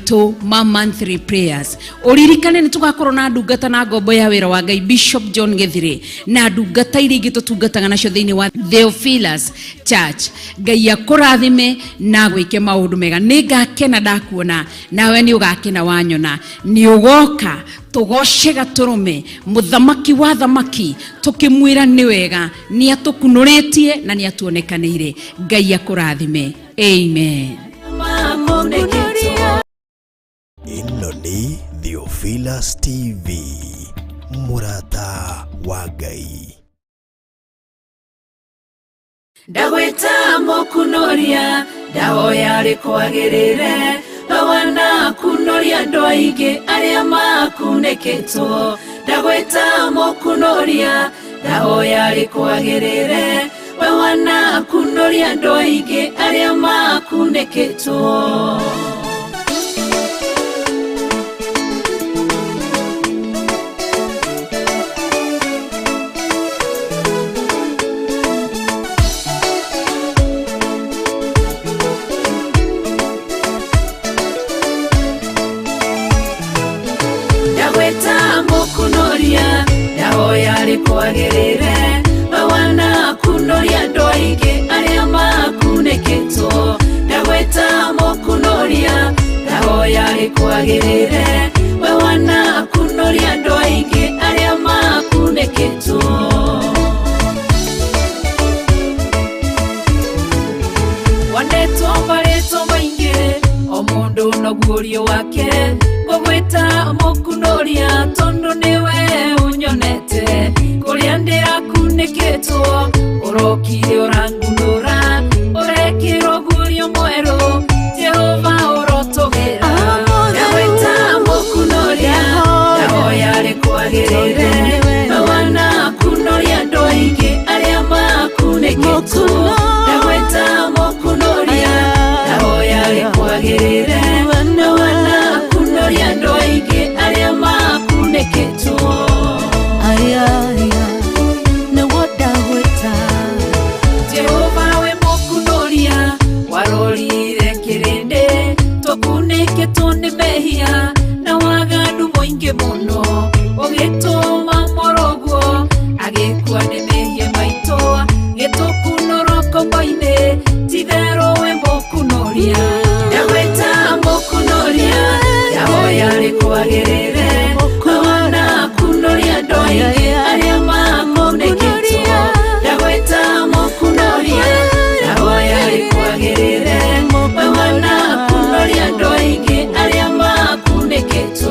maitu ma monthly prayers. Uririkane ni tugakorwo na ndungata na ngombo ya wira wa Ngai Bishop John Githire na ndungata iria ingĩ tutungataga nacio thĩinĩ wa Theophilus Church. Ngai akũrathime na gwĩke maũndũ mega. Nĩngakena ndakuona nawe nĩ ũgakena wanyona. Nĩ ũgoka tugoce Gaturume muthamaki wa thamaki tukimwira ni wega ni atukunuretie na ni atuonekanire. Ngai akũrathime. Amen. Ino ni Theophilus TV, murata wa Ngai. Ndagweta mokunoria ndahoya rikwagirire bawana kunoria ndo aige aria makuneketwo. Ndagweta mokunoria ndahoya rikwagirire bawana kunoria ndo aige aria makuneketwo. Ndahoya rikwagirire bawana kunoria ndo aige aria makuneketwo. Ndagweta mokunoria ndahoya rikwagirire bawana kunoria ndo aige aria makuneketwo. Wanetwo baretwo maingi o mundu no guorio wake ngweta mokunoria tondu niwe unyonete kuria ndira kuneketwo urokire urangunura urekiro guorio mweru Jehova urotogira. Ndagweta mokunoria ndahoya rikwagirire bawana kunoria ndo aige aria makuneketwo. Ndagweta mokunoria ndahoya rikwagirire bawana kunoria ndo aige aria makuneketwo. Jehova we mokunoria warorire kirinde tukuneketwo ni mehia na waganu moingi muno ugituma moroguo agikua ni mehia maito gitukunoroko mbaine tithero we mokunoria. Ndagweta mokunoria ndahoya rikwagirire bawana kunoria ndo aige aria makuneketwo. Ndagweta mokunoria ndahoya rikwagirire bawana kunoria ndo aige aria makuneketwo.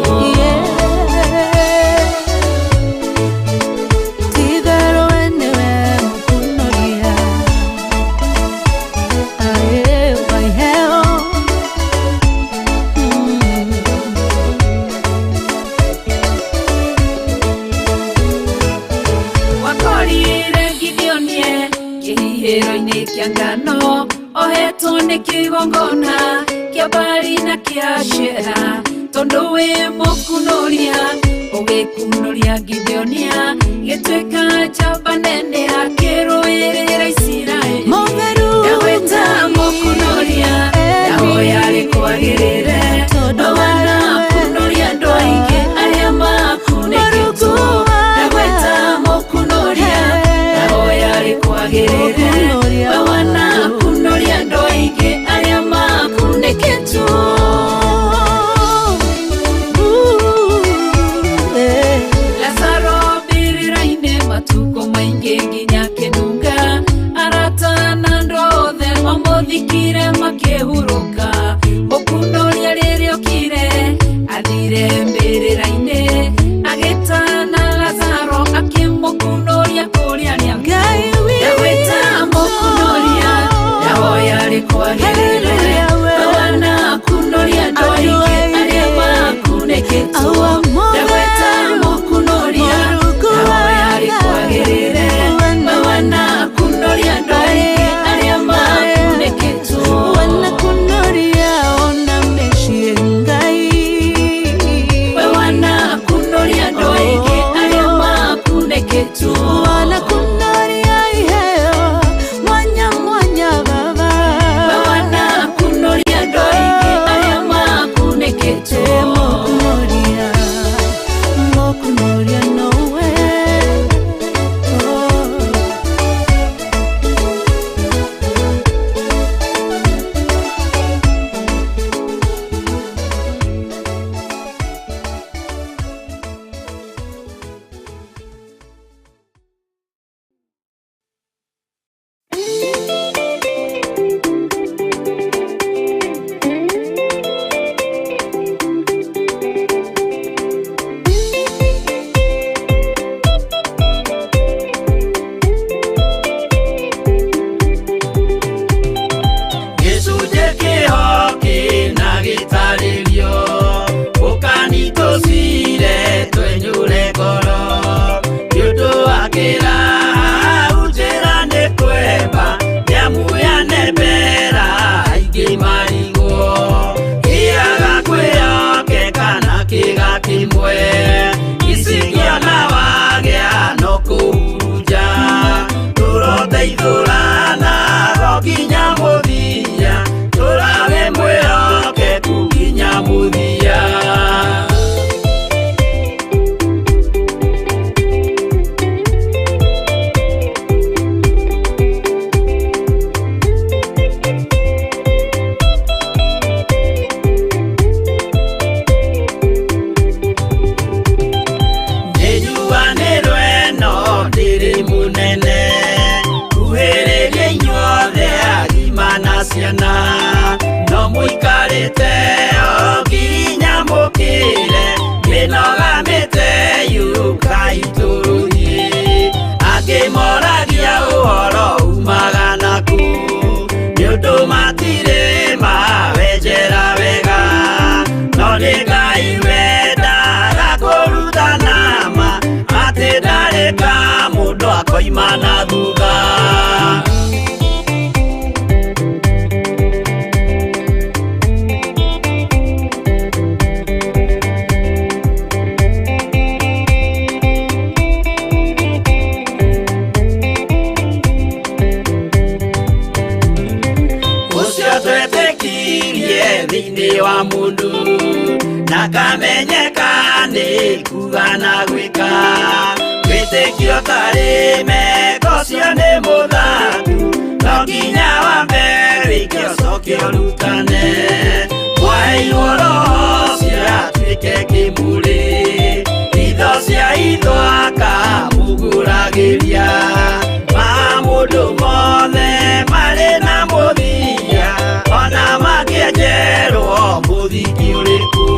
Kihihiro-ini kia ngano ohetwo ni kigongona kia bari na kia shera tondu wi mokunoria ugikunoria Gideonia gitweka njamba nene akiruirira Isiraeli. Ndagweta mokunoria ndahoya rikwagirire bawana kunoria ndo aige aria makuneketwo. Ndagweta mokunoria ndahoya rikwagirire bawana kunoria ndo aige aria makuneketwo. Lazaro birira-ine matuko maingi nginya kinunga gito mokunoria nowe Imana duga Usio twetekirie thini wa mundu nakamenyeka ni kuga na gwika Witekio tarime kosio ne muthaku Noginya wa mbere ikio sokio lutane Wai oro cia tuike kimuri Itho cia ithwaka muguragiria Mamundu mothe mari na muthia Ona makienjerwo muthiki uriku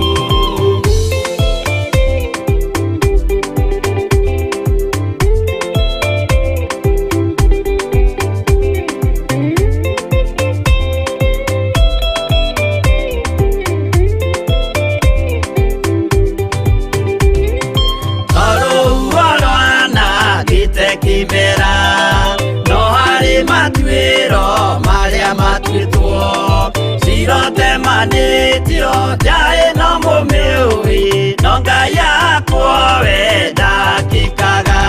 Sirote manitio jae no mumeui Nonga yakwo we dakikaga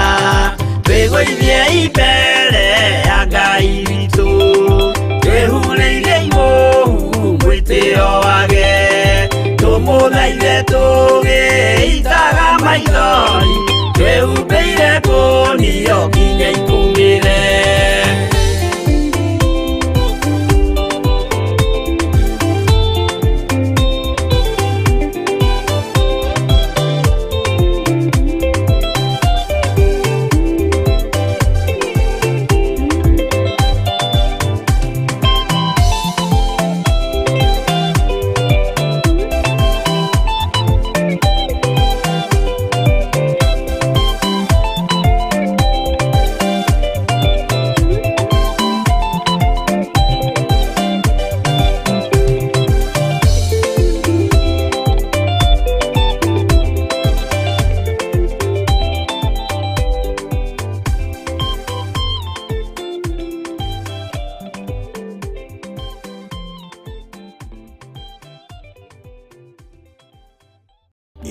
Twiguithie ibere ya Ngai witu Twehureire imuhu mwitio wage Tumuthaithe tugiitaga maithori Twehumbeire ngunio nginya ikumire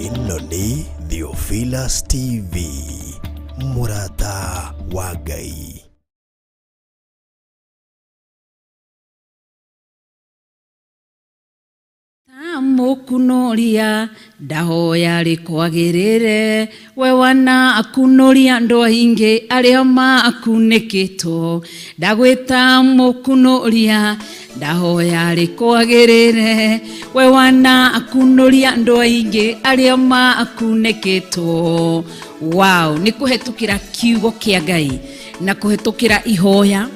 Ino ni Theophilus TV, Murata wa Ngai. Tamu mukunoria ndahoya rikwagirire we wana akunoria ndo aingi aria makunekitwo ndagwita mukunoria ndahoya rikwagirire we wana akunoria ndo aingi aria makunekitwo. Wow, ni kuhetukira kiugo kia Ngai na kuhetukira ihoya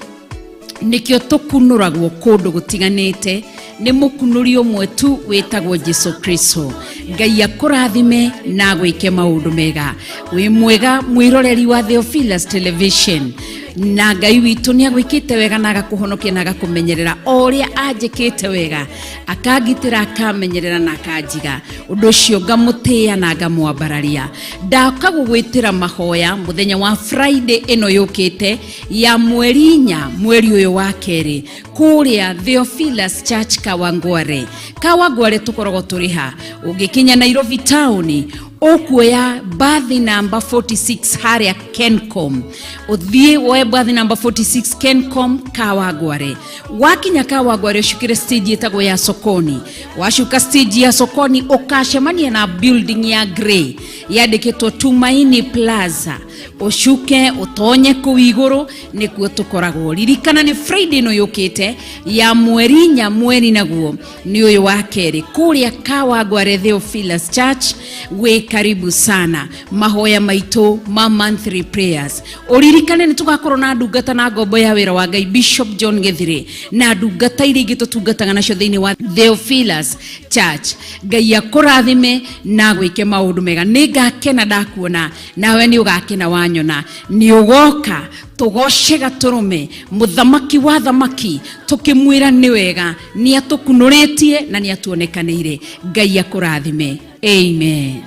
nikio tukunuragwo kundu gutiganite ni mukunuri umwe tu wetagwo Jesu Kristo. Ngai akurathime na gwike maundu mega. Wi mwega mwiroreri wa Theophilus Television, na Ngai witu ni agwikite wega na agakuhonokia na agakumenyerera oria anjikite wega, akagitira akamenyerera na akanjiga. Undu ucio ngamutia na ngamwambararia. Ndakagugwitira mahoya muthenya wa Friday ino yukite ya mweri 4 mweri uyu wa keri kuria Theophilus Church Kawangware. Kawangware tukorogo turiha ugikinya Nairobi town okuya bathi number 46 haria Kencom. Uthie woe bathi number 46 Kencom Kawangware. Wakinya Kawangware ushukire stage etagwo ya Sokoni. Washuka stage ya Sokoni ukashemania na building ya grey yandikitwo Tumaini Plaza. Ushuke utonye kuiguru nikuo tukoragwo. Ririkana ni Friday no yukite ya mweri 4 mweri naguo ni uyu wa keri kuria Kawangware Theophilus Church. We karibu sana. Mahoya maitu ma monthly prayers. Uririkane ni tugakorwo na ndungata na ngombo ya wira wa Ngai Bishop John Gethire na ndungata iria ingĩ tutungataga nacio thĩinĩ wa Theophilus Church. Ngai akũrathime na gwĩke maũndũ mega. Nĩ ngakena ndakuona nawe nĩ ũgakena wanyona. Nĩ ũgoka tugoce gaturume muthamaki wa thamaki tukimwira ni wega ni atukunuretie na ni atuonekanire. Ngai akũrathime. Amen.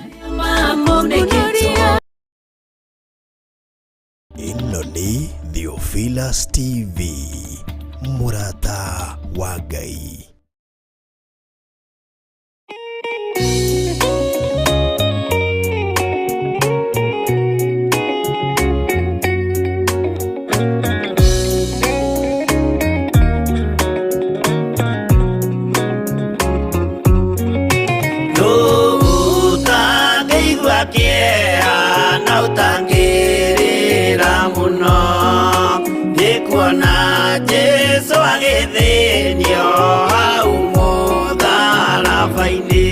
Ino ni Theophilus TV, murata wa Ngai. Kuona Jesu agithinio hau mutharabaini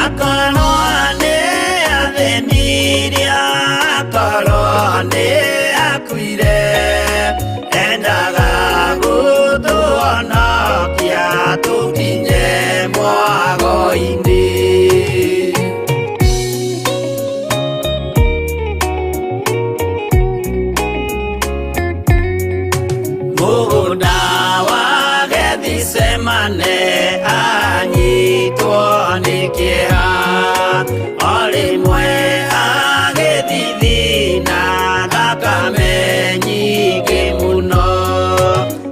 akorwo ni atheniria akorwo ni akuire endaga gutuonokia tukinye mwago-ini. Semane anyitwo ni kĩeha o rĩmwe agĩthithina thakame nyingĩ mũno.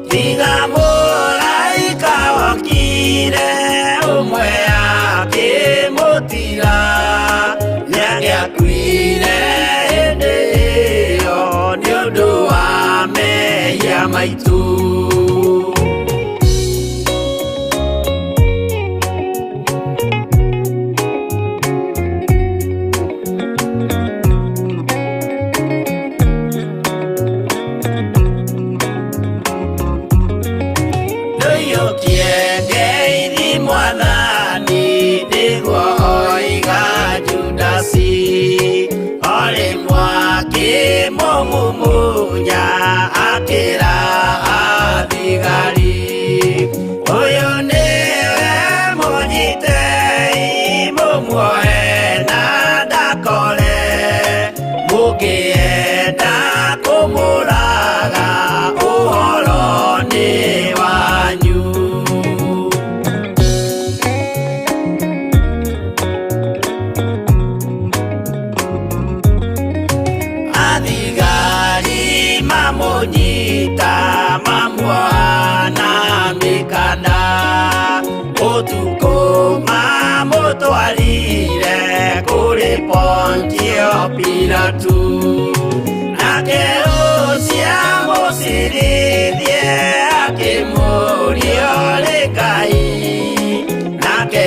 Tiga mũraika wokire ũmwe akĩmũtiga nĩangĩakuire hĩndĩ ĩyo nĩ ũndũ wa mehia maitũ. Mumunya akira athigari uyu niwe munyitei mumuoe na ndakore mukienda kumuraga uhoro ni wanyu. Mamunyita mamwana mikana utuko mamutwarire kuri Pontio Pilatu nake ucia musirithie akimuria Ngai nake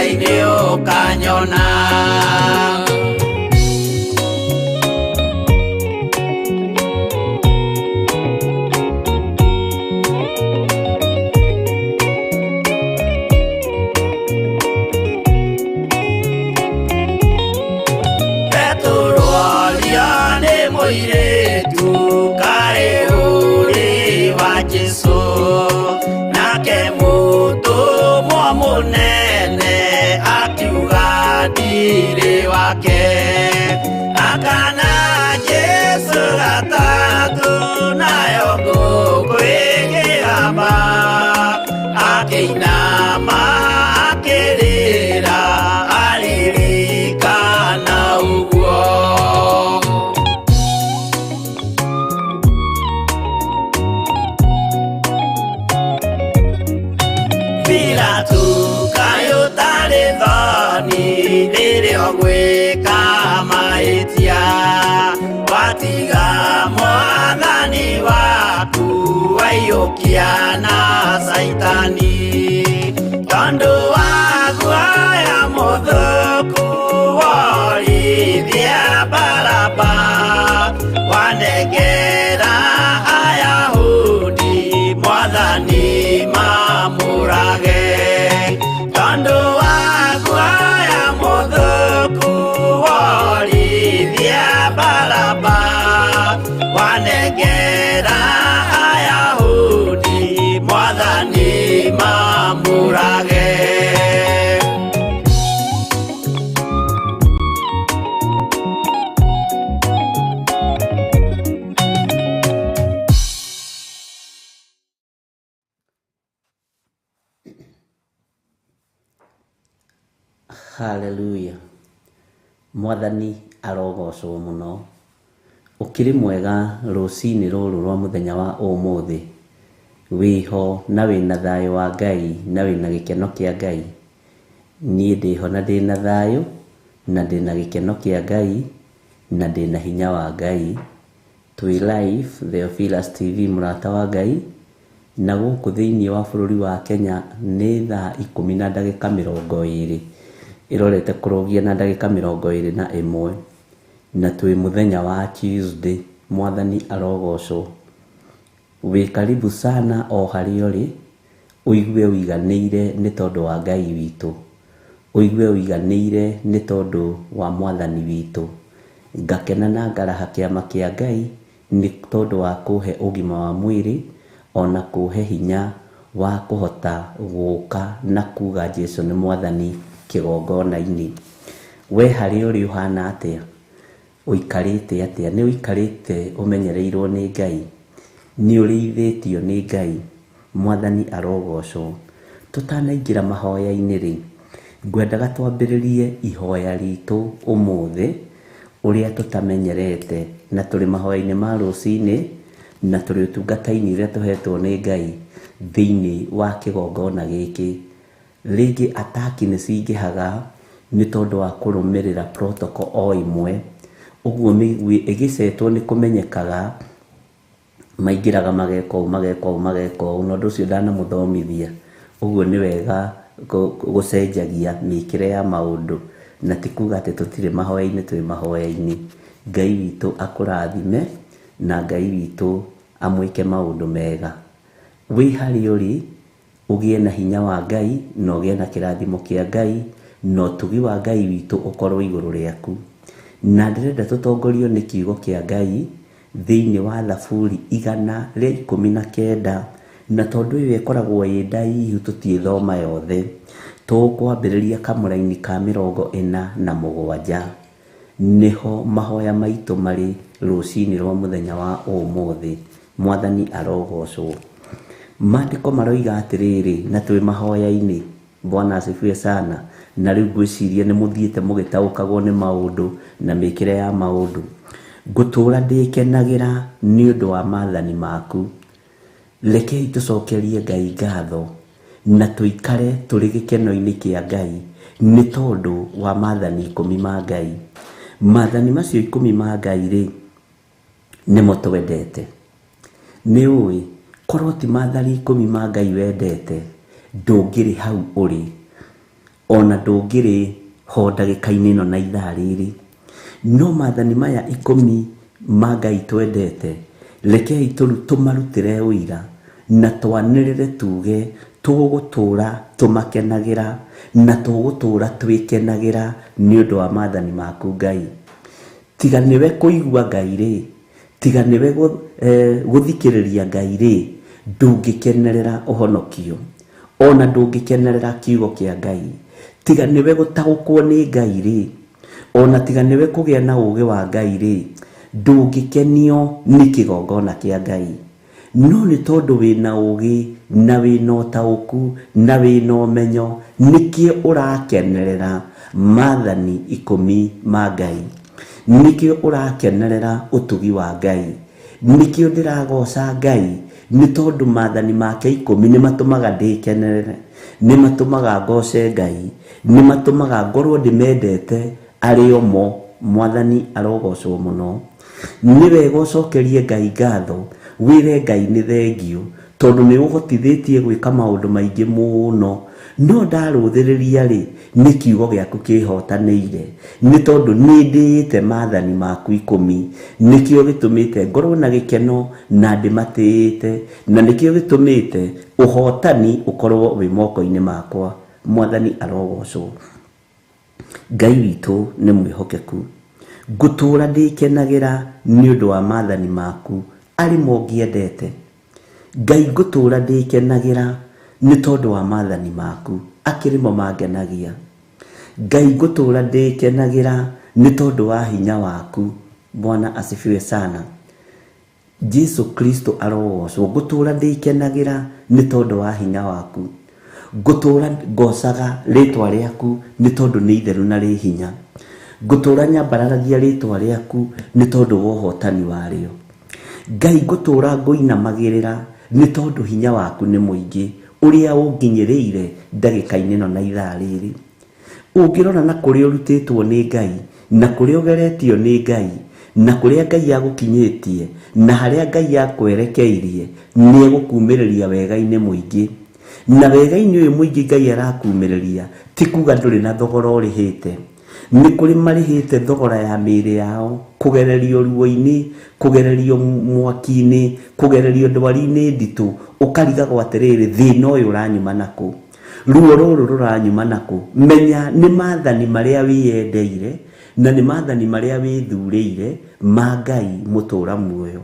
Ngai nĩ ũkanyona. Akana Jesu gatatu nayo ngũkwĩgĩrama akĩinama akĩrĩra aririkana ũguo. Pilatu kaĩ ũtarĩ thoni rĩrĩa ũgwĩka mahĩtia, watiga Mwathani waku waiyũkia na Saitani, tondũ wa guoya mũthũku worithia Baraba, wanengera Ayahudi Mwathani mamũrage, tondũ wa guoya mũthũku worithia Baraba, wanengera Ayahudi Mwathani mamũrage. Haleluya. Mwathani arogocwo muno. Ukiri mwega rucini ruru rwa muthenya wa umuthi. Wiho na wina thayo wa Ngai na wina gikeno kia Ngai. Nie ndiho na ndina thayo na ndina gikeno kia Ngai na ndina hinya wa Ngai. Twi live Theophilus TV murata wa Ngai na gũkũ thĩinĩ wa bũrũri wa Kenya nĩ thaa 10:20 irorete kurogia na ndagika 21 na twi muthenya wa Tuesday. Mwathani arogocwo. Wi karibu sana o hari uri, uigue uiganĩire nĩ tondũ wa Ngai witũ, uigue uiganĩire nĩ tondũ wa Mwathani witũ. Ngakena na ngaraha kĩama kĩa Ngai nĩ tondũ wa kuhe ũgima wa mwĩrĩ ona kuhe hinya wa kuhota gũka na kuga Jesu nĩ Mwathani kĩgongona-inĩ. We harĩ ũrĩ ũhana atĩa? Ũikarĩte atĩa? Nĩ ũikarĩte ũmenyereirwo nĩ Ngai? Nĩ ũrĩithĩtio nĩ Ngai? Mwathani arogocwo. Tũtanaingĩra mahoya-inĩ rĩ, ngwendaga twambĩrĩrie ihoya ritũ ũmũthĩ ũrĩa tũtamenyerete, na tũrĩ mahoya-inĩ ma rũcinĩ na tũrĩ ũtungata-inĩ ũrĩa tũhetwo nĩ Ngai thĩinĩ wa kĩgongona gĩkĩ. Rĩngĩ ataki nĩ cingĩhaga nĩ tondũ wa kũrũmĩrĩra protocol o imwe, ũguo mĩgwi ĩgĩcetwo nĩ kũmenyekaga maingĩraga mageka ũũ na ũndũ ũcio ndanamũthomithia. Ũguo nĩ wega gũcenjagia mĩkĩre ya maũndũ na ti kuga atĩ tũtirĩ mahoya-inĩ, twĩ mahoya-inĩ. Ngai witũ akũrathime na Ngai witũ amwĩke maũndũ mega. Wĩ harĩ ũrĩ ũgĩe na hinya wa Ngai na ũgĩe na kĩrathimo kĩa Ngai na ũtugi wa Ngai witũ ũkorwo igũrũ rĩaku. Na ndĩrenda tũtongorio nĩ kiugo kĩa Ngai thĩinĩ wa Thaburi 119, na tondũ ũyũ ĩkoragwo ĩ ndaihu tũtiĩthoma yothe, tũkwambĩrĩria kamũra-inĩ ka 47. Nĩho mahoya maitũ marĩ rũcinĩ rwa mũthenya wa ũmũthĩ. Mwathani arogocwo. Maandĩko maroiga atĩrĩrĩ, na twĩ mahoya-inĩ. Bwana asifiwe sana. Na rĩu ngwĩciria nĩ mũthiĩte mũgĩtaũkagwo nĩ maũndũ na mĩkĩre ya maũndũ. Ngũtũũra ndĩkenagĩra nĩ ũndũ wa maathani maku. Rekei tũcokerie Ngai ngatho na tũikare tũrĩ gĩkeno-inĩ kĩa Ngai nĩ tondũ wa maathani 10 ma Ngai. Maathani macio 10 ma Ngai rĩ, nĩmo twendete. Nĩ ũĩ korwo ti maathani 10 ma Ngai wendete, ndũngĩrĩ hau ũrĩ. ona ndũngĩrĩ ho ndagĩka-inĩ ĩno na ithaa rĩrĩ. No maathani maya 10 ma Ngai twendete, rekei tũmarutĩre ũira na twanĩrĩre tuge tũgũtũũra tũmakenagĩra na tũgũtũũra twĩkenagĩra nĩ ũndũ wa maathani maku Ngai. Tiga nĩwe kũigua Ngai rĩ, tiga nĩwe gũthikĩrĩria Ngai rĩ, ndũngĩkenerera ũhonokio, ona ndũngĩkenerera kiugo kĩa Ngai. Tiga nĩwe gũtaũkwo nĩ Ngai rĩ, ona tiga nĩwe kũgĩa na ũũgĩ wa Ngai rĩ, ndũngĩkenio nĩ kĩgongona kĩa Ngai. No nĩ tondũ wĩna ũũgĩ na wĩna ũtaũku na wĩna ũmenyo, nĩkĩo ũrakenerera maathani 10 ma Ngai, nĩkĩo ũrakenerera ũtugi wa Ngai, nĩkĩo ndĩragoca Ngai, nĩ tondũ maathani make 10 nĩ matũmaga ndĩkenerere, nĩ matũmaga ngoce Ngai, nĩ matũmaga ngorwo ndĩmendete arĩ omo. Mwathani arogocwo mũno. Nĩ wega ũcokerie Ngai ngatho, wĩre Ngai nĩ thengio, tondũ nĩ ũhotithĩtie gwĩka maũndũ maingĩ mũno. No ndarũthĩrĩria rĩ, nĩ kiugo gĩaku kĩhotanĩire, nĩ tondũ nĩ ndĩĩte maathani maku 10, nĩkĩo gĩtũmĩte ngorwo na gĩkeno na ndĩmatĩĩte, na nĩkĩo gĩtũmĩte ũhotani ũkorwo wĩ moko-inĩ makwa. Mwathani arogocwo. Ngai witũ nĩ mwĩhokeku. Ngũtũũra ndĩkenagĩra nĩ ũndũ wa maathani maku arĩ mo ngĩendete. Ngai ngũtũũra ndĩkenagĩra nĩ tondũ wa maathani maku akĩrĩ mo mangenagia. Ngai ngũtũũra ndĩkenagĩra nĩ tondũ wa hinya waku. Bwana asifiwe sana. Jesu Kristo arogocwo. Ngũtũũra ndĩkenagĩra nĩ tondũ wa hinya waku. Ngũtũũra ngocaga rĩtwa rĩaku nĩ tondũ nĩ itheru na rĩ hinya. Ngũtũũra nyambararagia rĩtwa rĩaku nĩ tondũ wa ũhotani warĩo. Ngai ngũtũũra ngũinamagĩrĩra nĩ tondũ hinya waku nĩ mũingĩ ũrĩa ũnginyĩrĩire ndagĩka-inĩ ĩno na ithaa rĩrĩ. Ũngĩrora na kũrĩa ũrutĩtwo nĩ Ngai, na kũrĩa ũgeretio nĩ Ngai, na kũrĩa Ngai agũkinyĩtie, na harĩa Ngai akwerekeirie, nĩ egũkumĩrĩria wega-inĩ mũingĩ. Na wega-inĩ ũyũ mũingĩ Ngai arakumĩrĩria, ti kuga ndũrĩ na thogora ũrĩhĩte. Nĩ kũrĩ marĩhĩte thogora ya mĩĩrĩ yao, kũgererio ruo-inĩ, kũgererio mwaki-inĩ, kũgererio ndwari-inĩ nditũ, ũkarigagwo atĩrĩrĩ, thĩna ũyũ ũranyuma nakũ, ruo rũrũ rũranyuma nakũ. Menya nĩ maathani marĩa wĩyendeire na nĩ maathani marĩa wĩthurĩire ma Ngai mũtũũra muoyo.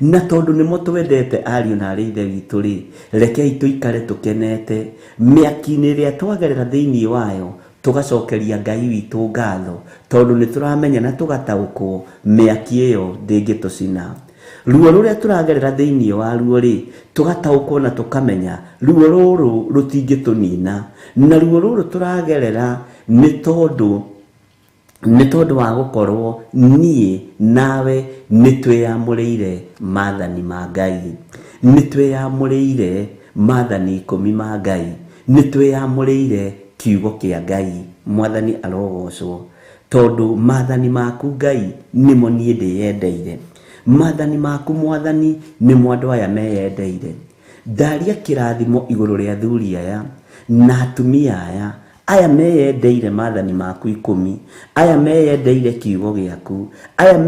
Na tondũ nĩmo twendete ariũ na aarĩ a Ithe witũ rĩ, rekei tũikare tũkenete mĩaki-inĩ ĩrĩa twagerera thĩinĩ wayo, tugacokeria Ngai witũ ngatho, tondũ nĩ tũramenya na tũgataũkwo mĩaki ĩyo ndĩngĩtũcina. Ruo rũrĩa tũragerera thĩinĩ waruo rĩ, tũgataũkwo na tũkamenya ruo rũrũ rũtingĩtũnina, na ruo rũrũ tũragerera nĩ tondũ wa gũkorwo niĩ nawe nĩ twĩyamũrĩire maathani ma Ngai, nĩ twĩyamũrĩire maathani 10 ma Ngai, nĩ twĩyamũrĩire kiugo kĩa Ngai. Mwathani arogocwo. Tondũ maathani maku Ngai nĩmo niĩ ndĩyendeire. Maathani maku Mwathani nĩmo andũ aya meyendeire. Ndaria kĩrathimo igũrũ rĩa athuri aya na atumia aya meyendeire maathani maku 10, aya meyendeire kiugo gĩaku, aya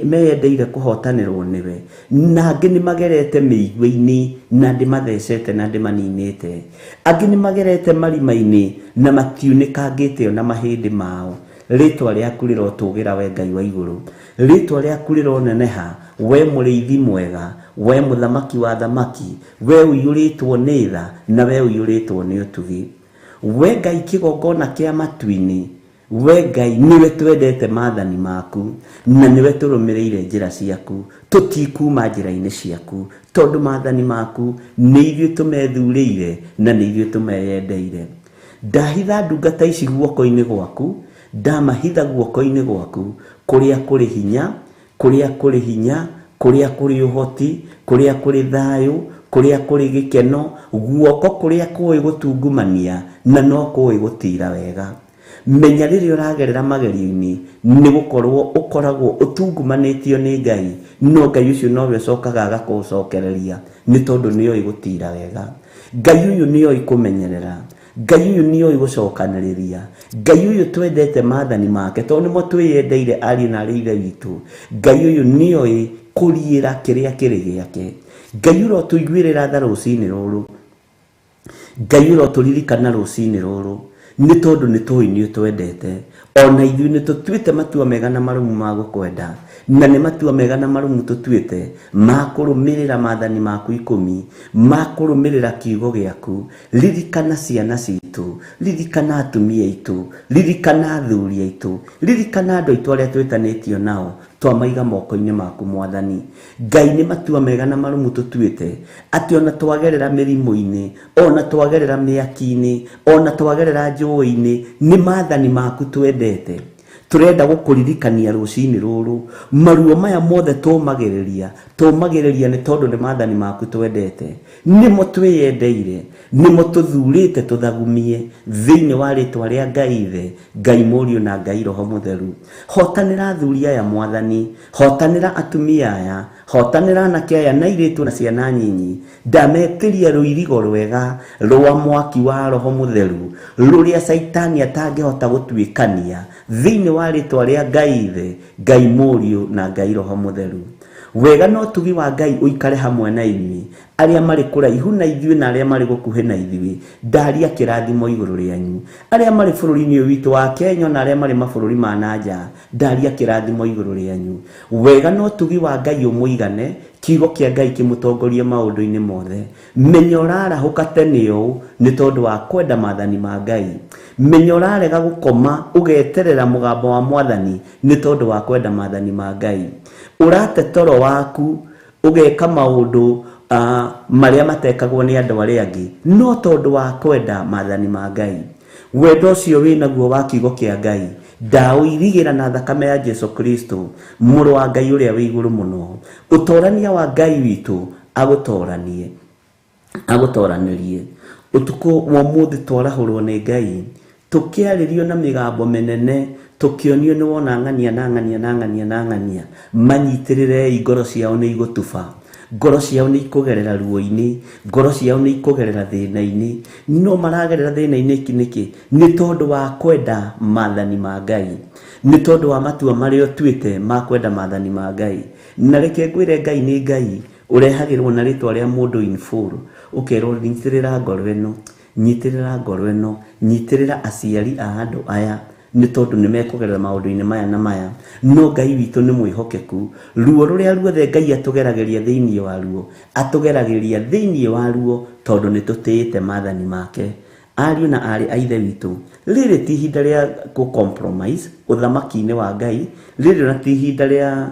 meyendeire kũhotanĩrwo nĩwe, na angĩ nĩ magerete mĩigua-inĩ na ndĩmathecete na ndĩmaninĩte, angĩ nĩ magerete marima-inĩ na matiunĩkangĩte na mahĩndĩ mao. Rĩtwa rĩaku rĩrotũgĩra we Ngai wa igũrũ, rĩtwa rĩaku rĩroneneha we mũrĩithi mwega, we mũthamaki wa thamaki, we ũiyũrĩtwo nĩ tha na we ũiyũrĩtwo nĩ ũtugi. We Ngai kĩgongona kĩa matu-inĩ, we Ngai niwe twendete maathani maku na niwe tũrũmĩrĩire njĩra ciaku, tũtikuma njĩra-inĩ ciaku, tondũ maathani maku nĩ ithuĩ tũmethurĩire na nĩ ithuĩ tũmeyendeire. Ndahitha ndungata ici guoko-inĩ gwaku, ndamahitha guoko-inĩ gwaku, kũrĩa kũrĩ hinya, kũrĩa kũrĩ hinya, kũrĩa kũrĩ ũhoti, kũrĩa kũrĩ thayũ, kũrĩa kũrĩ gĩkeno, guoko kũrĩa kũĩ gũtungumania na no kũĩ gũtira wega. Menya rĩrĩa ũragerera magerio-inĩ nĩ gũkorwo ũkoragwo ũtungumanĩtio nĩ Ngai, no Ngai ũcio nowe ũcokaga agakũcokereria nĩ tondũ nĩ oĩ gũtira wega. Ngai ũyũ nĩ oĩ kũmenyerera, Ngai uyu ni oĩ gũcokanĩrĩria. Ngai uyu twendete maathani make tondũ nĩmo twĩyendeire ariũ na aarĩ a Ithe witũ. Ngai uyu ni oĩ kũriĩra kĩrĩa kĩrĩ gĩake. Ngai ũrotũiguĩrĩra tha rũciinĩ rũrũ. Ngai ũrotũririkana rũciinĩ rũrũ nĩ tondũ nĩ tũĩ nĩ ũtwendete. Ona ithuĩ nĩ tũtuĩte matua mega na marũmu ma gũkwenda, na nĩ matua mega na marũmu tũtuĩte ma kũrũmĩrĩra maathani maku 10, ma kũrũmĩrĩra kiugo gĩaku. Ririkana ciana citũ, ririkana atumia aitũ, ririkana athuri aitũ, ririkana andũ aitũ arĩa twĩtanĩtio nao, twamaiga moko-inĩ maku Mwathani. Ngai nĩ matua mega na marũmu tũtuĩte atĩ ona twagerera mĩrimũ-inĩ, ona twagerera mĩaki-inĩ, ona twagerera njũĩ-inĩ, nĩ maathani maku twendete. Turenda gũkũririkania rũciinĩ rũrũ maruo maya mothe tũmagĩrĩria nĩ tondũ nĩ maathani maku twendete. Nĩmo twĩyendeire, nĩmo tũthurĩte tũthagumie thĩinĩ wa rĩtwa rĩa Ngai Ithe, Ngai Mũriũ na Ngai Roho Mũtheru. Hotanĩra athuri aya Mwathani, hotanĩra atumia aya, hotanĩra anake aya na airĩtu na ciana nyinyi. Ndametĩria rũirigo rwega rwa mwaki wa Roho Mũtheru rũrĩa Saitani atangĩhota gũtuĩkania thĩinĩ wa rĩtwa rĩa Ngai Ithe, Ngai Mũriũ na Ngai Roho Mũtheru. Wega no tugi wa Ngai ũikare hamwe na inyuĩ arĩa marĩ kũraihu na ithuĩ na arĩa marĩ gũkuhĩ na ithuĩ. Ndaria kĩrathimo igũrũ rĩanyu arĩa marĩ bũrũri-inĩ ũyũ witũ wa Kenya na arĩa marĩ mabũrũri ma nanja. Ndaria kĩrathimo igũrũ rĩanyu. Wega no tugi wa Ngai ũmũigane, kiugo kĩa Ngai kĩmũtongorie maũndũ-inĩ mothe. Menya ũrarahũka tene ũũ nĩ tondũ wa kwenda maathani ma Ngai. Menya ũrarega gũkoma ũgeterera mũgambo wa Mwathani nĩ tondũ wa kwenda maathani ma Ngai. Ũrate toro waku ũgeka maũndũ marĩa matekagwo nĩ andũ arĩa angĩ no tondũ wa kwenda maathani ma Ngai. Wendo ũcio wĩnaguo wa kiugo kĩa Ngai ndaũirigĩra na thakame ya Jesu Kristo, mũrũ wa Ngai ũrĩa wĩ igũrũ mũno. Ũtorania wa Ngai witũ agũtoranĩrie. Ũtukũ wa ũmũthĩ twarahũrwo nĩ Ngai, tũkĩarĩrio na mĩgambo mĩnene, tũkĩonio nĩ wona ng'ania manyitĩrĩre ngoro ciao nĩ igũtuba, ngoro ciao nĩ ikũgerera ruo-inĩ, ngoro ciao nĩ ikũgerera thĩna-inĩ. No maragerera thĩna-inĩ iki nĩkĩ? Nĩ tondũ wa kwenda maathani ma Ngai, nĩ tondũ wa matua marĩa ũtuĩte ma kwenda maathani ma Ngai. Na reke ngwĩre Ngai nĩ Ngai ũrehagĩrwo na rĩtwa rĩa mũndũ in full, ũkerwo nyitĩrĩra ngoro ĩno, nyitĩrĩra ngoro ĩno, nyitĩrĩra aciari a andũ aya nĩ tondũ nĩ mekũgerera maũndũ-inĩ maya na maya. No Ngai witũ nĩ mwĩhokeku. Ruo rũrĩa ruothe Ngai atũgeragĩria thĩinĩ waruo, atũgeragĩria thĩinĩ waruo tondũ nĩ tũtĩĩte maathani make. Ariũ na aarĩ a Ithe witũ, rĩrĩ ti ihinda rĩa gũ-compromise ũthamaki-inĩ wa Ngai, rĩrĩ na ti ihinda rĩa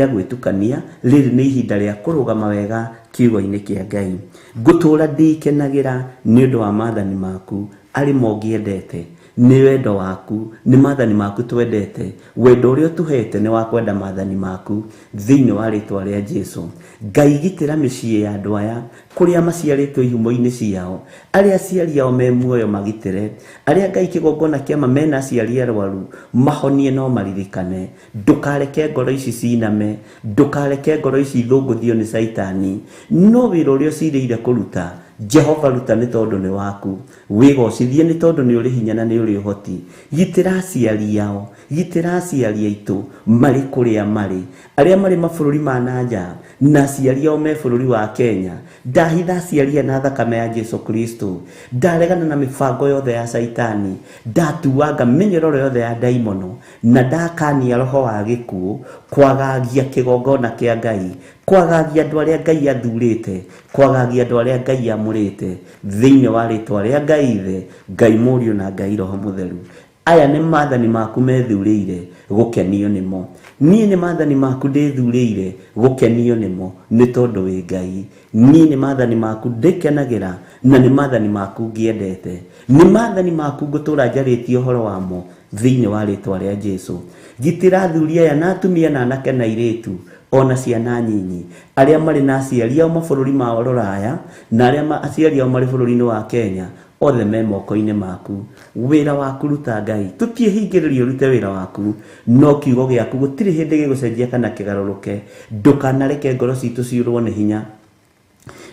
gwĩtukania, rĩrĩ nĩ ihinda rĩa kũrũgama wega kiugo-inĩ kĩa Ngai. Ngũtũũra ndĩkenagĩra nĩ ũndũ wa maathani maku arĩ mo ngĩendete. Nĩ wendo waku, nĩ maathani maku twendete. Wendo ũrĩa ũtũhete nĩ wa kwenda maathani maku thĩinĩ wa rĩtwa rĩa Jesu. Ngai gitĩra mĩciĩ ya andũ aya kũrĩa maciarĩtwo ihumo-inĩ ciao, arĩa aciari ao me muoyo magitĩre, arĩa Ngai kĩgongona kĩama mena aciari arwaru mahonie no maririkane. Ndũkareke ngoro ici ciname, ndũkareke ngoro ici ithũngũthio nĩ Saitani. No wĩra ũrĩa ũcirĩire kũruta Jehova ruta nĩ tondũ nĩ waku. Wĩgocithie nĩ tondũ nĩ ũrĩ hinya na nĩ ũrĩ ũhoti. Gitĩra aciari ao, gitĩra aciari aitũ marĩ kũrĩa marĩ, arĩa marĩ mabũrũri ma nanja na aciari ao me bũrũri wa Kenya. Ndahitha aciari na thakame ya Jesu Kristo. Ndaregana na mĩbango yothe ya Saitani, ndatuanga mĩnyororo yothe ya ndaimono, na ndakania roho wa gĩkuũ, kwagagia kĩgongona kĩa Ngai, kwagagia andũ arĩa Ngai athurĩte, kwagagia andũ arĩa Ngai amũrĩte thĩinĩ wa rĩtwa rĩa Ngai Ithe, Ngai Mũriũ na Ngai Roho Mũtheru. Aya nĩ maathani maku methurĩire gũkenio nĩmo. Niĩ nĩ maathani maku ndĩthurĩire gũkenio nĩmo nĩ tondũ wĩ Ngai. Niĩ nĩ maathani maku ndĩkenagĩra na nĩ maathani maku ngĩendete. Nĩ maathani maku ngũtũũra njarĩtie ũhoro wamo thĩinĩ wa rĩtwa rĩa Jesu. Gitĩra athuri aya na atumia na anake na airĩtu ona ciana nyinyi arĩa marĩ na aciari ao mabũrũri mao rũraya na arĩa aciari ao marĩ bũrũri-inĩ wa Kenya, othe me moko-inĩ maku. Wĩra waku ruta Ngai, tũtiĩhingĩrĩrio rute wĩra waku, no kiugo gĩaku gũtirĩ hĩndĩ gĩgũcenjia kana kĩgarũrũke. Ndũkanareke ngoro citũ ciũrwo nĩ hinya,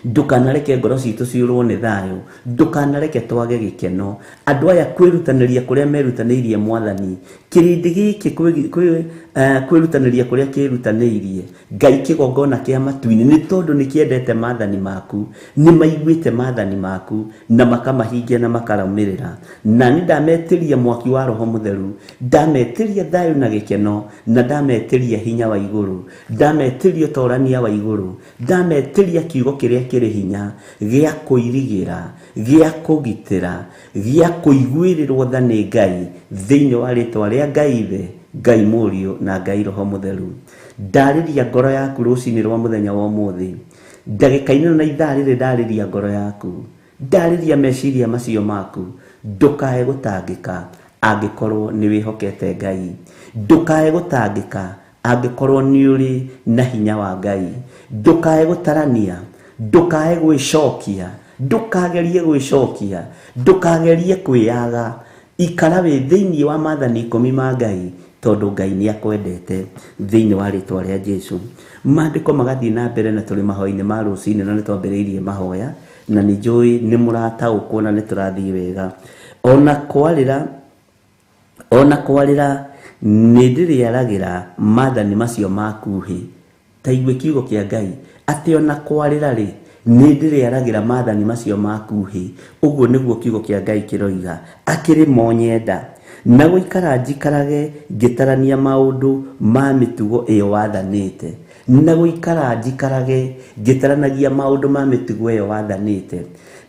ndukanareke ngoro citũ ciũrwo nĩ thayũ, ndukanareke twage gĩkeno. Andũ aya kwĩrutanĩria kũrĩa merutanĩirie Mwathani, kĩrĩndĩ gĩkĩ kwĩrutanĩria kũrĩa kĩrutanĩirie Ngai kĩgongona kĩa matu-inĩ, nĩ tondũ nĩ kĩendete maathani maku, nĩ maiguĩte maathani maku na makamahingia na makarũmĩrĩra. Na nĩ ndametĩria mwaki wa Roho Mũtheru, ndametĩria thayũ na gĩkeno, na ndametĩria hinya wa igũrũ, ndametĩria ũtorania wa igũrũ, ndametĩria kiugo kĩrĩa kĩrĩ hinya gĩa kũirigĩra, gĩa kũgitĩra, gĩa kũiguĩrĩrwo tha nĩ Ngai thĩinĩ wa rĩtwa rĩa Ngai Ithe, Ngai Mũriũ na Ngai Roho Mũtheru. Ndarĩria ngoro yaku rũcinĩ rwa mũthenya wa ũmũthĩ, ndagĩka-inĩ na ithaa rĩrĩ ndarĩria ngoro yaku, ndarĩria meciria macio maku, ndũkae gũtangĩka angĩkorwo nĩ wĩhokete Ngai, ndũkae gũtangĩka angĩkorwo nĩ ũrĩ na hinya wa Ngai, ndũkae gũtarania, ndũkae gwĩcokia, ndũkagerie gwĩcokia, ndũkagerie kwĩyaga. Ikara wĩ thĩinĩ wa maathani 10 ma Ngai, tondũ Ngai nĩ akwendete thĩinĩ wa rĩtwa rĩa Jesũ. Maandĩko magathiĩ na mbere na tũrĩ mahoya-inĩ ma rũcinĩ, na nĩ twambĩrĩirie mahoya, na nĩ njũĩ nĩ mũrataũkwo na nĩ tũrathiĩ wega. Ona kwarĩra nĩ ndĩrĩaragĩra maathani macio makuhĩ. Ta igue kiugo kĩa Ngai atĩ ona kwarĩra rĩ nĩ ndĩrĩaragĩra maathani macio makuhĩ. Ũguo nĩguo kiugo kĩa Ngai kĩroiga, akĩrĩ mo nyenda na gũikara njikarage ngĩtarania maũndũ ma mĩtugo ĩyo wathanĩte, na gũikara njikarage ngĩtaranagia maũndũ ma mĩtugo ĩyo wathanĩte.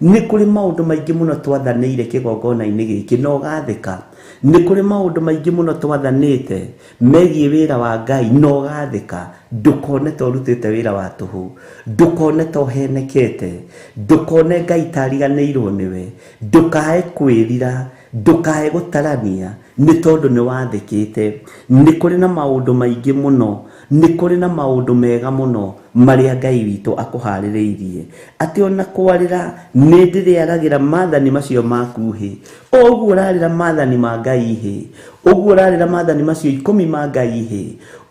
Nĩ kũrĩ maũndũ maingĩ mũno twathanĩire kĩgongona-inĩ gĩkĩ na ũgathĩka. Nĩ kũrĩ maũndũ maingĩ mũno twathanĩte megiĩ wĩra wa Ngai na ũgathĩka. Ndũkone ta ũrutĩte wĩra wa tũhũ, ndũkone ta ũhenekete, ndũkone Ngai tariganĩirwo nĩwe, ndũkae kwĩrira, ndũkae gũtarania, nĩ tondũ nĩ wathĩkĩte. Nĩ kũrĩ na maũndũ maingĩ mũno, nĩ kũrĩ na maũndũ mega mũno marĩa Ngai witũ akũharĩrĩirie. Atĩ ona kwarĩra nĩ ndĩrĩaragĩra maathani macio makuhĩ. Ũguo ũrarĩra maathani ma Ngai hĩ, ũguo ũrarĩra maathani macio 10 ma Ngai hĩ,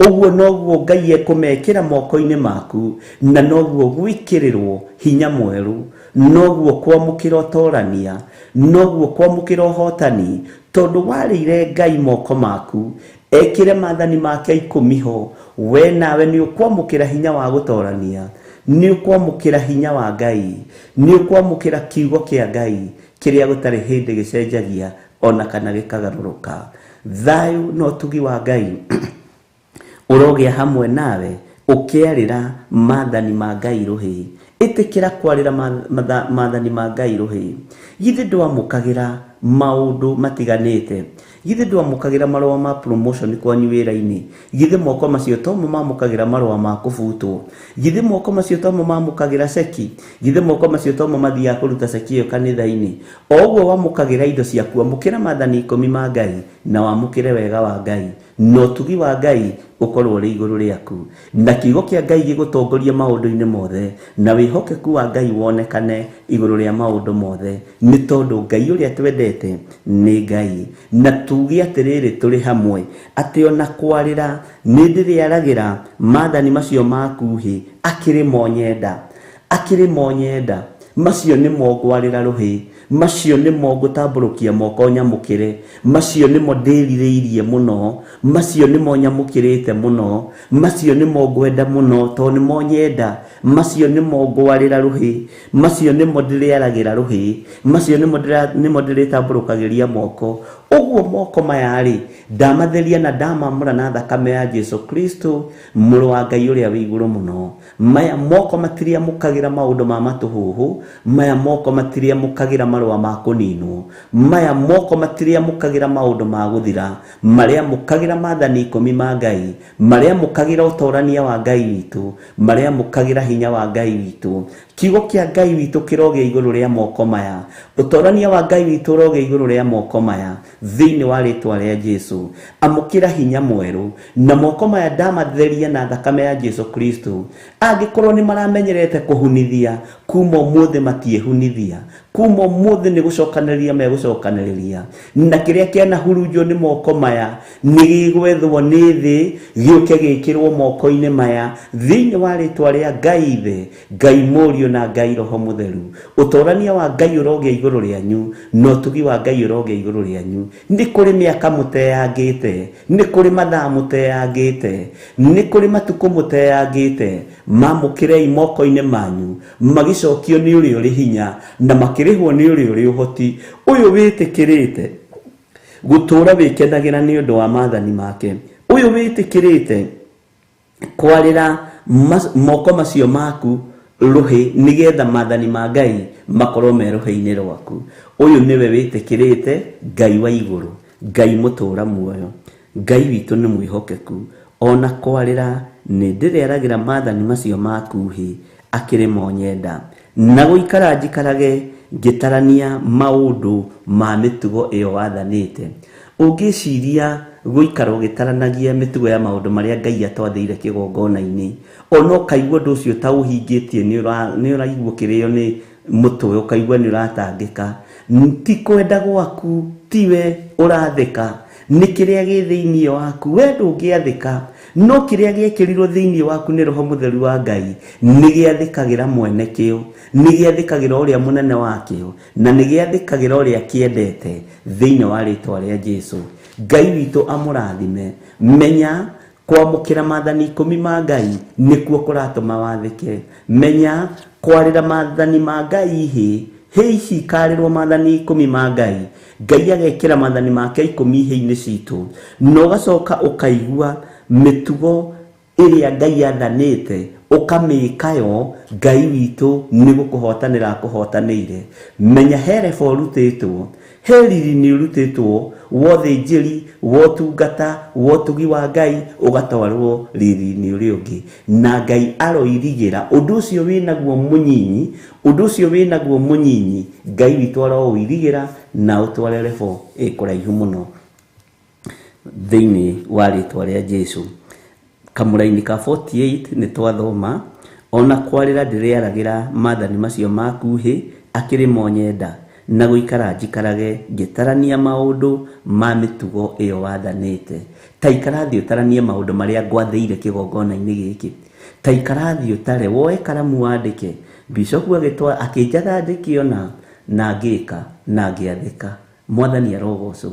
ũguo noguo Ngai ekũmekĩra moko-inĩ maku, na noguo gwĩkĩrĩrwo hinya mwerũ, noguo kwamũkĩra ũtorania, noguo kwamũkĩra ũhotani, tondũ warĩire Ngai moko maku ekĩre maathani make 10 ho, we nawe nĩ ũkwamũkĩra hinya wa gũtorania, nĩ ũkwamũkĩra hinya wa Ngai, nĩ ũkwamũkĩra kiugo kĩa Ngai kĩrĩa gũtarĩ hĩndĩ gĩcenjagia ona kana gĩkagarũrũka. Thayũ na ũtugi wa Ngai ũrogĩa hamwe nawe ũkĩarĩra maathani ma Ngai rũhĩ. Ĩtĩkĩra kwarĩra maathani ma Ngai rũhĩ. Githĩ ndwamũkagĩra maũndũ matiganĩte? Githĩ ndwamũkagĩra marũa ma promotion kwanyu wĩra-inĩ? Githĩ moko macio tomo mamũkagĩra marũa ma kũbutwo? Githĩ moko macio tomo mamũkagĩra ceki? Githĩ moko macio tomo mathiaga kũruta ceki ĩyo kanitha-inĩ? O ũguo wamũkagĩra indo ciaku, amũkĩra maathani 10 ma Ngai na wamũkĩre wega wa Ngai, na ũtugi wa Ngai ũkorwo ũrĩ igũrũ rĩaku, na kiugo kĩa Ngai gĩgũtongoria maũndũ-inĩ mothe, na wĩhokeku wa Ngai wonekane igũrũ rĩa maũndũ mothe, nĩ tondũ Ngai ũrĩa twendete nĩ Ngai. Na tuge atĩrĩrĩ tũrĩ hamwe atĩ ona kwarĩra nĩ ndĩrĩaragĩra maathani macio makuhĩ, akĩrĩ mo nyenda, akĩrĩ mo nyenda. Macio nĩ mo ngwarĩra rũhĩ, macio nĩ mo ngũtambũrũkia moko nyamũkĩre, macio nĩ mo ndĩrirĩirie mũno, macio nĩ mo nyamũkĩrĩte mũno, macio nĩ mo ngwenda mũno tondũ nĩ mo nyenda, macio nĩ mo ngwarĩra rũhĩ, macio nĩ mo ndĩrĩaragĩra rũhĩ, macio nĩ mo ndĩrĩtambũrũkagĩria moko. Ũguo moko maya rĩ ndamatheria na ndamamũra na thakame ya Jesũ Kristo, mũrũ wa Ngai ũrĩa wĩ igũrũ mũno. Maya moko matiriamũkagĩra maũndũ ma matũhũhũ, maya moko matiriamũkagĩra marũa ma kũninwo, maya moko matiriamũkagĩra maũndũ ma gũthira, marĩamũkagĩra maathani 10 ma Ngai, marĩamũkagĩra ũtorania wa Ngai witũ, marĩamũkagĩra hinya wa Ngai witũ. Kiugo kĩa Ngai witũ kĩrogĩa igũrũ rĩa moko maya, ũtorania wa Ngai witũ ũrogĩa igũrũ rĩa moko maya thĩinĩ wa rĩtwa rĩa Jesũ. Amũkĩra hinya mwerũ, na moko maya ndamatheria na thakame ya Jesũ Kristo. Angĩkorwo nĩ maramenyerete kũhunithia, kuma ũmũthĩ matiehunithia, kuma ũmũthĩ nĩ gũcokanĩrĩria megũcokanĩrĩria, na kĩrĩa kĩanahurunjwo nĩ moko maya nĩ gĩgwethwo nĩ thĩ gĩũke gĩkĩrwo moko-inĩ maya thĩinĩ wa rĩtwa rĩa Ngai Ithe, Ngai Mũriũ mũriũ na Ngai roho mũtheru ũtorania wa Ngai ũrogĩa igũrũ rĩanyu na ũtugi wa Ngai ũrogĩa igũrũ rĩanyu nĩ kũrĩ mĩaka mũteyangĩte nĩ kũrĩ mathaa mũteyangĩte nĩ kũrĩ matukũ mũteyangĩte mamũkĩrei moko-inĩ manyu magĩcokio nĩ ũrĩa ũrĩ hinya na makĩrĩhwo nĩ ũrĩa ũrĩ ũhoti ũyũ wĩtĩkĩrĩte gũtũũra wĩkenagĩra nĩ ũndũ wa maathani make ũyũ wĩtĩkĩrĩte kwarĩra moko macio maku rũhĩ nĩgetha maathani ma Ngai makorwo me rũhĩ-inĩ rwaku ũyũ nĩwe wĩtĩkĩrĩte Ngai wa igũrũ Ngai mũtũũra muoyo Ngai witũ nĩ mwĩhokeku ona kwarĩra nĩ ndĩreragĩra maathani macio maku hĩ akĩrĩ mo nyenda na gũikara njikarage ngĩtarania maũndũ ma mĩtugo ĩyo wathanĩte ũngĩciria gũikara ũgĩtaranagia mĩtugo ya maũndũ marĩa Ngai atwathĩire kĩgongona-inĩ ona ũkaigua ũndũ ũcio ta ũhingĩtie nĩ ũraigua kĩrĩo nĩ mũtwe ũkaigua nĩ ũratangĩka ti kwenda gwaku tiwe ũrathĩka nĩ kĩrĩa gĩ thĩinĩ waku we ndũngĩathĩka no kĩrĩa gĩekĩrirwo thĩinĩ waku nĩ roho mũtheru wa Ngai nĩ gĩathĩkagĩra mwene kĩo nĩ gĩathĩkagĩra ũrĩa mũnene wakĩo na nĩ gĩathĩkagĩra ũrĩa kĩendete thĩinĩ wa rĩtwa rĩa Jesũ Ngai witũ amũrathime menya kwamũkĩra maathani 10 ma Ngai nĩkuo kũratũma wathĩke menya kwarĩra maathani ma Ngai hĩ ici karĩrwo maathani 10 ma Ngai Ngai agekĩra maathani make 10 hĩ-inĩ citũ no gacoka ũkaigua mĩtugo ĩrĩa Ngai athanĩte ũkamĩkayo Ngai witũ nĩ gũkũhotanĩra akũhotanĩire menya hereba ũrutĩtwo he riri nĩ ũrutĩtwo wothĩnjĩri wotungata wotugi wa Ngai ũgatwarwo riri-inĩ ũrĩa ũngĩ na Ngai aroirigĩra ũndũ ũcio wĩnaguo mũnyinyi Ngai witũ aroirigĩra na ũtware rebo ĩkũraihu mũno thĩinĩ wa rĩtwa rĩa Jesũ kamũra-inĩ ka 48 nĩ twathoma ona kwarĩra ndĩrĩaragĩra maathani macio maku hĩ akĩrĩ mo nyenda na gũikara njikarage ngĩtarania maũndũ ma mĩtugo ĩyo wathanĩte ta ikara thiĩ ũtaranie maũndũ marĩa ngwathĩire kĩgongona-inĩ gĩkĩ ta ikara thiĩ ũtare woe karamu wandĩke Bishop akĩnjatha ndĩkĩ ona na ngĩka na ngĩathĩka mwathani arogocwo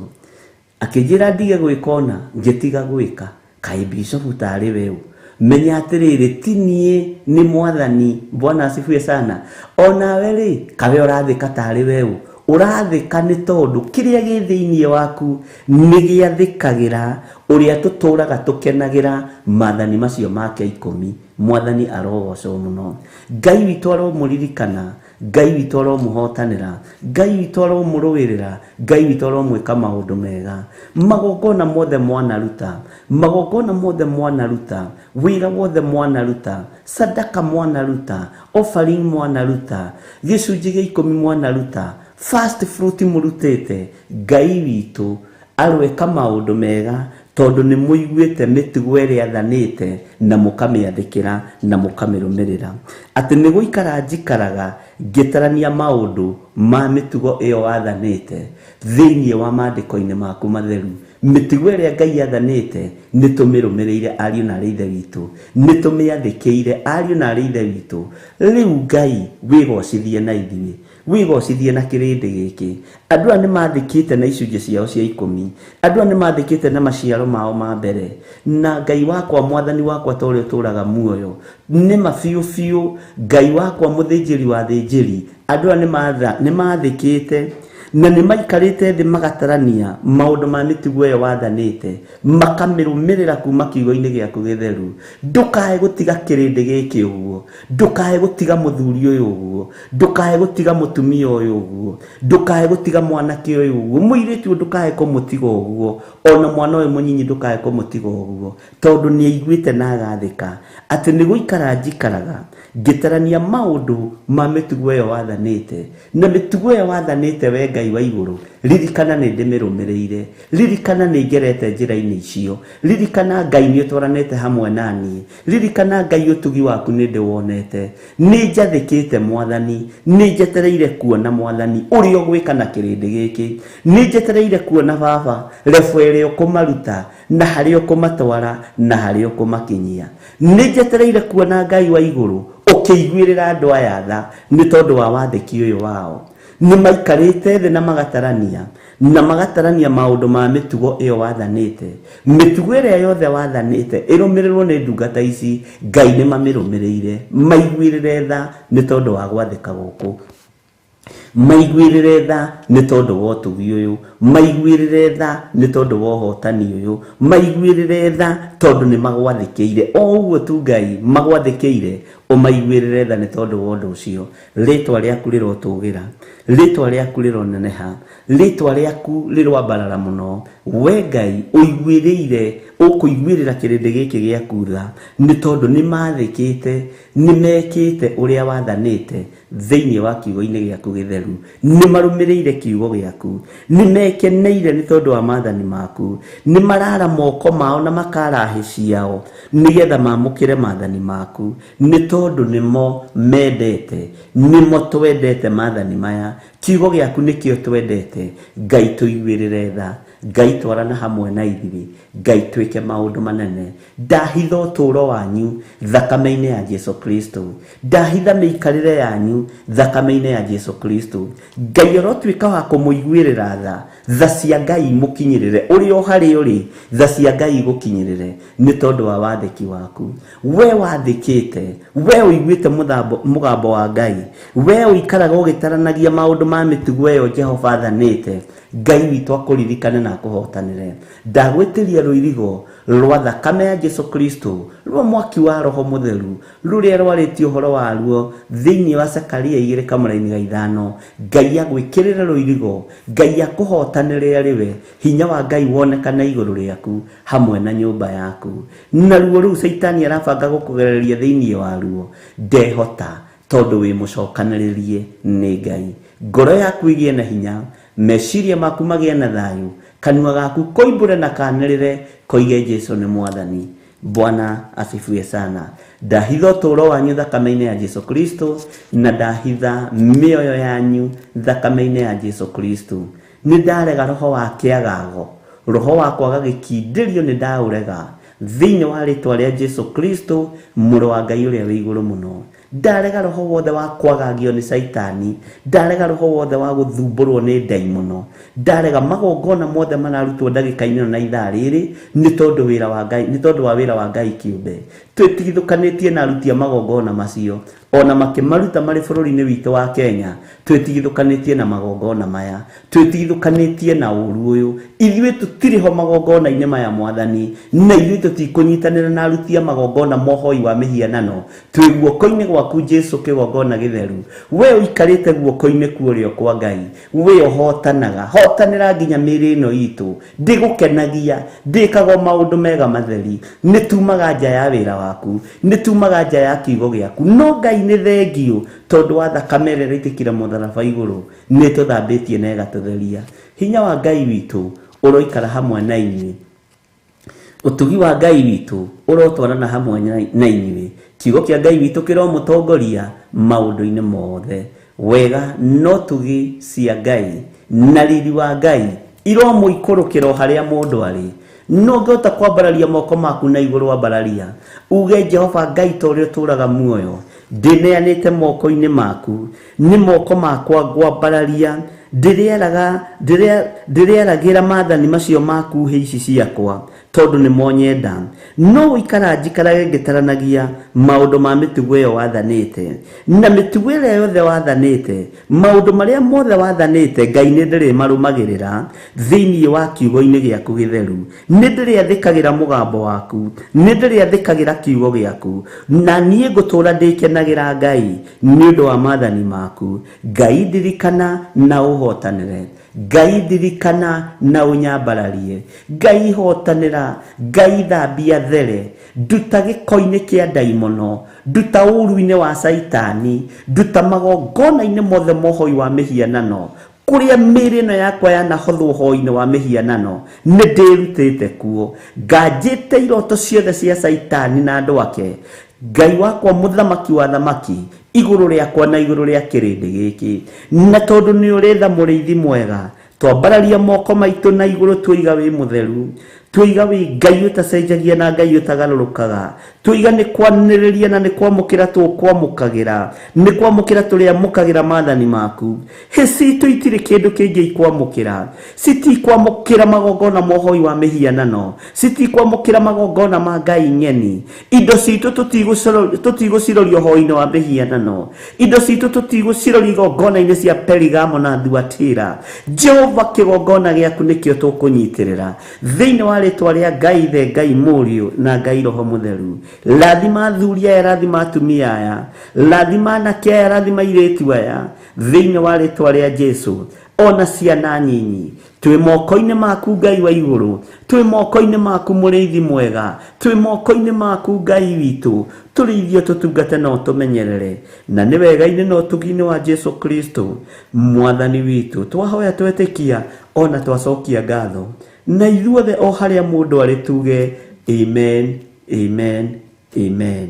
akĩnjĩra ndige gwĩka ona ngĩtiga gwĩka kaĩ Bishop tarĩ weũ menya atĩrĩrĩ ti niĩ nĩ mwathani Bwana asifiwe sana onawe rĩ kawe ũrathĩka tarĩ weũ ũrathĩka nĩ tondũ kĩrĩa gĩ thĩinĩ waku nĩ gĩathĩkagĩra ũrĩa tũtũũraga tũkenagĩra maathani macio make 10 mwathani arogocwo mũno Ngai witũ aromũririkana Ngai witũ aromũhotanĩra Ngai witũ aromũrũĩrĩra Ngai witũ aromwĩka maũndũ mega magongona mothe mwanaruta wĩra wothe mwanaruta sadaka mwanaruta offering mwanaruta gĩcunjĩ gĩa 10 mwanaruta first fruit mũrutĩte Ngai witũ arweka maũndũ mega tondũ nĩ mũiguĩte mĩtugo ĩrĩa athanĩte na mũkamĩathĩkĩra na mũkamĩrũmĩrĩra atĩ nĩ gũikara njikaraga ngĩtarania maũndũ ma mĩtugo ĩyo wathanĩte thĩinĩ wa maandĩko-inĩ maku matheru mĩtugo ĩrĩa Ngai athanĩte nĩ tũmĩrũmĩrĩire ariũ na ithe witũ nĩ tũmĩathĩkĩire ariũ na ithe witũ rĩu Ngai wĩgocithie na ithuĩ wĩgocithie na kĩrĩndĩ gĩkĩ andũ aya nĩ mathĩkĩte na icunjĩ ciao cia 10 andũ aya nĩ mathĩkĩte na maciaro mao ma mbere na Ngai wakwa mwathani wakwa ta ũrĩa ũtũũraga muoyo nĩ mabiũ Ngai wakwa mũthĩnjĩri wa thĩnjĩri andũ aya nĩ mathĩkĩte na nĩ maikarĩte thĩ magatarania maũndũ ma mĩtugo ĩyo wathanĩte makamĩrũmĩrĩra kuma kiugo-inĩ gĩaku gĩtheru ndũkae gũtiga kĩrĩndĩ gĩkĩ ũguo ndũkae gũtiga mũthuri ũyũ ũguo ndũkae gũtiga mũtumia ũyũ ũguo ndũkae gũtiga mwanake ũyũ ũguo mũirĩtu ndũkae kũmũtiga ũguo ona mwana ũyũ mũnyinyi ndũkae kũmũtiga ũguo tondũ nĩ aiguĩte na agathĩka atĩ nĩ gũikara njikaraga ngĩtarania maũndũ ma mĩtugo ĩyo wathanĩte na mĩtugo ĩyo wathanĩte we Ngai wa iguru ririkana nĩ ndĩmĩrũmĩrĩire ririkana nĩ ngerete njĩra-inĩ icio ririkana Ngai nĩ ũtwaranĩte hamwe naniĩ ririkana Ngai ũtugi waku nĩ ndĩwonete nĩ njathĩkĩte Mwathani nĩ njetereire kuona Mwathani ũrĩa ũgwĩka na kĩrĩndĩ gĩkĩ nĩ njetereire kuona Baba rebo ĩrĩa ũkũmaruta na harĩa ũkũmatwara na harĩa ũkũmakinyia nĩ njetereire kuona Ngai wa iguru ũkĩiguĩrĩra andũ aya tha nĩ tondũ wa wathĩki ũyũ wao nĩ maikarĩte thĩ na magatarania maũndũ ma mĩtugo ĩyo wathanĩte mĩtugo ĩrĩa yothe wathanĩte ĩrũmĩrĩrwo nĩ ndungata ici Ngai nĩ mamĩrũmĩrĩire maiguĩrĩre tha nĩ tondũ wa gwathĩka gũkũ maiguĩrĩre tha nĩ tondũ wa ũtugi ũyũ maiguĩrĩre tha nĩ tondũ wa ũhotani ũyũ maiguĩrĩre tha tondũ nĩ magwathĩkĩire o ũguo tu Ngai magwathĩkĩire ũmaiguĩrĩre tha nĩ tondũ wa ũndũ ũcio rĩtwa rĩaku rĩrotũgĩra rĩtwa rĩaku rĩroneneha rĩtwa rĩaku rĩrwambarara mũno we Ngai ũiguĩrĩire ũkũiguĩrĩra kĩrĩndĩ gĩkĩ gĩaku tha nĩ tondũ nĩ mathĩkĩte nĩ mekĩte ũrĩa wathanĩte thĩinĩ wa kiugo-inĩ gĩaku gĩtheru nĩ marũmĩrĩire kiugo gĩaku nĩ mekeneire nĩ tondũ wa maathani maku nĩ marara moko mao na makara hĩ ciao nĩgetha mamũkĩre maathani maku nĩ tondũ nĩmo mendete nĩmo twendete maathani maya kiugo gĩaku nĩkĩo twendete Ngai tũiguĩrĩre tha Ngai twarana hamwe na ithuĩ Ngai twĩke maũndũ manene ndahitha ũtũũro wanyu thakame-inĩ ya Jesu Kristo ndahitha mĩikarĩre yanyu thakame-inĩ ya Jesu Kristo Ngai ũrotuĩka wa kũmũiguĩrĩra tha cia Ngai mũkinyĩrĩre ũrĩ o harĩa ũrĩ tha cia Ngai gũkinyĩrĩre nĩ tondũ wa wathĩki waku we wathĩkĩte we ũiguĩte mũgambo wa Ngai we ũikaraga ũgĩtaranagia maũndũ ma mĩtugo ĩyo Jehova athanĩte Ngai witũ akũririkane na akũhotanĩre ndagwĩtĩria rũirigo rwa thakame ya Jesu Kristo rwa mwaki wa Roho Mũtheru rũrĩa rwarĩtio ũhoro waruo thĩinĩ wa Zekaria 2:5 Ngai agwĩkĩrĩre rũirigo Ngai akũhotanĩre arĩwe hinya wa Ngai wonekane igũrũ rĩaku hamwe na nyũmba yaku na ruo rũu Saitani arabanga gũkũgereria thĩinĩ waruo ndehota tondũ wĩ mũcokanĩrĩrie nĩ Ngai ngoro yaku ĩgĩe na hinya meciria maku magĩe na thayũ kanua gaku koimbũre na kanĩrĩre koige Jesu nĩ Mwathani Bwana asifiwe sana ndahitha ũtũũro wanyu thakame-inĩ ya Jesu Kristo na ndahitha mĩoyo yanyu thakame-inĩ ya Jesu Kristo nĩ ndarega roho wa kĩagago roho wa kwaga gĩkindĩrio nĩ ndaũrega thĩinĩ wa rĩtwa rĩa Jesu Kristo mũrũ wa Ngai ũrĩa wĩ igũrũ mũno ndarega roho wothe wa kwagagio nĩ Saitani ndarega roho wothe wa gũthumbũrwo nĩ ndaimono ndarega magongona mothe mararutwo ndagĩka-inĩ na ithaa rĩrĩ nĩ tondũ wa wĩra wa Ngai kĩũmbe twĩtigithũkanĩtie na aruti a magongona macio ona makĩmaruta marĩ bũrũri-inĩ witũ wa Kenya twĩtigithũkanĩtie na magongona maya twĩtigithũkanĩtie na ũru ũyũ ithuĩ tũtirĩ ho magongona-inĩ maya Mwathani na ithuĩ tũtikũnyitanĩra na aruti a magongona mohoi wa mĩhianano twĩ guoko-inĩ gwaku Jesu kĩgongona gĩtheru we ũikarĩte guoko-inĩ kuo kwa Ngai we ũhotanaga hotanĩra nginya mĩĩrĩ ĩno itũ ndĩgũkenagia ndĩkago maũndũ mega matheri nĩ tumaga nja ya wĩra waku nĩ tumaga nja ya kiugo gĩaku no Ngai nĩ thengio tondũ wa thakame ĩrĩa ĩraitĩkire mũtharaba igũrũ nĩ tũthambĩtie na ĩgatũtheria hinya wa Ngai witũ ũroikara hamwe na inyuĩ ũtugi wa Ngai witũ ũrotwarana hamwe na inyuĩ kiugo kĩa Ngai witũ kĩromũtongoria maũndũ-inĩ mothe wega no tugi cia Ngai na riri wa Ngai iromũikũrũkĩra harĩa mũndũ arĩ no ngĩhota kwambararia moko maku na igũrũ wambararia uge Jehova Ngai ta ũrĩa ũtũũraga muoyo ndĩneanĩte moko-inĩ maku nĩ moko makwa ngwambararia ndĩrĩeragĩra maathani macio maku hĩ ici ciakwa tondũ nĩ monyenda no ũikara njikarage ngĩtaranagia maũndũ ma mĩtugo ĩyo wathanĩte na mĩtugo ĩrĩa yothe wathanĩte maũndũ marĩa mothe wathanĩte Ngai nĩ ndĩrĩmarũmagĩrĩra thĩinĩ wa kiugo-inĩ gĩaku gĩtheru nĩ ndĩrĩathĩkagĩra mũgambo waku nĩ ndĩrĩathĩkagĩra kiugo gĩaku na niĩ ngũtũũra ndĩkenagĩra Ngai nĩ ũndũ wa maathani maku Ngai ndirikana na ũhotanĩre Ngai ndirikana na ũnyambararie Ngai hotanĩra Ngai thambia there nduta gĩko-inĩ kĩa ndaimono nduta ũru-inĩ wa Saitani nduta magongona-inĩ mothe mohoi wa mĩhianano kuria mĩĩrĩ ĩno yakwa yanahothwo ho-inĩ wa mĩhianano nĩ ndĩrutĩte kuo, nganjĩte iroto ciothe cia Saitani na andũ ake. Ngai wakwa mũthamaki wa thamaki, igũrũ rĩakwa na igũrũ rĩa kĩrĩndĩ gĩkĩ, na tondũ nĩ ũrĩ tha mũrĩithi mwega, twambararia moko maitũ na igũrũ twiga wĩ mũtheru, twiga wĩ Ngai ũtacenjagia na Ngai ũtagarũrũkaga, twiga nĩ kwanĩrĩria na nĩ kwamũkĩra tũkwamũkagĩra, nĩ kwamũkĩra tũrĩamũkagĩra maathani maku. Hĩ citũ itirĩ kĩndũ kĩngĩ ikwamũkĩra, citikwamũkĩra magongona mohoi wa mĩhianano, citikwamũkĩra magongona ma ngai ng'eni. Indo citũ tũtigũcirorio ho-inĩ wa mĩhianano, indo citũ tũtigũcirorio igongona-inĩ cia Perigamo na Thuatira. Jehova, kĩgongona gĩaku nĩkĩo tũkũnyitĩrĩra thĩinĩ wa rĩtwa rĩa Ngai Ithe, Ngai Mũriũ na Ngai Roho Mũtheru. Rathima athuri aya, rathima atumia aya, rathima anake aya, rathima airĩtu aya thĩinĩ wa rĩtwa rĩa Jesu. Ona ciana nyinyi twĩ moko-inĩ maku Ngai wa igũrũ, twĩ moko-inĩ maku mũrĩithi mwega, twĩ moko-inĩ maku Ngai witũ, tũrĩithio tũtungate na ũtũmenyerere, na nĩ wega-inĩ na ũtugi-inĩ wa Jesu Kristo mwathani witũ twahoya twetĩkia ona twacokia ngatho, na ithuothe o harĩa mũndũ arĩ tuge amen, amen, amen.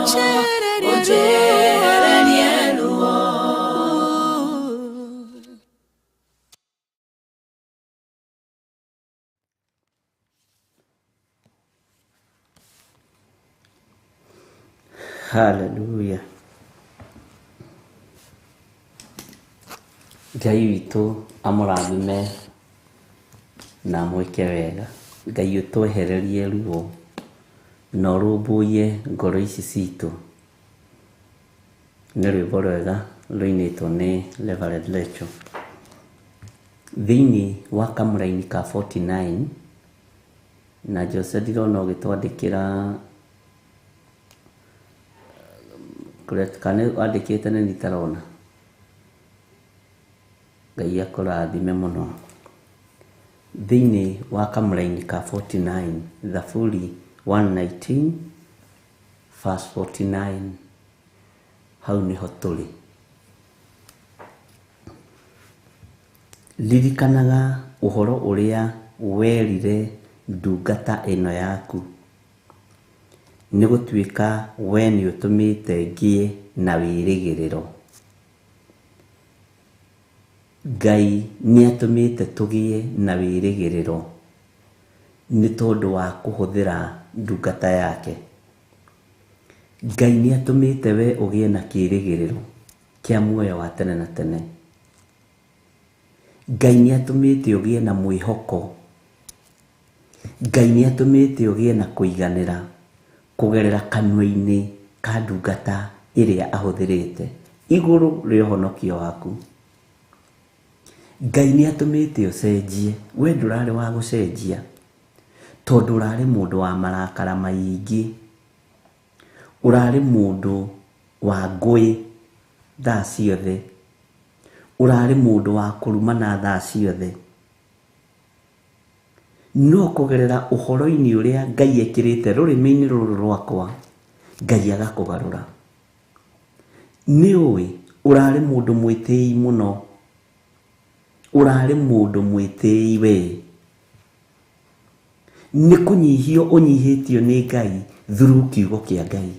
Onjererie luo. Hallelujah. Ngai witũ amũrathime na mwĩke wega. Ngai ũtwehererie ruo na ũrũmbũiye ngoro ici citũ. Nĩ rwĩmbo rwega rũinĩtwo nĩ Reverend Rachel. Thĩinĩ wa kamũraini ka 49 na Jose ndirona ũgĩtwandĩkĩra kana wandĩkĩte nĩ nitarona. Ngai akũrathime mũno. Thĩinĩ wa kamũraini ka 49 Thaburi 119 verse 49 hau nĩho tũrĩ. Ririkanaga ũhoro ũrĩa werire ndungata ĩno yaku, nĩ gũtuĩka we nĩ ũtũmĩte ngĩe na wĩrĩgĩrĩro. Ngai nĩ atũmĩte tũgĩe na wĩrĩgĩrĩro nĩ tondũ wa kũhũthĩra ndungata yake. Ngai nĩ atũmĩte we ũgĩe na kĩĩrĩgĩrĩro kĩa muoyo wa tene na tene. Ngai nĩ atũmĩte ũgĩe na mwĩhoko. Ngai nĩ atũmĩte ũgĩe na kũiganĩra kũgerera kanua-inĩ ka ndungata ĩrĩa ahũthĩrĩte igũrũ rĩa ũhonokio waku. Ngai nĩ atũmĩte ũcenjie. We ndũrarĩ wa gũcenjia tondũ ũrarĩ mũndũ wa marakara maingĩ, ũrarĩ mũndũ wa ngũĩ thaa ciothe, ũrarĩ mũndũ wa kũrumana thaa ciothe. No kũgerera ũhoro-inĩ ũrĩa Ngai ekĩrĩte rũrĩmĩ-inĩ rũrũ rwakwa, Ngai agakũgarũra. Nĩ ũĩ ũrarĩ mũndũ mwĩtĩi mũno, ũrarĩ mũndũ mwĩtĩi we. Nĩ kũnyihio ũnyihĩtio nĩ Ngai through kiugo kĩa Ngai.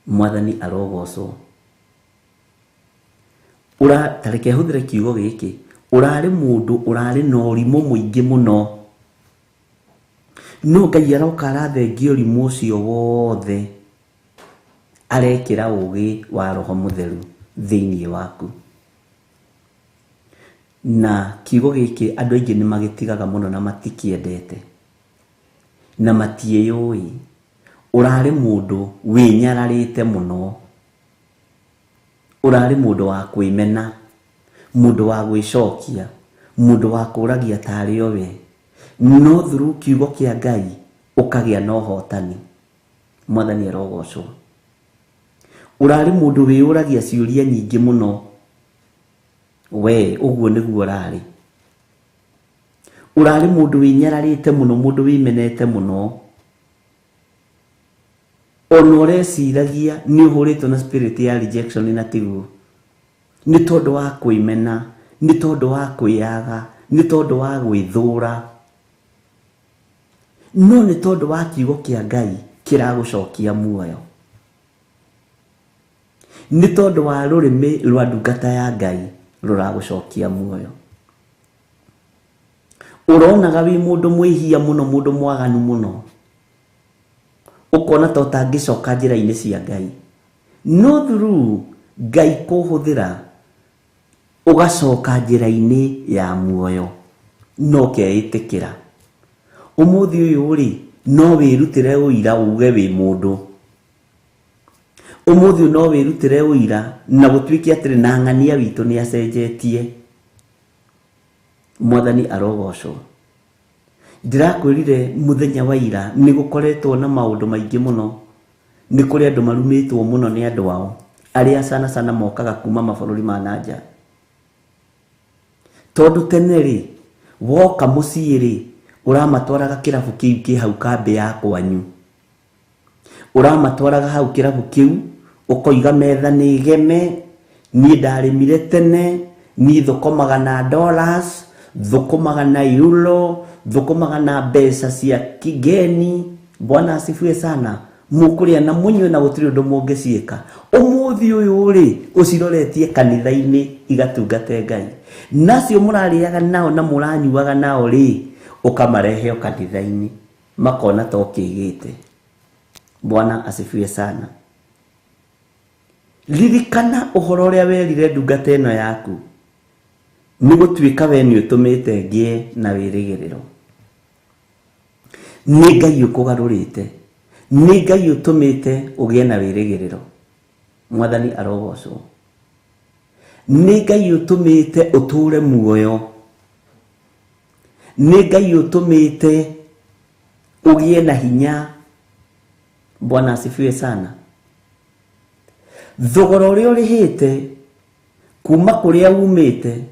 Mwathani arogocwo. Tareke hũthĩre kiugo gĩkĩ. Ũrarĩ mũndũ ũrarĩ na ũrimũ mũingĩ mũno, no Ngai aroka arathengia ũrimũ ũcio wothe, arekĩra ũgĩ wa Roho Mũtheru thĩinĩ waku. Na kiugo gĩkĩ andũ aingĩ nĩ magĩtigaga mũno na matikĩendete na matiĩyũĩ. Ũrarĩ mũndũ wĩnyararĩte mũno, ũrarĩ mũndũ wa kwĩmena, mũndũ wa gwĩcokia, mũndũ wa kũragia tarĩ o we, no through kiugo kĩa Ngai ũkagĩa na ũhotani. Mwathani arogocwo. Ũrarĩ mũndũ wĩyũragia ciũria nyingĩ mũno, we ũguo nĩguo ũrarĩ. Ũrarĩ mũndũ wĩnyararĩte mũno, mũndũ wĩmenete mũno, ona ũreciragia nĩ ũhũrĩtwo na spirit ya rejection na tiguo. Nĩ tondũ wa kwĩmena, nĩ tondũ wa kwĩyaga, nĩ tondũ wa gwĩthũra, no nĩ tondũ wa kiugo kĩa Ngai kĩragũcokia muoyo. Nĩ tondũ wa rũrĩmĩ rwa ndungata ya Ngai rũragũcokia muoyo. Ũronaga wĩ mũndũ mwĩhia mũno, mũndũ mwaganu mũno, ũkona ta ũtangĩcoka njĩra-inĩ cia Ngai, no through Ngai kũhũthĩra ũgacoka njĩra-inĩ ya muoyo, no keĩtĩkĩra. Ũmũthĩ ũyũ rĩ, no wĩrutĩre ũira uge wĩ mũndũ. Ũmũthĩ no wĩrutĩre ũira na gũtuĩke atĩrĩ na ng'ania witũ nĩ acenjetie. Mwathani arogocwo. Ndĩrakwĩrire mũthenya wa ira nĩ gũkoretwo na maũndũ maingĩ mũno. Nĩ kũrĩ andũ marumĩtwo mũno nĩ andũ ao arĩa sana mokaga kuma mabũrũri ma nanja. Tondũ tene rĩ, woka mũciĩ rĩ, ũramatwaraga kĩrabu kĩu kĩ hau kambĩ ya kwanyu. Ũramatwaraga hau kĩrabu kĩu, ũkoiga metha nĩ geme, niĩ ndarĩmire tene, niĩ thũkũmaga na dollars, thũkũmaga na euro, thũkũmaga na mbeca cia kigeni, Bwana asifiwe sana. Mukuria na munywe na gutiri undu mungiciika. Umuthi uyu ri uciroretie kanitha-ini igatungate Ngai. Nacio murariaga nao na muranyuaga nao ri ukamarehe kanitha-ini makona to kigite. Bwana asifiwe sana. Ririkana uhoro uria werire ndungata ino yaku ni gutuika we ni utumite ngie na wirigiriro. Ni Ngai ukugarurite, ni Ngai utumite ugie na wirigiriro. Mwathani arogocwo. Ni Ngai utumite uture muoyo, ni Ngai utumite ugie na hinya. Bwana asifiwe sana. Thogora uria urihite kuma kuria umite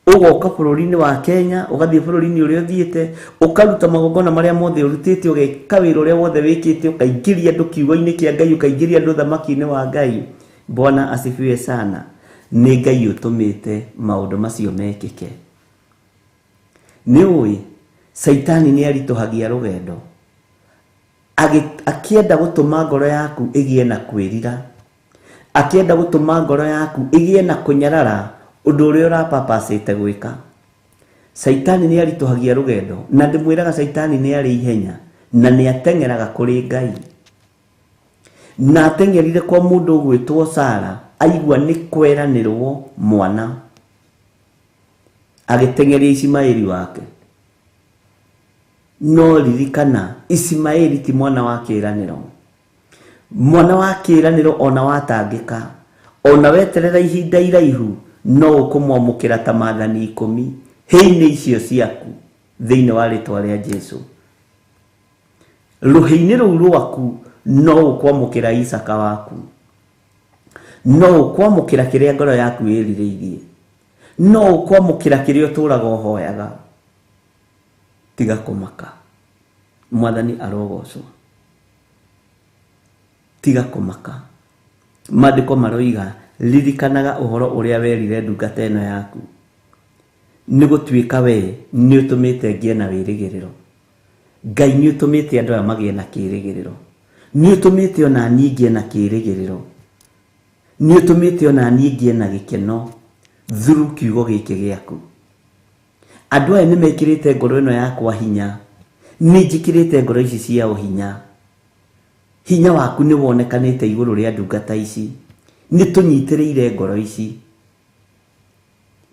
ugoka bururi-ini wa Kenya, ugathie bururi-ini uria uthiite, ukaruta magongona maria mothe urutite, ugeka wira uria wothe wikite, ukaingiria andu kiugo-ini kia Ngai, ukaingiria andu thamaki-ini wa Ngai. Bwana asifiwe sana. Ni Ngai utumite maundu macio mekike. Ni ui Saitani ni arituhagia rugendo akienda gutuma ngoro yaku igie na kwirira, akienda gutuma ngoro yaku igie na kunyarara undu uria urapapacite gwika. Saitani ni arituhagia rugendo, na ndimwiraga Saitani ni ari ihenya na ni atengeraga kuri Ngai. Na atengerire kwa mundu gwitwo Sara, aigua ni kweranirwo mwana, agitengeria Ismaili wake. No ririkana Ismaili ti mwana wa kiraniro. Mwana wa kiraniro ona watangika, ona weterera ihinda iraihu, no ukumwamukira ta maathani 10 hei-ini icio ciaku thiini wa ritwa ria Jesu. Ruhi-ini ruu rwaku no ukwamukira Isaka waku, no ukwamukira kiria ngoro yaku iririirie, no ukwamukira kiria uturaga uhoyaga. Tiga kumaka. Mwathani arogocwo. Tiga kumaka. Maandiko maroiga ririkanaga uhoro uria werire ndungata ino yaku ni gutuika we ni utumite ngie na wirigiriro. Ngai ni utumite andu aya magie na kirigiriro, ni utumite ona ningie na kirigiriro, ni utumite ona ningie na gikeno through kiugo giki giaku. Andu aya ni mekirite ngoro ino yakwa hinya, ni njikirite ngoro ici cia uhinya. Hinya waku ni wonekanite iguru ria ndungata ici, ni tunyitiriire ngoro ici.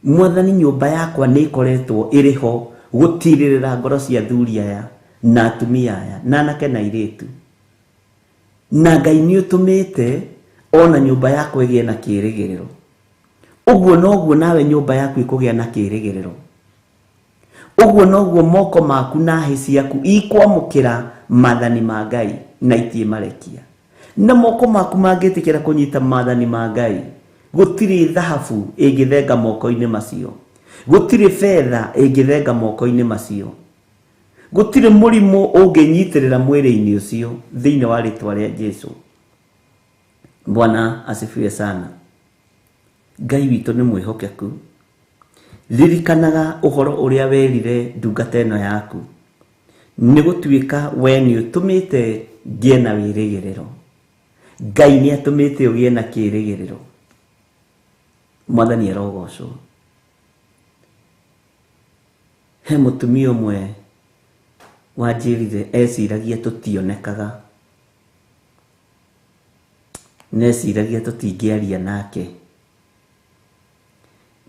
Mwathani, nyumba yakwa ni ikoretwo iriho gutiririra ngoro cia thuri aya na atumia aya na anake na iritu. Na Ngai ni utumite ona nyumba yakwa igie na kirigiriro. Uguo noguo nawe nyumba yaku ikugia na kirigiriro. Uguo noguo moko maku na hĩ ciaku ikwamukira maathani ma Ngai na itimarekia. Na moko maku mangitikira kunyita maathani ma Ngai, gutiri thahabu ingithenga moko-ini macio, gutiri fedha ingithenga moko-ini macio, gutiri murimu unginyitirira mwiri-ini ucio thiini wa ritwa ria Jesu. Bwana asifiwe sana. Ngai witu ni mwihokeku. Ririkanaga uhoro uria werire ndungata ino yaku ni gutuika we ni utumite ngie na wirigiriro. Ngai ni atumite ugie na kirigiriro. Mwathani arogocwo. He mutumia umwe wanjirire eciragia tutionekaga, neciragia tutingiaria nake,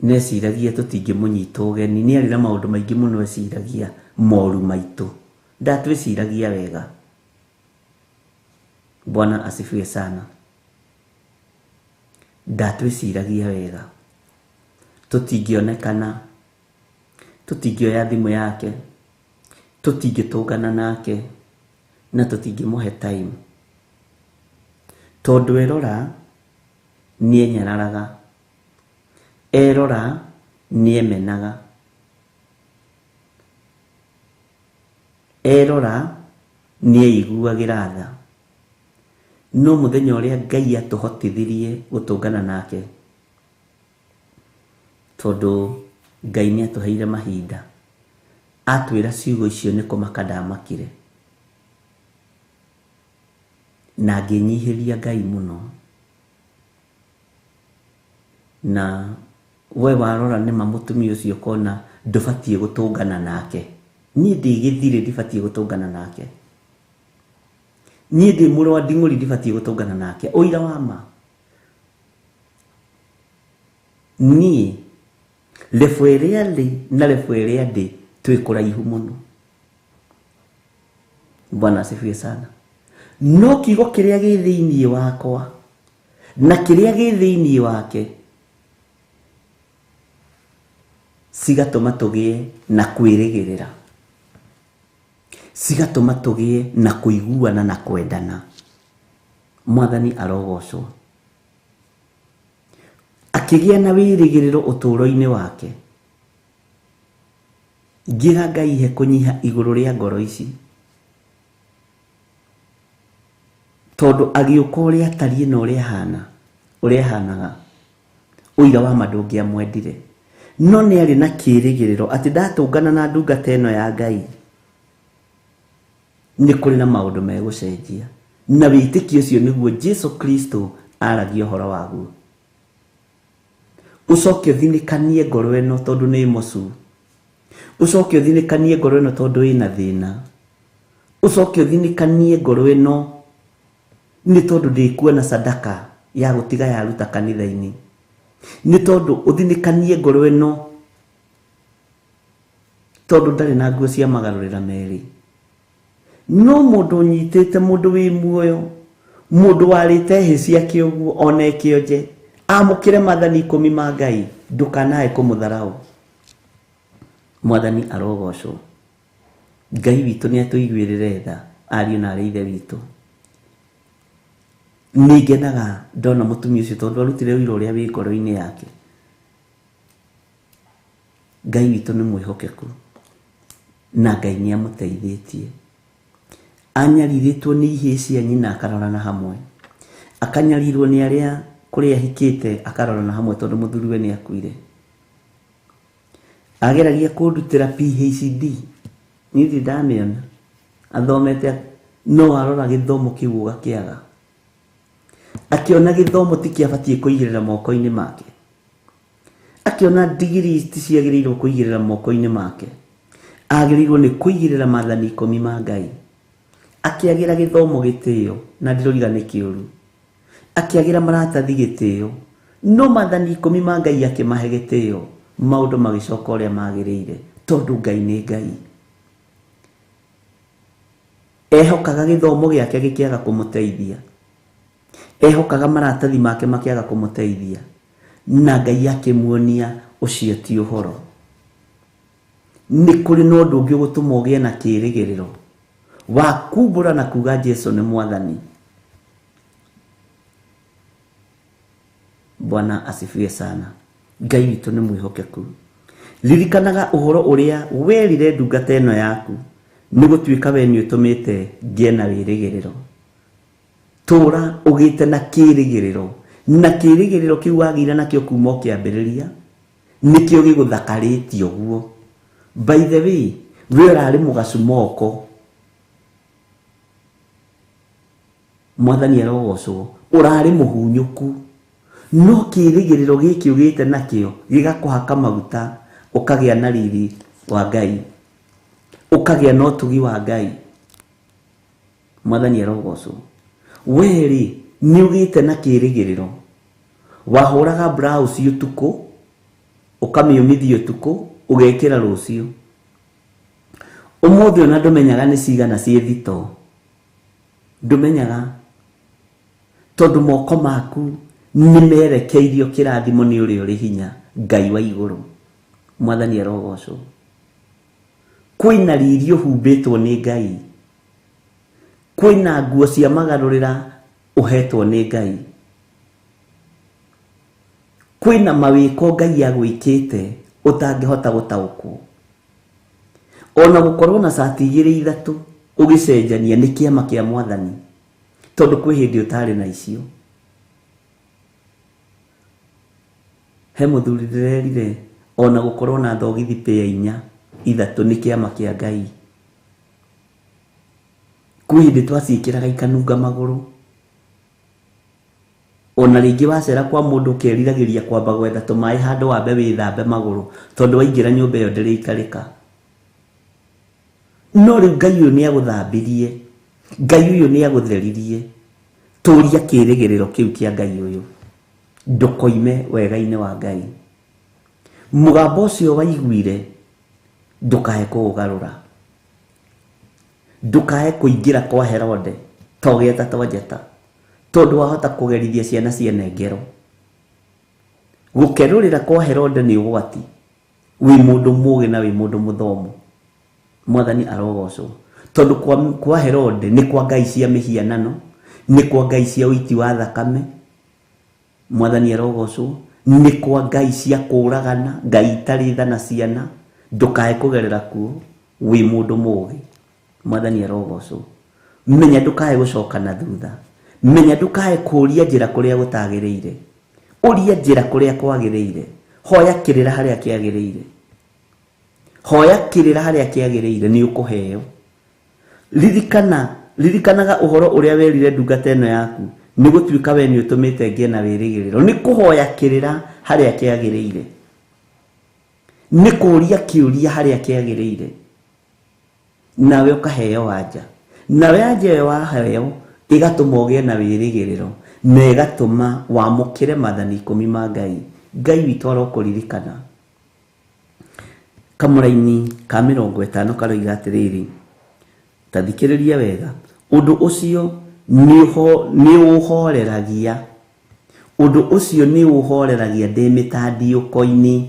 neciragia tutingimunyita ugeni. Ni ari na maundu maingi muno eciragia moru maitu, ndatwiciragia wega. Bwana asifiwe sana. Ndatwiciragia wega, tutingionekana, tutingioya thimu yake, tutingitungana nake na tutingimuhe time, tondu erora nie nyararaga, erora nie menaga, erora nie iguagira tha. No muthenya uria Ngai atuhotithirie gutungana nake, tondu Ngai ni atuheire mahinda, atwira ciugo icio ni kumaka ndamakire. na ngĩnyihĩria Ngai mũno, na we warora nĩma mũtumia ũcio kona ndũbatiĩ gũtũngana nake. Niĩ ndĩ gĩthirĩ ndibatiĩ gũtũngana nake. Niĩ ndĩ mũrũ wa Nding'ũri ndibatiĩ gũtũngana nake. Ũira wa ma, niĩ levo ĩrĩa ndĩ na levo ĩrĩa ndĩ twĩ kũraihu mũno. Bwana asifiwe sana. No kiugo kĩrĩa gĩ thĩinĩ wakwa na kĩrĩa gĩ thĩinĩ wake cigatũma tũgĩe na kwĩrĩgĩrĩra, cigatũma tũgĩe na kũiguana na kwendana. Mwathani arogocwo. Akĩgĩa na wĩrĩgĩrĩro ũtũũro-inĩ wake, ngĩra Ngai he kũnyiha igũrũ rĩa ngoro ici, tondũ agĩũka ũrĩa atariĩ na ũrĩa ahanaga, ũira wa ma ndũngĩamwendire. No nĩ arĩ na kĩĩrĩgĩrĩro atĩ ndatũngana na ndungata ĩno ya Ngai nĩ kũrĩ na maũndũ megũcenjia, na wĩtĩkio ũcio nĩguo Jesũ Kristo aragia ũhoro waguo. Ũcoke ũthinĩkanie ngoro ĩno tondũ nĩ mũcu, ũcoke ũthinĩkanie ngoro ĩno tondũ ĩna thĩna, ũcoke ũthinĩkanie ngoro ĩno nĩ tondũ ndĩkuona sadaka ya gũtiga yaruta kanitha-inĩ, nĩ tondũ ũthinĩkanie ngoro ĩno tondũ ndarĩ na nguo cia magarũrĩra merĩ. No mũndũ ũnyitĩte, mũndũ wĩ muoyo, mũndũ warĩte hĩ ciake ũguo ona ekĩonje, amũkĩre maathani 10 ma Ngai, ndũkanae kũmũtharaũ. Mwathani arogocwo. Ngai witũ nĩ atũiguĩrĩre tha, ariũ na arĩ ithe witũ. Nĩ ngenaga ndona mũtumia ũcio tondũ arutire wĩra ũrĩa wĩ ngoro-inĩ yake. Ngai witũ nĩ mwĩhokeku na Ngai nĩ amũteithĩtie. Anyarirĩtwo nĩ ihĩĩ cia nyina akarorana hamwe, akanyarirwo nĩ arĩa kũrĩa ahikĩte akarorana hamwe tondũ mũthuriwe nĩ akuire. Ageragia kũndutĩra PhD, niĩ ndamĩona athomete, no arora gĩthomo kĩu ũgakĩaga. Akiona gĩthomo ti kĩabatiĩ kũigĩrĩra moko-inĩ make, akiona degrees ti ciagĩrĩirwo kũigĩrĩra moko-inĩ make, agĩrĩirwo nĩ kũigĩrĩra maathani 10 ma Ngai. Akĩagĩra gĩthomo gĩtĩo, na ndiroiga nĩ kĩũru, akĩagĩra maratathi gĩtĩo, no maathani 10 ma Ngai akĩmahe gĩtĩo, maũndũ magĩcoka ũrĩa magĩrĩire tondũ Ngai nĩ Ngai. Ehokaga gĩthomo gĩake gĩkĩaga kũmũteithia, ehokaga maratathi make makĩaga kũmũteithia, na Ngai akĩmuonia ũcio ti ũhoro. Nĩ kũrĩ na ũndũ ũngĩ ũgũtũma ũgĩe na kĩĩrĩgĩrĩro wa kumbũra na kuga Jesũ nĩ Mwathani. Bwana asifiwe sana. Ngai witũ nĩ mwĩhokeku. Ririkanaga ũhoro ũrĩa werire ndungata ĩno yaku, nĩ gũtuĩka we nĩ ũtũmĩte ngĩe na wĩrĩgĩrĩro. Tũra ũgĩte na kĩĩrĩgĩrĩro, na kĩĩrĩgĩrĩro kĩu wagĩire nakĩo kuma o kĩambĩrĩria nĩkĩo gĩgũthakarĩtie ũguo. By the way, we ũrarĩ mũgacu moko. Mwathani arogocwo. Ũrarĩ mũhunyũku, no kĩĩrĩgĩrĩro gĩkĩ ũgĩte nakĩo gĩgakũhaka maguta, ũkagĩa na riri wa Ngai, ũkagĩa na ũtugi wa Ngai. Mwathani arogocwo. Weri nĩ ũgĩte na kĩĩrĩgĩrĩro, wahũraga blouse ũtukũ, ũkamĩũmithia ũtukũ, ũgekĩra rũciũ. Ũmũthĩ ona ndũmenyaga nĩ cigana ciĩ thito, ndũmenyaga tondũ moko maku nĩ merekeirio kĩrathimo nĩ ũrĩa ũrĩ hinya, Ngai wa igũrũ. Mwathani arogocwo. Kwĩna riri ũhumbĩtwo nĩ Ngai, kwĩna nguo cia magarũrĩra ũhetwo nĩ Ngai, kwĩna mawĩko Ngai agwĩkĩte ũtangĩhota gũtaũkwo. Ona gũkorwo na cati 2-3 ũgĩcenjania nĩ kĩama kĩa Mwathani, tondũ kwĩ hĩndĩ ũtarĩ na icio. He mũthuri ndĩrerire ona gũkorwo na thogithi pair 4-3 nĩ kĩama kĩa Ngai. Kwĩ hĩndĩ twaciĩkĩraga ikanunga magũrũ, ona ringi wacera kwa mundu keriragĩria kwamba gwetha tũmaĩ handũ wambe wĩthambe magũrũ tondũ waingĩra nyũmba ĩyo ndĩrĩikarĩka. No rĩu Ngai ũyũ nĩagũthambirie, Ngai ũyũ nĩagũtheririe. Tũria kĩrĩgĩrĩro kĩu kĩa Ngai ũyũ, ndũkoime wega-inĩ wa Ngai. Mũgambo ũcio waiguire ndũkae kũũgarũra, ndũkae kũingĩra kwa Herode togeta tojeta, tondũ wahota kũgerithia ciana ciene ngero. Gũkerũrĩra kwa Herode nĩ ũgwati, wĩ mũndũ mũũgĩ na wĩ mũndũ mũthomu. Mwathani arogocwo, tondũ kwa Herode nĩ kwa ngai cia mĩhianano, nĩ kwa ngai cia ũiti wa thakame. Mwathani arogocwo, nĩ kwa ngai cia kũragana, ngai itarĩ tha na ciana. Ndũkae kũgerera kuo, wĩ mũndũ mũũgĩ. Mwathani arogocwo, menya ndũkae gũcoka na thutha, menya ndũkae kũũria njĩra kũrĩa gũtagĩrĩire, ũria njĩra kũrĩa kwagĩrĩire. Hoya kĩrĩra harĩa kĩagĩrĩire, hoya kĩrĩra harĩa kĩagĩrĩire, nĩ ũkũheo. Ririkanaga ũhoro ũrĩa werire ndungata ĩno yaku, nĩ gũtuĩka we nĩ ũtũmĩte ngĩe na wĩrĩgĩrĩro. Nĩ kũhoya kĩrĩra harĩa kĩagĩrĩire, nĩ kũũria kĩũria harĩa kĩagĩrĩire, nawe ũkaheo anja. Nawe anja ĩyo waheo ĩgatũma ũgĩe na wĩrĩgĩrĩro, na ĩgatũma wamũkĩre maathani 10 ma Ngai. Ngai witũ arokũririkana. Kamũra-inĩ ka 50 karoiga atĩrĩrĩ, ta thikĩrĩria wega, ũndũ ũcio nĩ ũhoreragia, ũndũ ũcio nĩ ũhoreragia ndĩ mĩtandiũko-inĩ,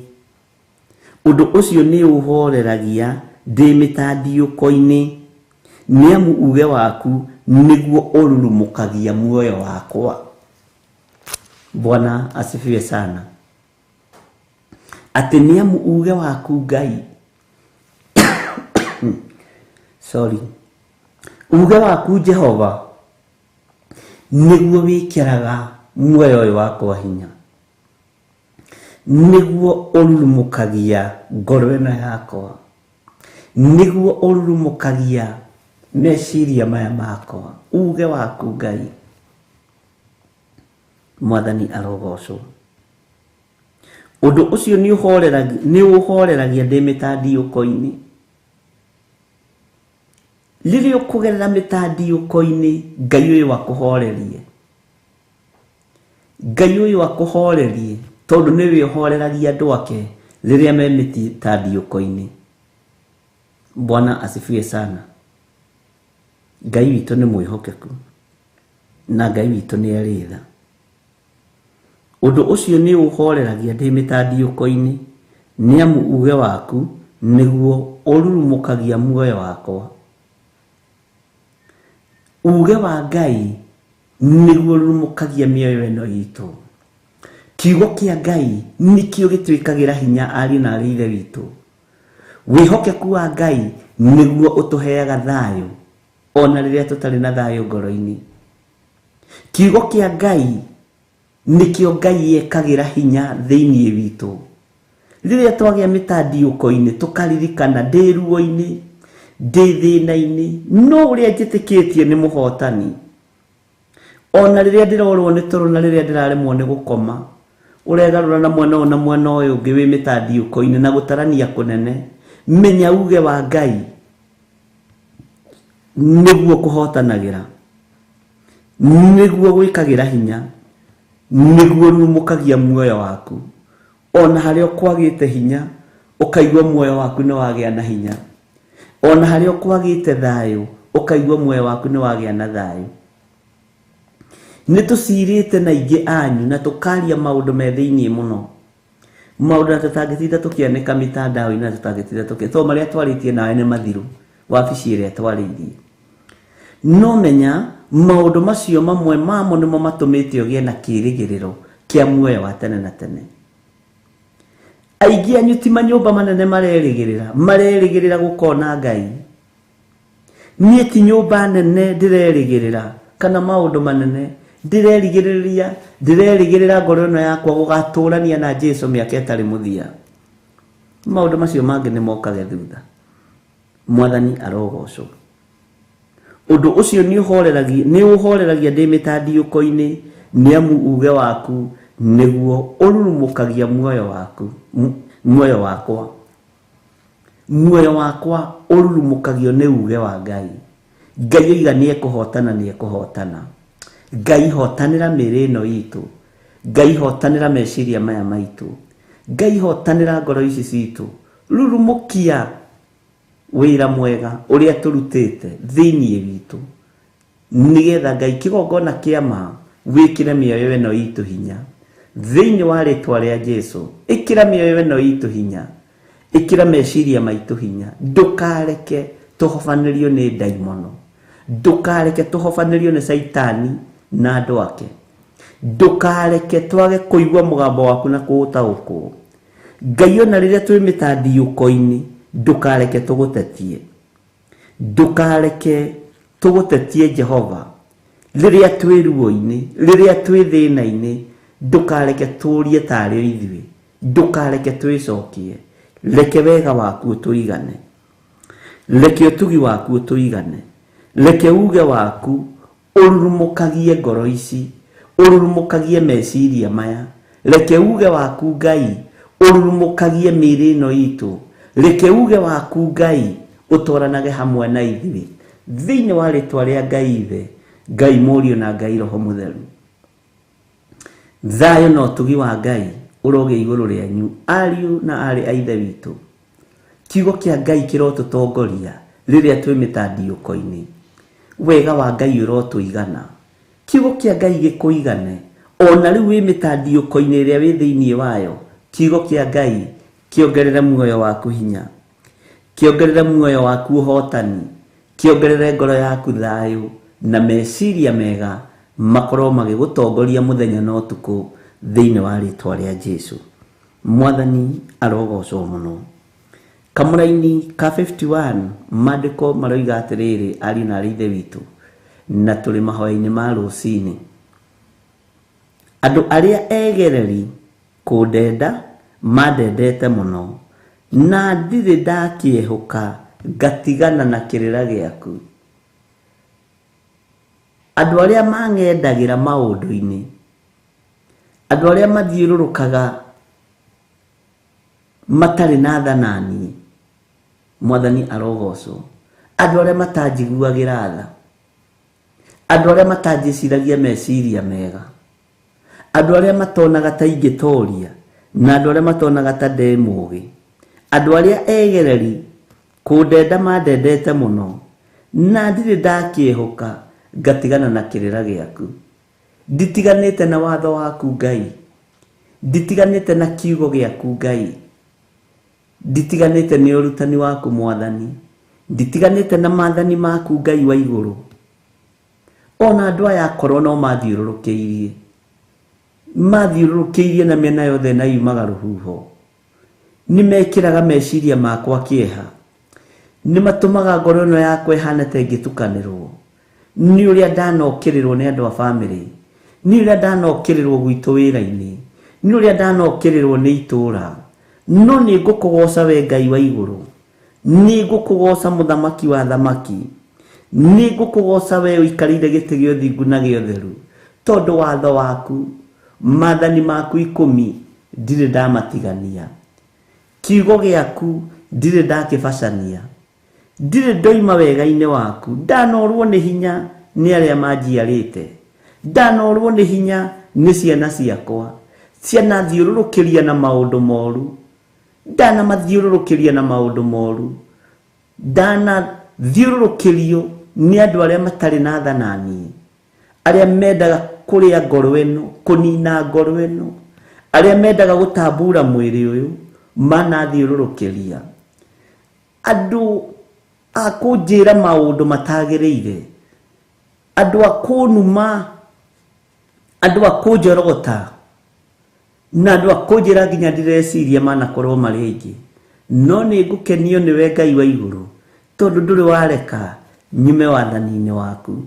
ũndũ ũcio nĩ ũhoreragia ndĩ mĩtandiũko-inĩ, nĩamu uge waku nĩguo ũrurumũkagia muoyo wakwa. Bwana asifiwe sana. Atĩ nĩamu uge waku Ngai uge waku Jehova nĩguo wĩkĩraga muoyo ũyũ wakwa hinya, nĩguo ũrurumũkagia ngoro ĩno yakwa, nĩguo ũrurumũkagia meciria maya makwa. Uge waku Ngai. Mwathani arogocwo. Ũndũ ũcio nĩ ũhoreragia ndĩ mĩtandiũko-inĩ. Rĩrĩa ũkũgerera mĩtandiũko-inĩ, Ngai ũyũ akũhorerie, Ngai ũyũ akũhorerie, tondũ nĩwe ũhoreragia andũ ake rĩrĩa me mĩtandiũko-inĩ. Bwana asifiwe sana. Ngai witũ nĩ mwĩhokeku, na Ngai witũ nĩ arĩ tha. Ũndũ ũcio nĩ ũhoreragia ndĩ mĩtandiũko-inĩ, nĩamu uge waku nĩguo ũrurumũkagia muoyo wakwa. Uge wa Ngai nĩguo ũrurumũkagia mĩoyo ĩno itũ. Kiugo kĩa Ngai nĩkĩo gĩtwĩkagĩra hinya ariũ na aarĩ a Ithe witũ. Wĩhokeku wa Ngai nĩguo ũtũheaga thayũ ona rĩrĩa tũtarĩ na thayũ ngoro-inĩ. Kiugo kĩa Ngai nĩkĩo Ngai ekagĩra hinya thĩinĩ witũ. Rĩrĩa twagĩa mĩtandiũko-inĩ tũkaririkana ndĩ ruo-inĩ, ndĩ thĩna-inĩ, no ũrĩa njĩtĩkĩtie nĩ mũhotani. Ona rĩrĩa ndĩrorwo nĩ toro na rĩrĩa ndĩraremwo nĩ gũkoma, ũregarũra na mwena ũyũ na mwena ũyũ ũngĩ wĩ mĩtandiũko-inĩ na gũtarania kũnene, menya uge wa Ngai nĩguo kũhotanagĩra, nĩguo gwĩkagĩra hinya, nĩguo ũrurumũkagia muoyo waku. Ona harĩa ũkwagĩte hinya ũkaigua muoyo waku nĩ wagĩa na hinya, ona harĩa ũkwagĩte thayũ ũkaigua muoyo waku nĩ wagĩa na thayũ. Nĩtũcirĩte na ingĩ anyu na tũkaria maũndũ me thĩinĩ mũno, maũndũ na tũtangĩtinda tũkĩanĩka mĩtandao-inĩ na tũtangĩtinda tondũ marĩa twarĩtie nawe nĩ mathiru, wabici ĩrĩa twarĩirie. No menya maũndũ macio mamwe mamo nĩmo matũmĩte ũgĩe na kĩĩrĩgĩrĩro kĩa muoyo wa tene na tene. Aingĩ anyu ti manyũmba manene marerĩgĩrĩra gũkona Ngai. Niĩ ti nyũmba nene ndĩrerĩgĩrĩra kana maũndũ manene ndĩrerĩgĩrĩra ngoro ĩno yakwa gũgatũrania na Jesũ mĩaka ĩtarĩ mũthia. Maũndũ macio mangĩ nĩ mokage thutha. Mwathani arogocwo. Ũndũ ũcio nĩ ũhoreragia ndĩ mĩtandiũko-inĩ, niamu uge waku niguo ururumukagia muoyo waku muoyo wakwa ururumukagio ni uge wa Ngai. Ngai oiga ni ekuhotana. Ngai hotanira mĩĩrĩ ĩno itũ. Ngai hotanira meciria maya maitũ. Ngai hotanira ngoro ici citũ. Rurumukia wĩra mwega ũrĩa tũrutĩte thĩinĩ witũ, nigetha Ngai kĩgongona kĩa ma wĩkĩre mĩoyo ĩno itũ hinya thĩinĩ wa rĩtwa rĩa Jesũ. Ĩkĩra mĩoyo ĩno itũ hinya, ĩkĩra meciria maitũ hinya. Ndũkareke tũhobanĩrio nĩ ndaimono, ndũkareke tũhobanĩrio nĩ Saitani na andũ ake. Ndũkareke twage kũigua mũgambo waku na kũũtaũkwo. Ngai ona rĩrĩa twĩ mĩtandiyũko-inĩ, ndũkareke tũgũtetie, ndũkareke tũgũtetie Jehova. Rĩrĩa twĩ ruo-inĩ, rĩrĩa twĩ thĩna-inĩ, ndũkareke tũrie tarĩ ithuĩ, ndũkareke twĩcokie. Reke wega waku ũtũigane, reke ũtugi waku ũtũigane, reke uge waku ũrurumukagie ngoro ici, ũrurumukagie meciria maya. Reke uge waku Ngai ũrurumukagie mĩĩrĩ ĩno itũ. Reke uge waku Ngai ũtwaranage hamwe na ithuĩ thĩinĩ wa rĩtwa rĩa Ngai Ithe, Ngai Mũriũ na Ngai Roho Mũtheru. Thayũ na ũtugi wa Ngai ũroge igũrũ rĩanyu ariũ na arĩ a Ithe witũ. Kiugo kĩa Ngai kĩrotũtongoria rĩrĩa twĩ mĩtandiyũko-inĩ. Wega wa Ngai ũrotũigana, kiugo kĩa Ngai gĩkũigane ona rĩu wĩ mĩtandiyũko-inĩ ĩrĩa wĩ thĩinĩ wayo. Kiugo kĩa Ngai kĩongerere muoyo waku hinya, kĩongerere muoyo waku ũhotani, kĩongerere ngoro yaku thayũ na meciria mega makorwo magĩgũtongoria mũthenya na ũtukũ thĩinĩ wa rĩtwa rĩa Jesũ. Mwathani arogocwo mũno. Kamũra-inĩ ka 51 maandĩko maroiga atĩrĩrĩ, ariũ na arĩ Ithe witũ, na tũrĩ mahoya-inĩ ma rũcinĩ. Andũ arĩa egereri kũndenda mandendete mũno, na ndirĩ ndakĩehuka ngatigana na kĩrĩra gĩaku. Andũ arĩa mang'endagĩra maũndũ-inĩ, andũ arĩa mathiũrũrũkaga matarĩ na tha na niĩ, Mwathani arogocwo. Andũ arĩa matanjiguagĩra tha, andũ arĩa matanjĩciragia meciria mega, andũ arĩa matonaga ta ingĩtoria, na andũ arĩa matonaga ta ndĩ mũũgĩ, andũ arĩa egereri kũndenda mandendete mũno, na ndirĩ ndakĩehuka ngatigana na kĩrĩra gĩaku. Nditiganĩte na watho waku Ngai, nditiganĩte na kiugo gĩaku Ngai, nditiganĩte nĩ ũrutani waku Mwathani, nditiganĩte na maathani maku Ngai wa igũrũ. Ona andũ aya akorwo no mathiũrũrũkĩirie na mĩena yothe na yumaga rũhuho, nĩ mekĩraga meciria makwa kĩeha, nĩ matũmaga ngoro ĩno yakwa ĩhane ta ĩngĩtukanĩrwo. Nĩ ũrĩa ndanokĩrĩrwo nĩ andũ a bamĩrĩ, nĩ ũrĩa ndanokĩrĩrwo gwitũ wĩra-inĩ, nĩ ũrĩa ndanokĩrĩrwo nĩ itũũra. No nĩ ngũkũgoca we Ngai wa igũrũ, nĩ ngũkũgoca mũthamaki wa thamaki, nĩ ngũkũgoca we ũikarĩire gĩtĩ gĩa ũthingu na gĩa ũtheru, tondũ watho waku, maathani maku 10 ndirĩ ndamatigania, kiugo gĩaku ndirĩ ndakĩbacania, ndirĩ ndoima wega-inĩ waku. Ndanorwo nĩ hinya nĩ arĩa manjiarĩte, ndanorwo nĩ hinya nĩ ciana ciakwa, ciana thiũrũrũkĩria na maũndũ moru, ndanamathiũrũrũkĩria na maũndũ moru, ndanathiũrũrũkĩrio nĩ andũ arĩa matarĩ na tha na niĩ, arĩa mendaga kũrĩa ngoro ĩno, kũnina ngoro ĩno, arĩa mendaga gũtambura mwĩrĩ ũyũ, manathiũrũrũkĩria. Andũ a kũnjĩra maũndũ matagĩrĩire, andũ a kũnuma, andũ a kũnjorogota, na andũ a kũnjĩra nginya ndireciria manakorwo marĩ aingĩ. No nĩ ngũkenio nĩwe Ngai wa igũrũ, tondũ ndũrĩ wareka nyume wathani-inĩ waku,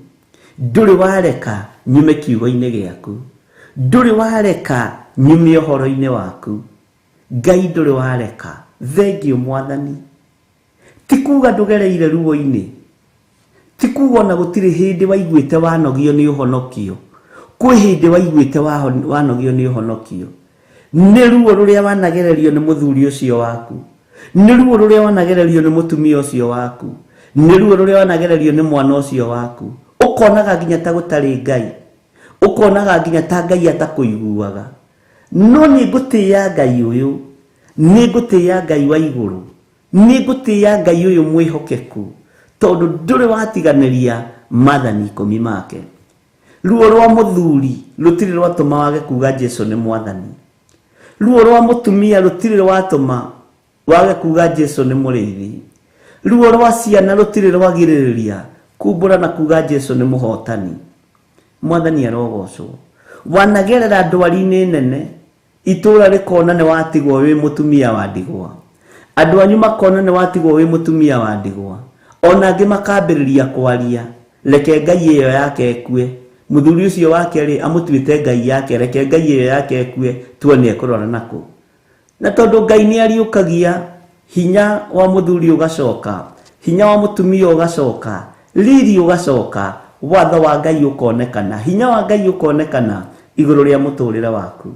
ndũrĩ wareka nyume kiugo-inĩ gĩaku, ndũrĩ wareka nyume ũhoro-inĩ waku. Ngai ndũrĩ wareka. Thengiũ Mwathani. Ti kuga ndũgereire ruo-inĩ, ti kuga ona gũtirĩ hĩndĩ waiguĩte wanogio nĩ ũhonokio, kwĩ hĩndĩ waiguĩte wanogio nĩ ũhonokio, nĩ ruo rũrĩa wanagererio nĩ mũthuri ũcio waku, nĩ ruo rũrĩa wanagererio nĩ mũtumia ũcio waku, nĩ ruo rũrĩa wanagererio nĩ mwana ũcio waku, ũkonaga nginya ta gũtarĩ Ngai, ũkonaga nginya ta Ngai atakũiguaga. No nĩ ngũtĩĩa Ngai ũyũ, nĩ ngũtĩĩa Ngai wa igũrũ, nĩ ngũtĩĩa Ngai ũyũ mwĩhokeku, tondũ ndũrĩ watiganĩria maathani 10 make. Ruo rwa mũthuri rũtirĩ rwatũma wage kuga Jesu nĩ mwathani. Ruo rwa mũtumia rũtirĩ rwatũma wage kuga Jesu nĩ mũrĩithi. Ruo rwa ciana rũtirĩ rwagirĩrĩria kumbũra na kuga Jesu nĩ mũhotani. Mwathani arogocwo. Wanagerera ndwari-inĩ nene, itũra rĩkona nĩ watigwo wĩ mũtumia wa ndigwa, andũ anyu makona nĩ watigwo wĩ mũtumia wa ndigwa, ona angĩ makambĩrĩria kwaria, reke Ngai ĩyo yake ekue. Mũthuri ũcio wake rĩ amũtuĩte Ngai yake, reke Ngai ĩyo yake ekue, tuone ekũrora nakũ. Na tondũ Ngai nĩ ariũkagia, hinya wa mũthuri ũgacoka, hinya wa mũtumia ũgacoka, riri ũgacoka, watho wa Ngai ũkonekana, hinya wa Ngai ũkonekana igũrũ rĩa mũtũrĩre waku.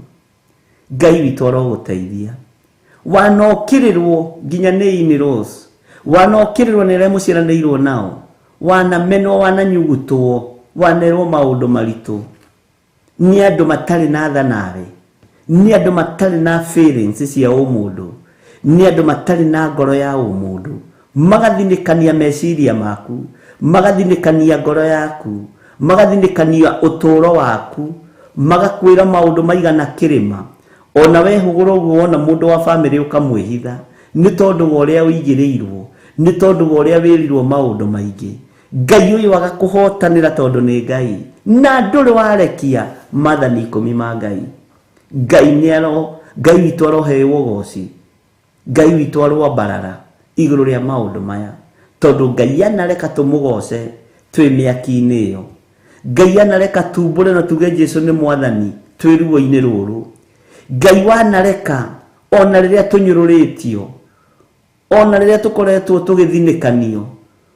Ngai witũ arogũteithia. Wanokĩrĩrwo nginya nĩ in-laws, wanokĩrĩrwo nĩ arĩa mũciaranĩirwo nao, wanamenwo, wananyugutwo, wanerwo maũndũ maritũ, nĩ andũ matarĩ na tha nawe, nĩ andũ matarĩ na feelings cia ũmũndũ, nĩ andũ matarĩ na ngoro ya ũmũndũ, magathinĩkania meciria maku, magathinĩkania ngoro yaku, magathinĩkania ũtũũro waku, magakwĩra maũndũ maigana kĩrĩma. Ona wehũgũra ũguo wona mũndũ wa bamĩrĩ ũkamwĩhitha, nĩ tondũ wa ũrĩa ũigĩrĩirwo, nĩ tondũ wa ũrĩa wĩrirwo maũndũ maingĩ. Ngai ũyũ agakũhotanĩra tondũ nĩ Ngai, na ndũrĩ warekia maathani 10 ma Ngai. Ngai witũ aroheo ũgooci, Ngai witũ arwambarara igũrũ rĩa maũndũ maya, tondũ Ngai anareka tũmũgoce twĩ mĩaki-inĩ ĩyo. Ngai anareka tumbũre na tuge Jesu nĩ mwathani twĩ ruo-inĩ rũrũ. Ngai wanareka ona rĩrĩa tũnyũrũrĩtio, ona rĩrĩa tũkoretwo tũgĩthinĩkanio,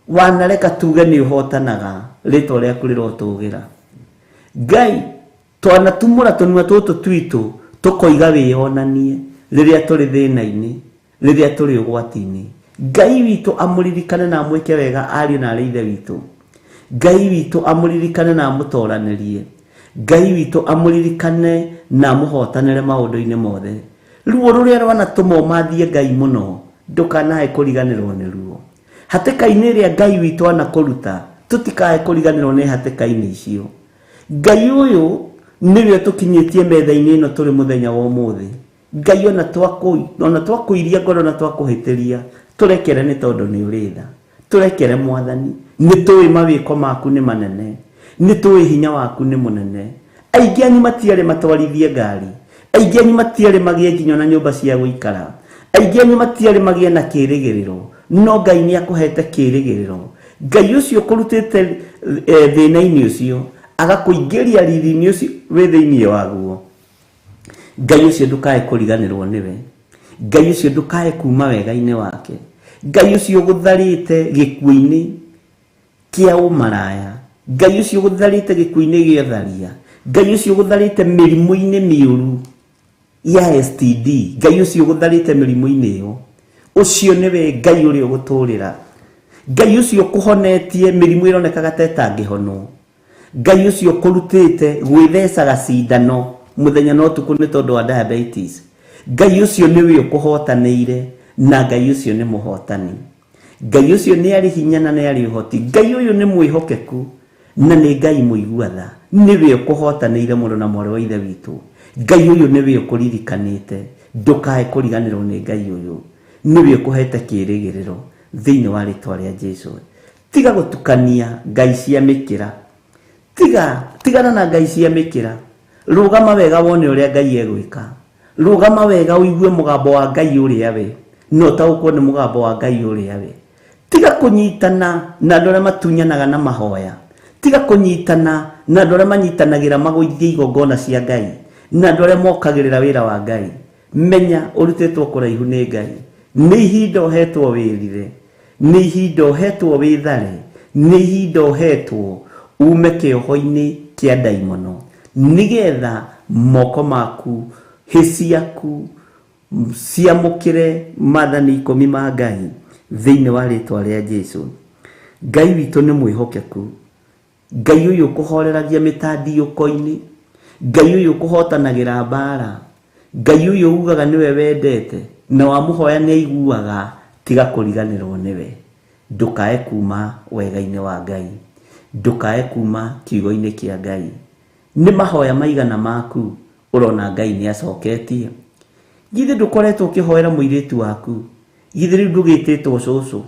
wanareka tuge nĩ ũhotanaga, rĩtwa rĩaku rĩrotũgĩra. Ngai twanatumũra tũnua tũtũ twitũ tũkoiga wĩonanie rĩrĩa tũrĩ thĩna-inĩ, rĩrĩa tũrĩ ũgwati-inĩ. Ngai witũ amũririkane na amwĩke wega ariũ na arĩ ithe witũ. Ngai witũ amũririkane na amũtoranĩrie. Ngai witũ amũririkane na amũhotanĩre maũndũ-inĩ mothe. Ruo rũrĩa rwanatũma ũmathie Ngai mũno, ndũkanae kũriganĩrwo nĩ ruo. Hatĩka-inĩ ĩrĩa Ngai witũ anakũruta, tũtikae kũriganĩrwo nĩ hatĩka-inĩ icio. Ngai ũyũ nĩwe tũkinyĩtie metha-inĩ ĩno tũrĩ mũthenya wa ũmũthĩ. Ngai ona twakũiria ngoro na twakũhĩtĩria, tũrekere nĩ tondũ nĩ ũrĩ tha. Tũrekere Mwathani, nĩ tũĩ mawĩko maku nĩ manene, nĩ tũĩ hinya waku nĩ mũnene. Aingĩ anyu matiarĩ matwarithie ngari, aingĩ anyu matiarĩ magĩe nginya na nyũmba cia gũikara, aingĩ anyu matiarĩ magĩe na kĩĩrĩgĩrĩro, no Ngai nĩ akũhete kĩĩrĩgĩrĩro. Ngai ũcio ũkũrutĩte thĩna-inĩ ũcio, agakũingĩria riri-inĩ ũcio wĩ thĩinĩ waguo. Ngai ũcio ndũkae kũriganĩrwo nĩwe, Ngai ũcio ndũkae kuma wega-inĩ wake. Ngai ũcio ũgũtharĩte gĩkuũ-inĩ kĩa ũmaraya, Ngai ũcio ũgũtharĩte gĩkuũ-inĩ gĩa ũtharia, Ngai ũcio ũgũtharĩte mĩrimũ-inĩ mĩũru ya STD, Ngai ũcio ũgũtharĩte mĩrimũ-inĩ ĩyo. Ũcio nĩwe Ngai ũrĩa ũgũtũũrĩra. Ngai ũcio ũkũhonetie mĩrimũ ĩronekaga ta ĩtangĩhonwo. Ngai ũcio ũkũrutĩte gwĩthecaga cindano mũthenya na ũtukũ nĩ tondũ wa diabetes. Ngai ũcio nĩwe ũkũhotanĩire, na Ngai ũcio nĩ mũhotani. Ngai ũcio nĩ arĩ hinya na nĩ arĩ ũhoti. Ngai ũyũ nĩ mwĩhokeku na nĩ Ngai mũigua tha. Nĩwe ũkũhotanĩire mũndũ na mwarĩ wa ithe witũ. Ngai ũyũ nĩwe ũkũririkanĩte, ndũkae kũriganĩrwo nĩ Ngai ũyũ. Nĩwe ũkũhete kĩĩrĩgĩrĩro thĩinĩ wa rĩtwa rĩa Jesũ. Tiga gũtukania ngai cia mĩkĩra, tigana na ngai cia mĩkĩra. Rũgama wega wone ũrĩa Ngai egwĩka, rũgama wega ũigue mũgambo wa Ngai ũrĩa we, no taũkwo nĩ mũgambo wa Ngai ũrĩa we. Tiga kũnyitana na andũ arĩa matunyanaga na mahoya, tiga kũnyitana na andũ arĩa manyitanagĩra magũithie igongona cia Ngai, na andũ arĩa mokagĩrĩra wĩra wa Ngai. Menya ũrutĩtwo kũraihu nĩ Ngai. Nĩ ihinda ũhetwo wĩrire, nĩ ihinda ũhetwo wĩthare, nĩ ihinda ũhetwo ume kĩoho-inĩ kĩa ndaimono. nigetha moko maku hiciaku ciamukire mathani 10 ma Ngai thiini wa ritwa ria Jesu. Ngai witu ni mwihokeku. Ngai uyu kuhoreragia mitandiuko-ini. Ngai uyu kuhotanagira mbara. Ngai uyu ugaga niwe wendete na wamuhoya ni aiguaga tiga kuriganirwo niwe. Ndukae kuma wega-ini wa Ngai. Ndukae kuma kiugo-ini kia Ngai. Ni mahoya maigana maku urona Ngai ni acoketie. Githe ndukoretwo ukihoera muiritu waku. Githe riu ndugititwo cucu.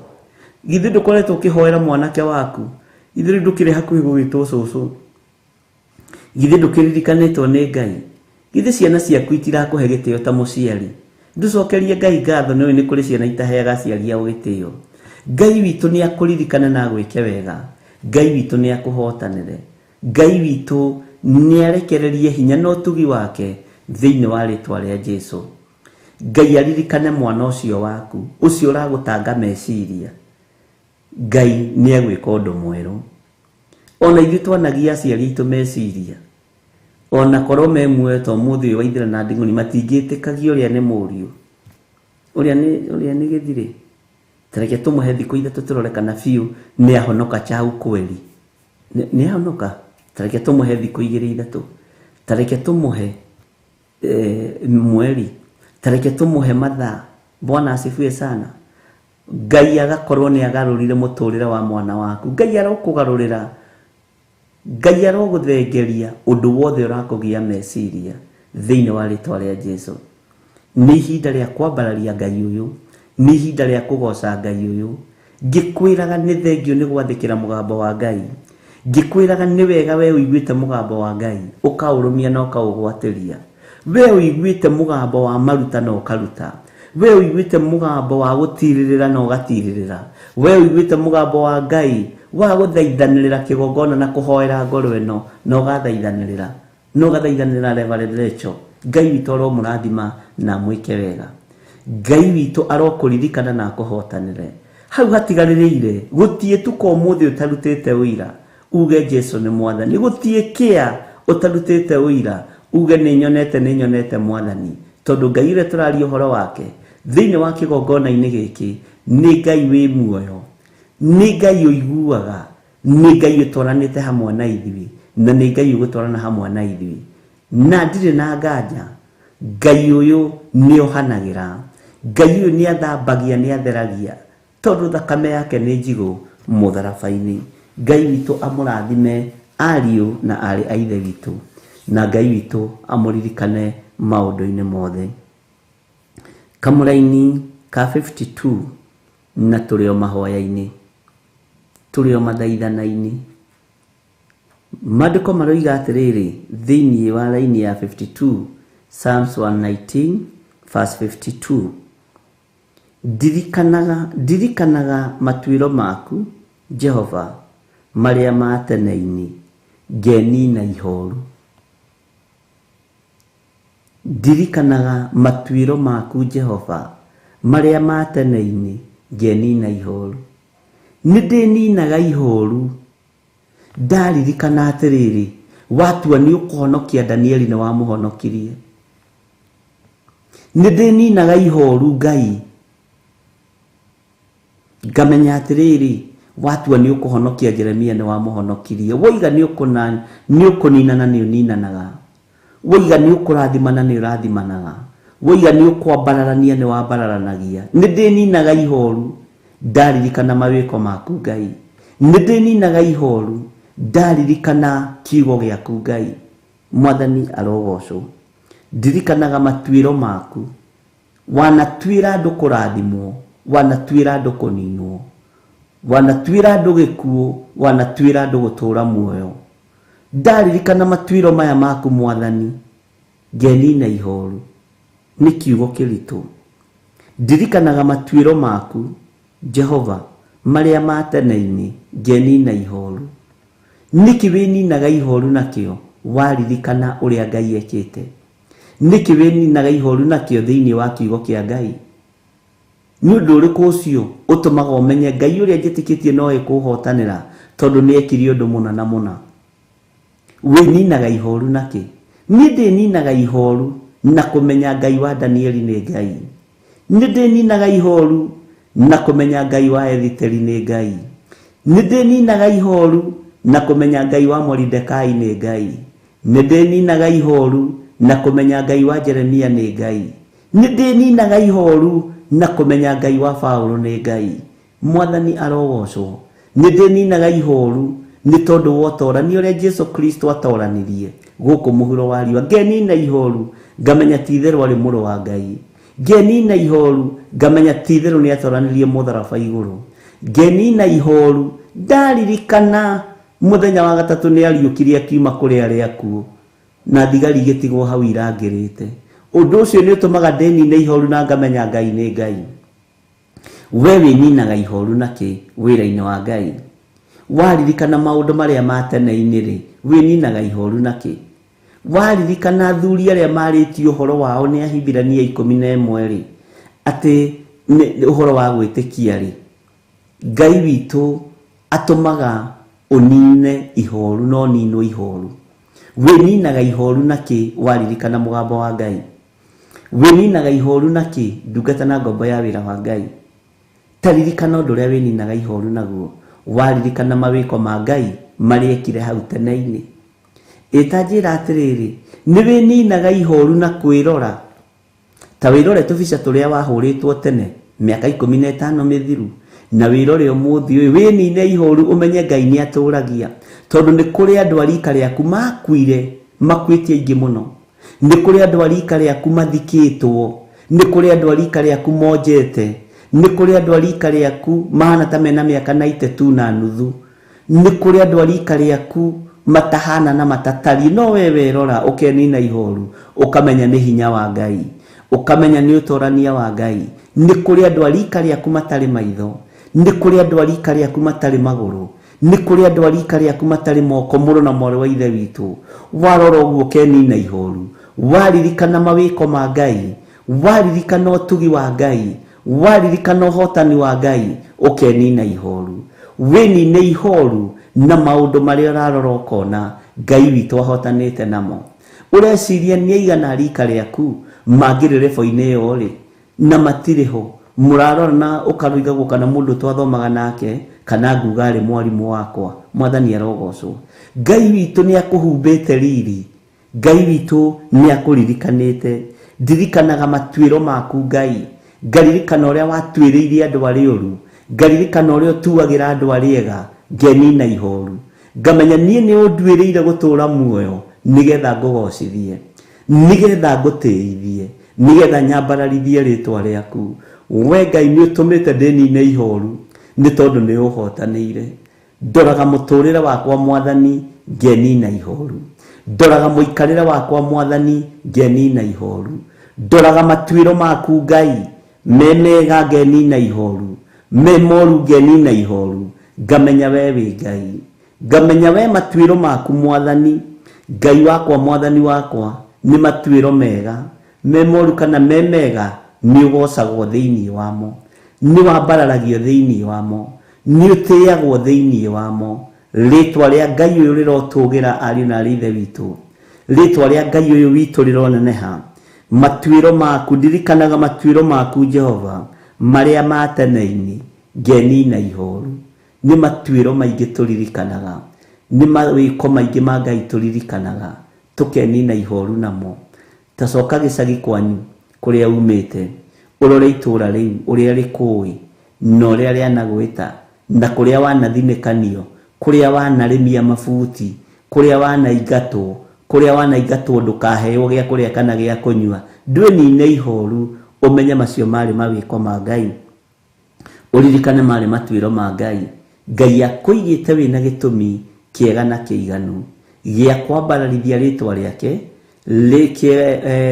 Githe ndukoretwo ukihoera mwanake waku. Githe riu ndukire hakuhi gugitwo cucu. Githe ndukiririkanitwo ni Ngai. Githe ciana ciaku itirakuhe gitio ta muciari. Nducokerie Ngai ngatho niwe ni kuri ciana itaheaga aciari ao gitio. Ngai witu ni akuririkana na gwike wega. Ngai witu ni akuhotanire. Ngai witu ni arekererie hinya na utugi wake thiini wa ritwa ria Jesu. Ngai aririkane mwana ucio waku ucio uragutanga meciria. Ngai ni agwika undu mweru. Ona ithu twanagia aciari itu meciria, ona korwo me mueto muthi wa ithira na nding'uni matingitikagia uria ni muriu, uria ni githire. Tareke tumuhe thiku ithatu turore kana fiu ni ahonoka chau kweli. Ni ahonoka. Tareke tumuhe thiku 2-3. Tareke tumuhe mweri. Tareke tumuhe mathaa. Bwana asifiwe sana. Ngai agakorwo ni agarurire muturire wa mwana waku. Ngai arokugarurira. Ngai aroguthengeria undu wothe urakugia meciria thiini wa ritwa ria Jesu. Ni ihinda ria kwambararia Ngai uyu. Ni ihinda ria kugoca Ngai uyu. Ngikwiraga ni thengio ni gwathikira mugambo wa Ngai. Ngikwiraga ni wega we uiguite mugambo wa Ngai ukaurumia na ukaugwatiria. We uiguite mugambo wa maruta na ukaruta. We uiguite mugambo wa gutiririra na ugatiririra. We uiguite mugambo wa Ngai wa guthaithanirira kigongona na kuhoera ngoro ino na ugathaithanirira. No gathaithanirira Reverend Rachel. Ngai witu aro murathima na mwike wega. Ngai witu arokuririkana na kuhotanire. Hau hatigaririire gutie tuko muthi utarutite wira. Uge Jesu ni mwathani. Gutie kia utarutite wira. Uge ni nyonete mwathani. Tondu Ngai ure turari uhoro wake thiini wa kigongona-ini giki ni Ngai wi muoyo. Ni Ngai uiguaga. Ni Ngai utwaranite hamwe na ithui. Na ni Ngai ugutwarana hamwe na ithui. Na ndire na nganja. Ngai uyu ni ohanagira. Ngai uyu ni athambagia ni atheragia. Tondu thakame yake ni njigu mutharabaini. Ngai witu amurathime ariu na ari a ithe witu. Na Ngai witu amuririkane maundu-ini mothe. Kamuraini ka 52 na turio mahoya-ini. Turio mathaithana-ini. Maandiko maroiga atiriri thiini wa raini ya 52 Psalms 119 verse 52. Dirikanaga matuiro maku Jehova maria ma tene-ini ngeni na ihoru. Dirikanaga matuiro maku Jehova maria ma tene-ini ngeni na ihoru. Nindininaga ihoru ndaririkana atiriri watua ni ukuhonokia Danieli na wamuhonokirie. Nindininaga ihoru Ngai ngamenya atiriri watua ni ukuhonokia Jeremia na wamuhonokirie. Woiga ni ukuninana ni uninanaga. Woiga ni ukurathimana ni urathimanaga. Woiga ni ukwambararania ni wambararanagia. Nindininaga ihoru ndaririkana mawiko maku Ngai. Nindininaga ihoru ndaririkana kiugo giaku Ngai. Mwathani arogocwo. Ndirikanaga matuiro maku. Wanatuira andu kurathimwo, wanatuira andu kuninwo, wanatuira andu gikuo, wanatuira andu gutura muoyo. Ndaririkana matuiro maya maku Mwathani ngeni na ihoru ni kiugo kiritu. Ndirikanaga matuiro maku Jehova maria ma tene-ini ngeni na ihoru. Niki wininaga ihoru nakio waririkana uria Ngai ekite. Niki wininaga ihoru nakio thiini wa kiugo kia Ngai. Ni undu uriku ucio utumaga umenye Ngai uria njitikitie no ikuhotanira tondu ni ekiri undu muna na muna. we ninaga ihoru naki ninde ninaga ihoru na kumenya Ngai wa Danieli ni Ngai ninde ninaga ihoru na kumenya Ngai wa Esiteri ni Ngai ninde ninaga ihoru na kumenya Ngai wa Mordekai ni Ngai ninde ninaga ihoru na kumenya Ngai wa Jeremia ni Ngai ninde ninaga ihoru na kumenya Ngai wa Paulo ni Ngai Mwathani arogocwo ninde ninaga ihoru ni tondu wotorani uria Jesu Kristo atoranirie guku muhuro wa riwa ngenina ihoru ngamenya titheru ari muru wa Ngai ngenina ihoru ngamenya titheru ni atoranirie mutharaba iguru ngenina ihoru ndaririkana muthenya wa gatatu ni ariukirie akiuma kuri aria akuo na thigari gitigwo hau irangirite undu ucio ni utumaga ndenine ihoru na ngamenya Ngai ni Ngai we wininaga ihoru naki wira-ini wa Ngai waririkana maundu maria matene-ini ri wininaga ihoru naki waririkana athuri aria maritio uhoro wao ni Ahibirania 11 ri ati uhoro wa gwitikia ri Ngai witu atumaga unine ihoru no nino ihoru wininaga ihoru naki waririkana mugambo wa Ngai wininaga ihoru naki ndungata na ngombo ya wira wa Ngai taririkana undu uria wininaga ihoru naguo waririkana mawiko ma Ngai mariekire hau tene-ini itanjira atiriri ni wininaga ihoru na kwirora ta wirore tubica turia wahuritwo tene miaka 15 mithiru na wirore umuthi uyu winine ihoru umenye Ngai ni aturagia tondu ni kuri andu arika riaku makuire makwitie ingi muno ni kuri andu arika riaku mathikitwo ni kuri andu arika riaku monjete ni kuri andu arika riaku mahana ta mena miaka 92 na nuthu ni kuri andu arika riaku matahana na matatari no wewe rora ukenina ihoru ukamenya ni hinya wa Ngai ukamenya ni utorania wa Ngai ni kuri andu arika riaku matari maitho ni kuri andu arika riaku matari maguru ni kuri andu arika riaku matari moko muru na mwari wa ithe witu warora uguo ukenina ihoru waririkana mawiko ma Ngai waririkana utugi wa Ngai waririkana uhotani wa Ngai ukenina ihoru winine ihoru na maundu maria urarora ukona Ngai witu ahotanite namo ureciria ni aigana rika riaku mangire lebo-ini iyo ri na matiriho murarora na ukaruiga gukana mundu twathomaga nake kana nguga ari mwarimu wakwa Mwathani arogocwo Ngai witu ni akuhumbite riri Ngai witu ni akuririkanite ndirikanaga matuiro maku Ngai ngaririkana uria watwiririe andu ari uru ngaririkana uria tuagira andu ari ega ngenina ihoru ngamenya nie ni undwiriire gutura muoyo nigetha ngugocithie nigetha ngutithie nigetha nyambararithie ritwa riaku we Ngai ni utumite ndenine ihoru ni tondu ni uhotanire ndoraga muturire wakwa Mwathani ngenina ihoru ndoraga muikarire wakwa Mwathani ngenina ihoru ndoraga matuiro maku Ngai memega ngenina ihoru memoru ngenina ihoru ngamenya we wi Ngai ngamenya we matuiro maku Mwathani Ngai wakwa Mwathani wakwa ni matuiro mega memoru kana memega ni ugocagwo thiini wamo ni wambararagio thiini wamo ni utiagwo thiini wamo ritwa ria Ngai uyu rirotugira ari na rithe witu ritwa ria Ngai uyu witu rironeneha matuiro maku ndirikanaga matuiro maku Jehova maria matene-ini ngenina ihoru ni matuiro maingi turirikanaga ni mawiko maingi ma Ngai turirikanaga tukenina ihoru namo tacoka gicagi kwanyu kuria umite urore itura riu uria rikui no uria rianagwita na kuria wanathinekanio kuria wanarimia mabuti kuria wanaigatwo kuria wanaigatwo ndukaheo gia kuria kana gia kunywa ndwenine ihoru umenye macio mari mawiko ma Ngai uririkane mari matuiro ma Ngai Ngai akuigite wina gitumi kiega na kiiganu gia kwambararithia ritwa riake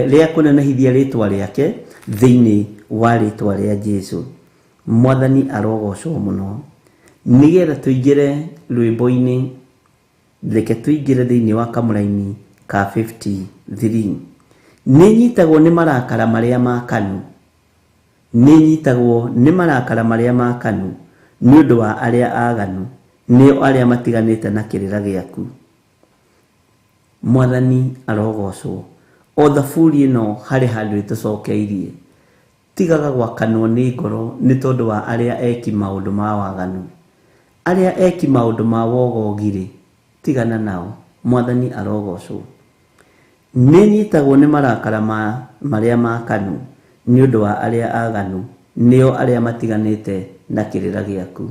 ria kunenehithia ritwa riake thiini wa ritwa ria Jesu Mwathani arogocwo muno nigetha tuingire rwimbo-ini reke tuingire thiini wa kamuraini ka 53 ninyitagwo ni marakara maria makanu ninyitagwo ni marakara maria makanu ni undu wa aria aganu ni aria matiganite na kirira giaku Mwathani arogocwo. O thaburi ĩno harĩ handũ ĩtũcokeirie. Tigaga gwakanwo nĩ ngoro nĩ tondũ wa arĩa eki maũndũ ma waganu. Arĩa eki maũndũ ma wogogire, tigana nao. Mwathani arogocwo. Nĩnyitagwo nĩ marakara marĩa makanu nĩ ũndũ wa arĩa aganu, nĩo arĩa matiganĩte na kĩrĩra gĩaku.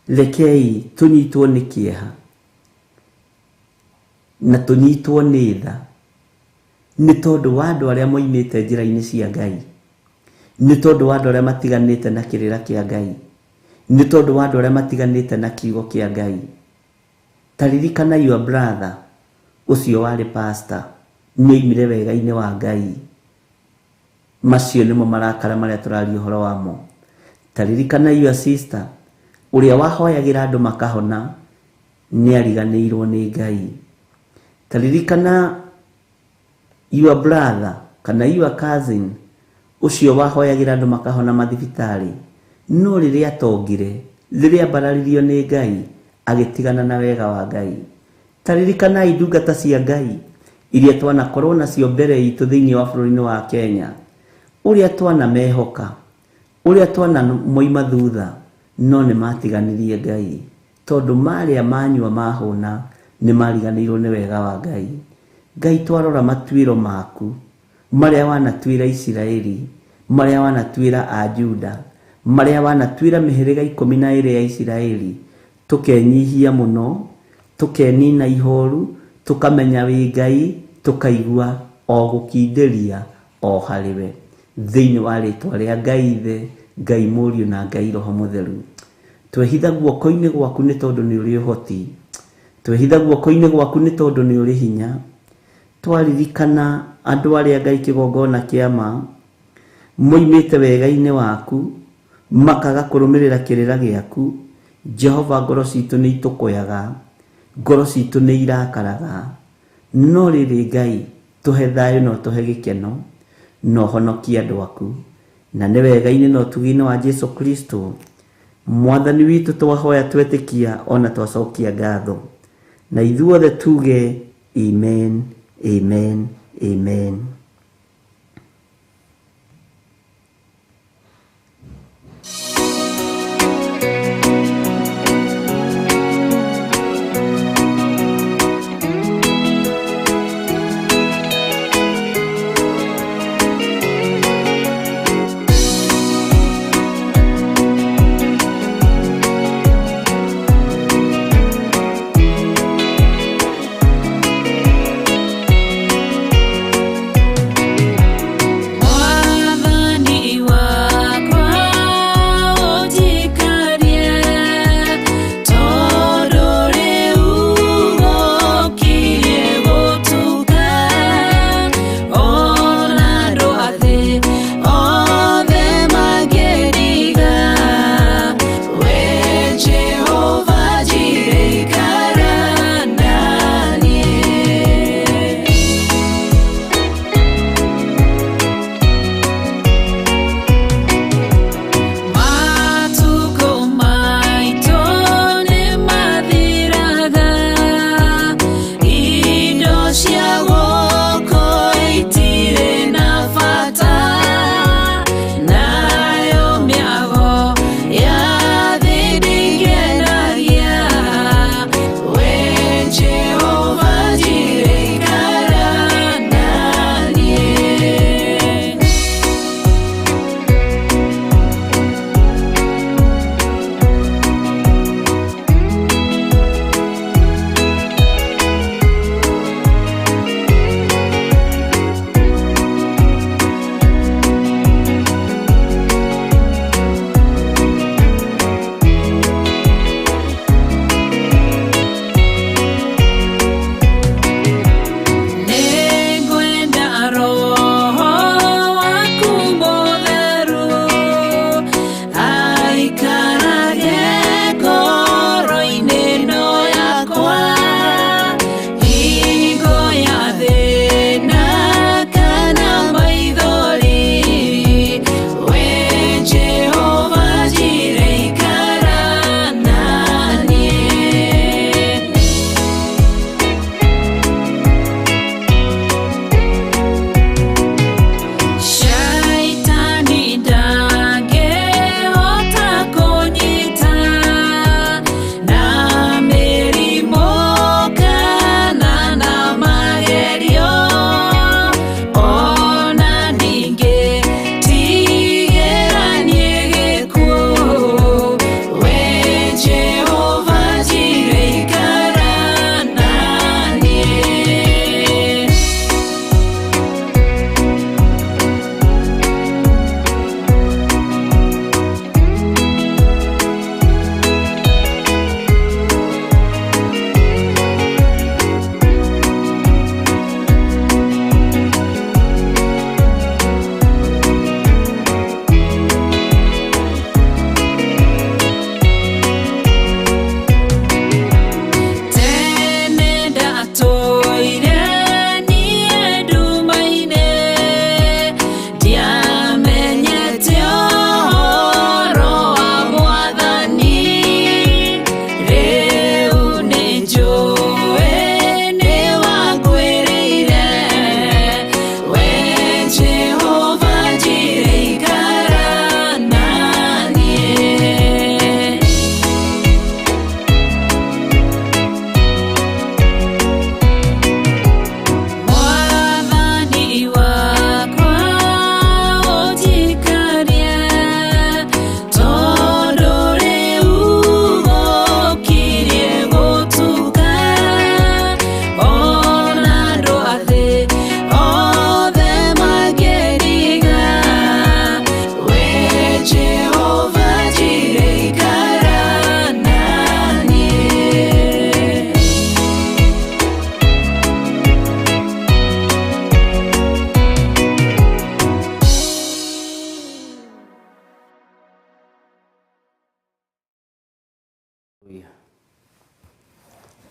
Rekei tũnyitwo nĩ kĩeha na tũnyitwo nĩ tha nĩ tondũ wa andũ arĩa moimĩte njĩra-inĩ cia Ngai, nĩ tondũ wa andũ arĩa matiganĩte na kĩrĩra kĩa Ngai, nĩ tondũ wa andũ arĩa matiganĩte na kiugo kĩa Ngai. Taririkana your brother ũcio warĩ pastor, nĩoimire wega-inĩ wa Ngai. Macio nĩmo marakara marĩa tũraria ũhoro wamo. Taririkana your sister ũrĩa wahoyagĩra andũ makahona, nĩariganĩirwo nĩ Ngai. Taririkana your brother kana your cousin ũcio wahoyagĩra andũ makahona mathibitarĩ, no rĩrĩa atongire, rĩrĩa ambararirio nĩ Ngai, agĩtigana na wega wa Ngai. Taririkana ndungata cia Ngai iria twanakorwo nacio mbere itũ thĩinĩ wa bũrũri-inĩ wa Kenya, ũrĩa twana mehoka, ũrĩa twana moima thutha, no nĩ matiganirie Ngai tondũ marĩa manyua mahũna nĩ mariganĩirwo nĩ wega wa Ngai. Ngai twarora matuĩro maku marĩa wanatuĩra Isiraeli, marĩa wanatuĩra a Juda, marĩa wanatuĩra mĩhĩrĩga 12 ya Isiraeli, tũkenyihia mũno, tũkenina ihoru, tũkamenya wĩ Ngai, tũkaigua o gũkindĩria o harĩwe thĩinĩ wa rĩtwa rĩa Ngai Ithe, Ngai Mũriũ na Ngai Roho Mũtheru. Twehitha guoko-inĩ gwaku nĩ tondũ nĩ ũrĩ ũhoti, twehitha guoko-inĩ gwaku nĩ tondũ nĩ ũrĩ hinya. Twaririkana andũ arĩa Ngai kĩgongona kĩama moimĩte wega-inĩ waku, makaga kũrũmĩrĩra kĩrĩra gĩaku. Jehova, ngoro citũ nĩ itũkũyaga, ngoro citũ nĩ irakaraga, no rĩrĩ Ngai, tũhe thayũ na tũhe gĩkeno na ũhonokie andũ aku, na nĩ wega-inĩ na ũtugi-inĩ wa Jesu Kristo Mwathani witũ twahoya twetĩkia ona twacokia ngatho, na ithuothe tuge amen, amen, amen.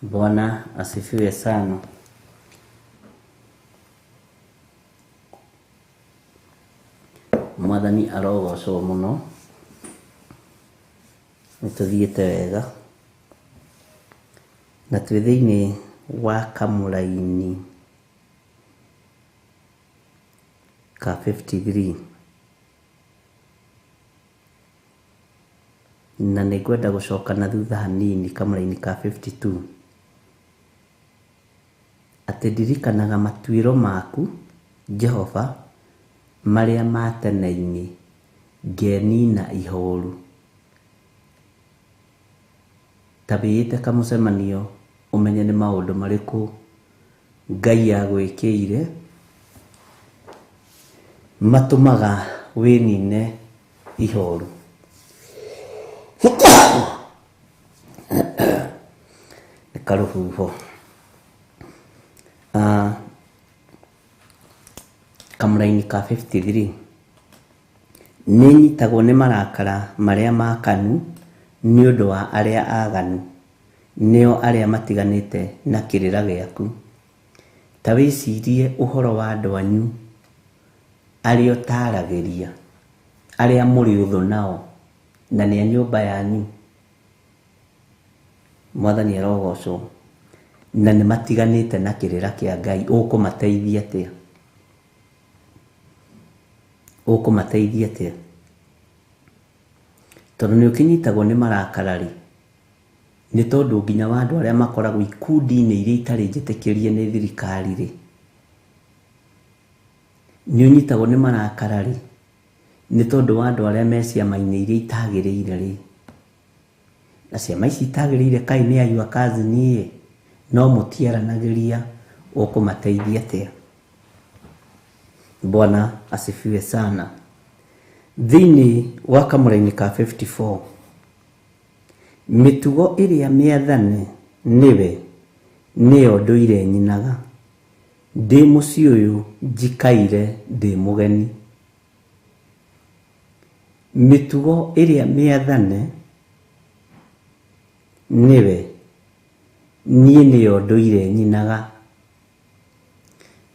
Bwana asifiwe sana. Mwathani arogocwo muno. Nituthiite wega na twi thiini wa kamuraini ka 53 na nĩngwenda gũcoka na thutha hanini kamuraini ka 52 atĩ ndirikanaga matuĩro maku Jehova marĩa ma tene-inĩ ngenina ihoru. Ta wĩĩte kamũcemanio ũmenye nĩ maũndũ marĩkũ Ngai agwĩkĩire matũmaga wĩnine ihoru. Nĩ karũhuho. Kamuraini ka 53 nĩnyitagwo nĩ marakara marĩa makanu nĩ ũndũ wa arĩa aganu, nĩo arĩa matiganĩte na kĩrĩra gĩaku. Ta wĩcirie ũhoro wa andũ anyu arĩa ũtaaragĩria, arĩa mũrĩ ũthũ nao na nĩ a nyũmba yanyu. Mwathani arogocwo. Na nĩ matiganĩte na kĩrĩra kĩa Ngai. Ũkũmateithia atĩa? Ũkũmateithia atĩa? Tondũ nĩ ũkĩnyitagwo nĩ marakara rĩ, nĩ tondũ nginya wa andũ arĩa makoragwo ikundi-inĩ iria itarĩ njĩtĩkĩrie nĩ thirikari rĩ, nĩ ũnyitagwo nĩ marakara rĩ, nĩ tondũ wa andũ arĩa me ciama-inĩ iria itagĩrĩire rĩ. Na ciama ici itagĩrĩire kaĩ nĩ ayua kazini no mũtiaranagĩria. Ũkũmateithia atĩa? Bwana asifiwe sana. Thĩinĩ wa kamũraini ka 54 mĩtugo ĩrĩa mĩathane nĩyo ndũire nyinaga, ndĩ mũciĩ ũyũ njikaire ndĩ mũgeni. Mĩtugo ĩrĩa mĩathane niĩ nĩyo ndũire nyinaga.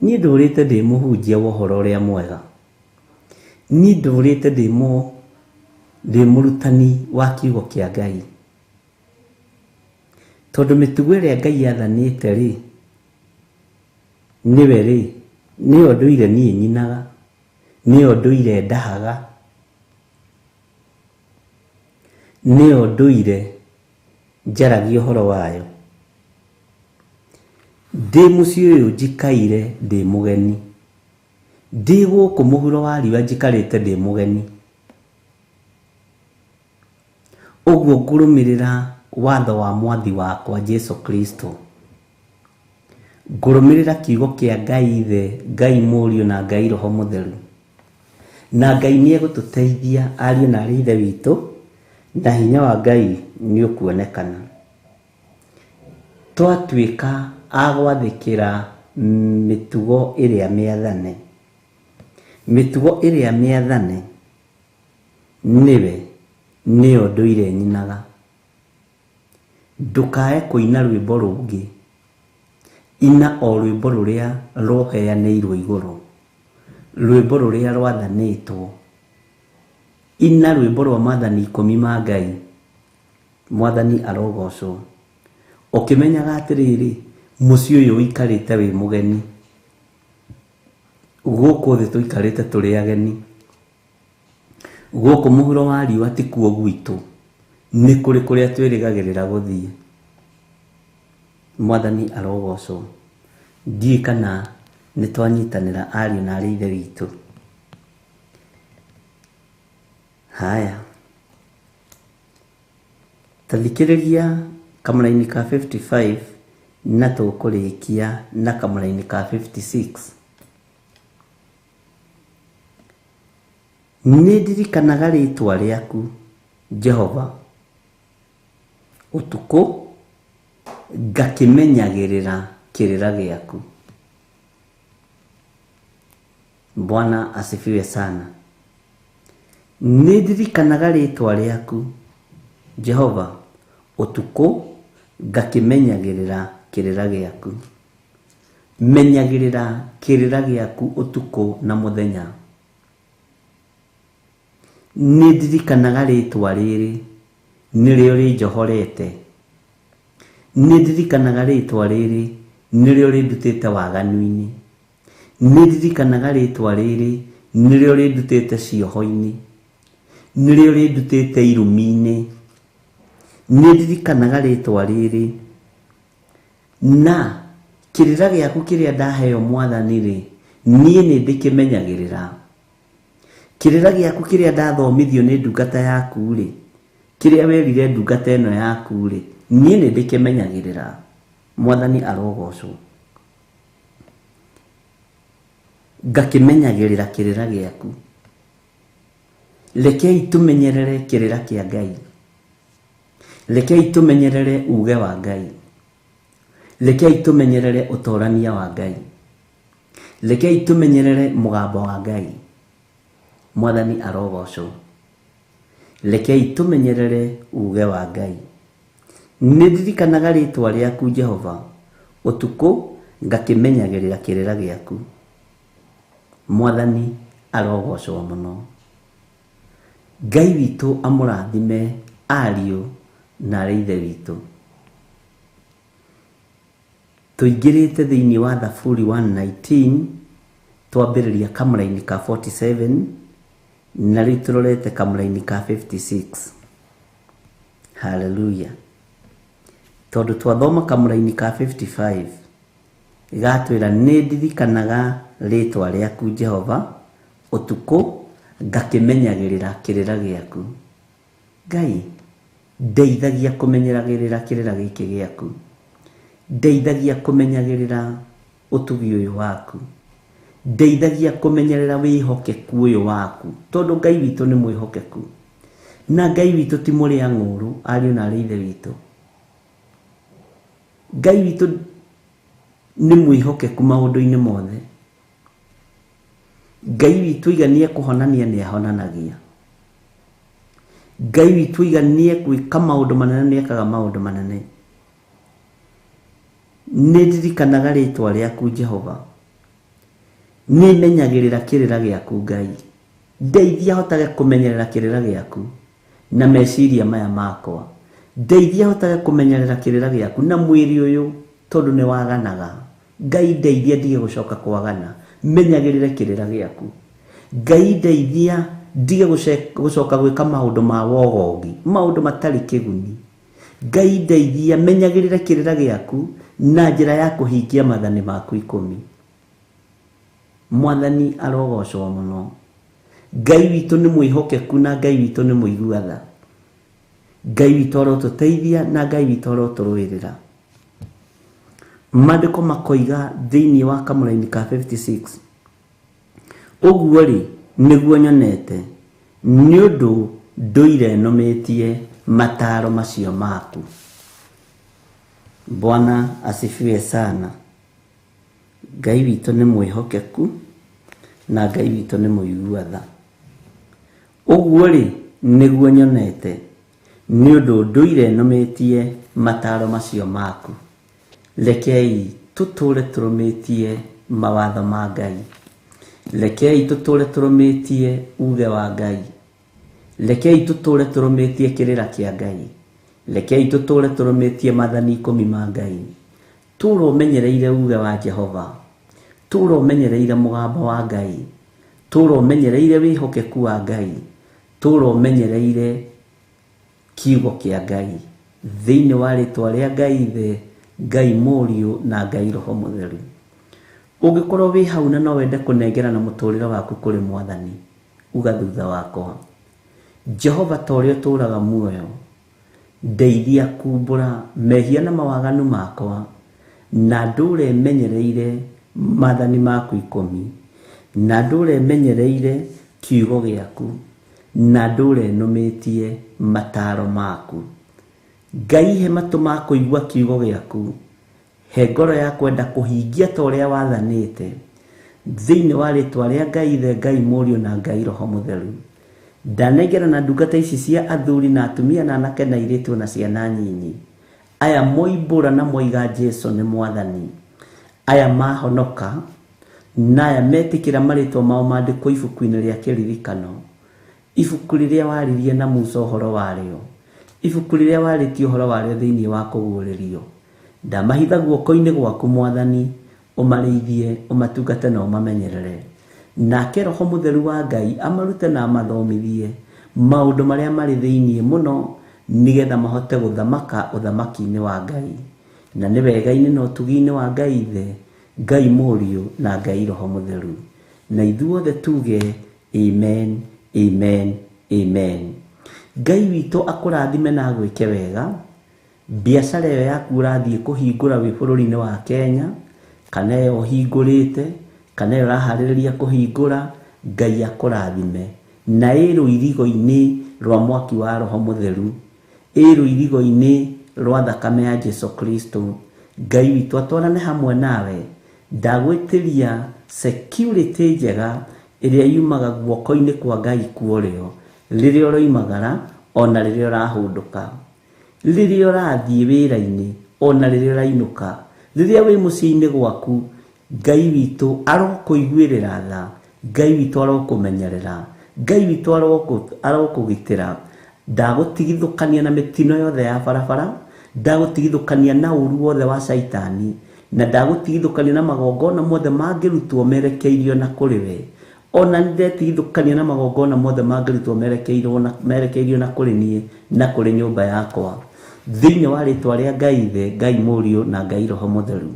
Niĩ ndũrĩte ndĩ mũhunjia wa ũhoro ũrĩa mwega. Niĩ ndũrĩte ndĩ mũrutani wa kiugo kĩa Ngai. Tondũ mĩtugo ĩrĩa Ngai athanĩte rĩ, nĩyo ndũire niĩ nyinaga, nĩyo ndũire ndahaga, nĩyo ndũire njaragia ũhoro wayo. Ndĩ mũciĩ ũyũ njikaire ndĩ mũgeni. Ndĩ gũkũ mũhuro wa riũa njikarĩte ndĩ mũgeni. Ũguo ngũrũmĩrĩra watho wa mwathi wakwa Jesu Kristo. Ngũrũmĩrĩra kiugo kĩa Ngai Ithe, Ngai Mũriũ na Ngai Roho Mũtheru. Na Ngai nĩ egũtũteithia ariũ na arĩ ithe witũ, na hinya wa Ngai nĩ ũkuonekana. Twatuĩka agwathĩkĩra mĩtugo ĩrĩa mĩathane. Mĩtugo ĩrĩa mĩathane nĩyo ndũire nyinaga. Ndũkae kũina rwĩmbo rũngĩ. Ina o rwĩmbo rũrĩa rũheanĩirwo igũrũ, rwĩmbo rũrĩa rwathanĩtwo. Ina rwĩmbo rwa maathani 10 ma Ngai. Mwathani arogocwo. Ũkĩmenyaga atĩrĩrĩ, mũciĩ ũyũ ũikarĩte wĩ mũgeni. Gũkũ thĩ tũikarĩte tũrĩ ageni. Gũkũ mũhuro wa riũa ti kuo gwitũ, nĩ kũrĩ kũrĩa twĩrĩgagĩrĩra gũthiĩ. Mwathani arogocwo. Ndiũĩ kana nĩ twanyitanĩra ariũ na arĩ ithe witũ. Haya, tathikĩrĩria kamũraini ka 55 na tũkũrĩkia na kamũraini ka 56. Nĩ ndirikanaga rĩtwa rĩaku Jehova, ũtukũ ngakĩmenyagĩrĩra kĩrĩra gĩaku. Bwana asifiwe sana. Nĩ ndirikanaga rĩtwa rĩaku Jehova, Utuko ngakimenyagirira kirira giaku. Menyagirira kirira giaku utuko na muthenya. Nidirikanaga ritwa riri nirio rinjohorete. Nidirikanaga ritwa riri nirio rindutite waganu-ini. Nidirikanaga ritwa riri nirio rindutite cioho-ini. Nirio rindutite irumi-ini. Nidirikanaga ritwa riri na kirira giaku kiria ndaheo Mwathani ri nie ni ndikimenyagirira. Kirira giaku kiria ndathomithio ni ndungata yaku ri kiria werire ndungata eno yaku ri nie ni ndikimenyagirira. Mwathani arogocwo. Ngakimenyagirira kirira giaku. Rekei tumenyerere kirira kia Ngai. Rekei tumenyerere uge wa Ngai. Rekei tumenyerere utorania wa Ngai. Rekei tumenyerere mugambo wa Ngai. Mwathani arogocwo. Rekei tumenyerere uge wa Ngai. Nidirikanaga ritwa riaku Jehova. Utuko ngakimenyagirira kirira giaku. Mwathani arogocwo muno. Ngai witu amurathime ariu na ithe witu. Tuingirite thiini wa Thaburi 119 twambiriria kamuraini ka 47 na riu turorete kamuraini ka 56. Hallelujah. Tondu twathoma kamuraini ka 55 igatwira nidirikanaga ritwa riaku Jehova utuko ngakimenyagirira kirira giaku. Ngai ndeithagia kumenyeragirira kirira giki giaku. Ndeithagia kumenyagirira utugi uyu waku. Ndeithagia kumenyerera wihokeku uyu waku tondu Ngai witu ni mwihokeku. Na Ngai witu ti muria nguru ariu na ithe witu. Ngai witu ni mwihokeku maundu-ini mothe. Ngai witu iganie kuhonania ni ahonanagia. Ngai witu iganie gwika maundu manene ni ekaga maundu manene. Nidirikanaga ritwa riaku Jehova. Nimenyagirira kirira giaku Ngai. Ndeithia hotage kumenyerera kirira giaku na meciria maya makwa. Ndeithia hotage kumenyerera kirira giaku na mwiri uyu tondu ni waganaga. Ngai ndeithia ndige gucoka kwagana. Menyagirire kirira giaku. Ngai ndeithia ndige gucoka gwika maundu ma wogogi, maundu matari kiguni. Ngai ndeithia menyagirire kirira giaku na njira ya kuhingia mathani maku 10. Mwathani arogocwo muno. Ngai witu ni mwihokeku na Ngai witu ni muiguatha. Ngai witu arotuteithia na Ngai witu aroturuirira. Mandiko makoiga thiini wa kamuraini ka 56 uguo ri niguo nyonete ni undu nduire nometie mataro macio maku. Bwana asifiwe sana. Ngai witu ni mwihokeku na Ngai witu ni muiguatha. Uguo ri niguo nyonete ni undu nduire nometie mataro macio maku. Rekei tuture turumitie mawatho ma Ngai. Rekei tuture turumitie uge wa Ngai. Rekei tuture turumitie kirira kia Ngai. Rekei tuture turumitie mathani 10 ma Ngai. Turo menyereire uge wa Jehova. Turo menyereire mugambo wa Ngai. Turo menyereire wihokeku wa Ngai. Turo menyereire kiugo kia Ngai. Thiini wa ritwa ria Ngai the Ngai Muriu na Ngai Roho Mutheru. Ungikorwo wi hau na no wende kunengera na muturire waku kuri Mwathani, uga thutha wakwa. Jehova torio turaga muoyo. Ndeithia kumbura mehia na mawaganu makwa na ndure menyereire mathani maku 10. Na ndure menyereire kiugo giaku na ndure numitie mataro maku. Ngai he matu ma kuigua kiugo giaku. He ngoro ya kwenda kuhingia ta uria wathanite thiini wa ritwa ria Ngai the Ngai Muriu na Ngai Roho Mutheru. ndanengera na ndungata ici cia athuri na atumia na anake na airĩtu na ciana nyinyi aya moimbũra na moiga Jesu nĩ mwathani, aya mahonoka na aya metĩkĩra marĩtwa mao mandĩkwo ibuku-inĩ rĩa kĩririkano, ibuku rĩrĩa waririe na Musa ũhoro warĩo, ibuku rĩrĩa warĩtie ũhoro warĩo thĩinĩ wa kũguũrĩrio. Ndamahitha guoko-inĩ gwaku Mwathani, ũmarĩithie, ũmatungate na ũmamenyerere. Nake Roho Mũtheru wa Ngai amarute na amathomithie maũndũ marĩa marĩ thĩinĩ mũno, nĩgetha mahote gũthamaka ũthamaki-inĩ wa Ngai. Na nĩ wega-inĩ na ũtugi-inĩ wa Ngai Ithe, Ngai Mũriũ na Ngai Roho Mũtheru. Na ithuothe tuge amen, amen, amen. Ngai witũ akũrathime na agwĩke wega. Biacara ĩyo yaku ũrathiĩ kũhingũra wĩ bũrũri-inĩ wa Kenya, kana ĩyo ũhingũrĩte, kana ĩyo ũraharĩrĩria kũhingũra, Ngai akũrathime. Na ĩrũ irigo-inĩ rwa mwaki wa Roho Mũtheru, ĩrũ irigo-inĩ rwa thakame ya Jesu Kristo. Ngai witũ atwarane hamwe nawe. Ndagwĩtĩria security njega ĩrĩa yumaga guoko-inĩ kwa Ngai kuorĩo, rĩrĩa ũroimagara ona rĩrĩa ũrahũndũka, rĩrĩa ũrathiĩ wĩra-inĩ ona rĩrĩa ũrainũka, rĩrĩa wĩ mũciĩ-inĩ gwaku. Ngai witũ arokũiguĩrĩra tha, Ngai witũ arokũmenyerera, Ngai witũ arokũgitĩra. Ndagũtigithũkania na mĩtino yothe ya barabara, ndagũtigithũkania na ũru wothe wa Saitani, na ndagũtigithũkania na magongona mothe mangĩrutwo merekeirio na kũrĩ we. Ona nĩndetigithũkania na magongona mothe mangĩrutwo merekeirio na kũrĩ niĩ na kũrĩ nyũmba yakwa, thĩinĩ wa rĩtwa rĩa Ngai Ithe, Ngai Mũriũ na Ngai Roho Mũtheru.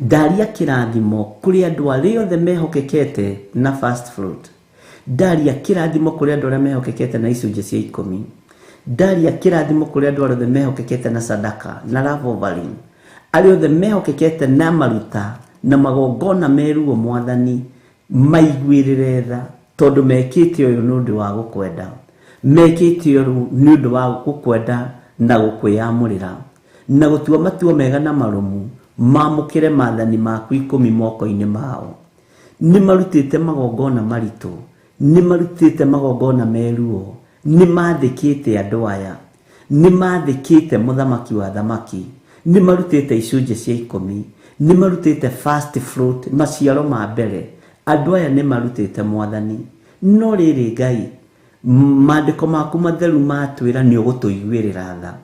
Ndaria kĩrathimo kũrĩ andũ arĩa othe mehokekete na first fruit. Ndaria kĩrathimo kũrĩ andũ arĩa mehokekete na icunjĩ cia 10. Ndaria kĩrathimo kũrĩ andũ arĩa othe mehokekete na sadaka na love offering, arĩa othe mehokekete na maruta na magongona meruo Mwathani, maiguĩrĩre tha, tondũ mekĩte ũyũ nĩ ũndũ wa gũkwenda, mekĩte ũyũ nĩ ũndũ wa gũkwenda na gũkwĩamũrĩra, na gũtua matua mega na marũmu, mamũkĩre maathani maku 10 moko-inĩ mao. Nĩ marutĩte magongona maritũ, nĩ marutĩte magongona meruo, nĩ mathĩkĩte andũ aya, nĩ mathĩkĩte mũthamaki wa thamaki, nĩ marutĩte icunjĩ cia 10, nĩ marutĩte first fruit, maciaro ma mbere. Andũ aya nĩ marutĩte Mwathani. No rĩrĩ Ngai, maandĩko maku matheru matwĩra nĩ ũgũtũiguĩrĩra tha.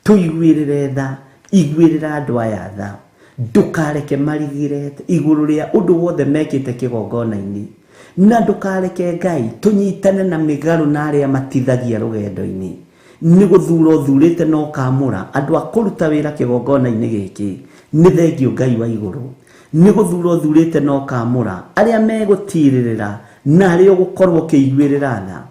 Tũiguĩrĩre tha, iguĩrĩra andũ aya tha, ndũkareke marigĩre igũrũ rĩa ũndũ wothe mekĩte kĩgongona-inĩ, na ndũkareke Ngai tũnyitane na mĩgarũ na arĩa matithagia rũgendo-inĩ. Nĩ gũthura ũthurĩte na ũkamũra andũ a kũruta wĩra kĩgongona-inĩ gĩkĩ. Nĩ thengiũ Ngai wa igũrũ. Nĩ gũthura ũthurĩte na ũkamũra arĩa megũtiirĩrĩra na arĩa ũgũkorwo ũkĩiguĩrĩra tha.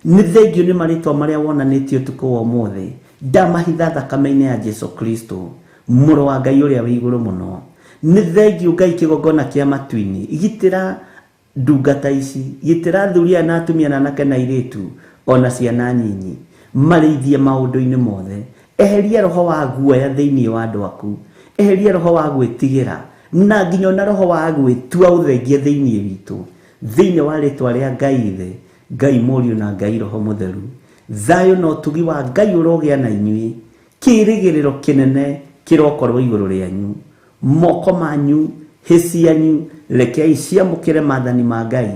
Nĩ thengiũ nĩ marĩtwa marĩa wonanĩtie ũtukũ wa ũmũthĩ. Ndamahitha thakame-inĩ ya Jesu Kristo, Mũrũ wa Ngai ũrĩa wĩ igũrũ mũno. Nĩ thengiũ Ngai kĩgongona kĩa matu-inĩ. Gitĩra ndungata ici, gitĩra athuri aya na atumia na anake na airĩtu ona ciana nyinyi, marĩithie maũndũ-inĩ mothe. Eheria roho wa guoya thĩinĩ wa andũ aku, eheria roho wa gwĩtigĩra, na nginya na roho wa gwĩtua ũthengia thĩinĩ witũ, thĩinĩ wa rĩtwa rĩa Ngai Ithe, Ngai Mũriũ na Ngai Roho Mũtheru. Thayũ na ũtugi wa Ngai ũrogĩa na inyuĩ, kĩĩrĩgĩrĩro kĩnene kĩrokorwo igũrũ rĩanyu, moko manyu, hĩ cianyu rekei ciamũkĩre maathani ma Ngai,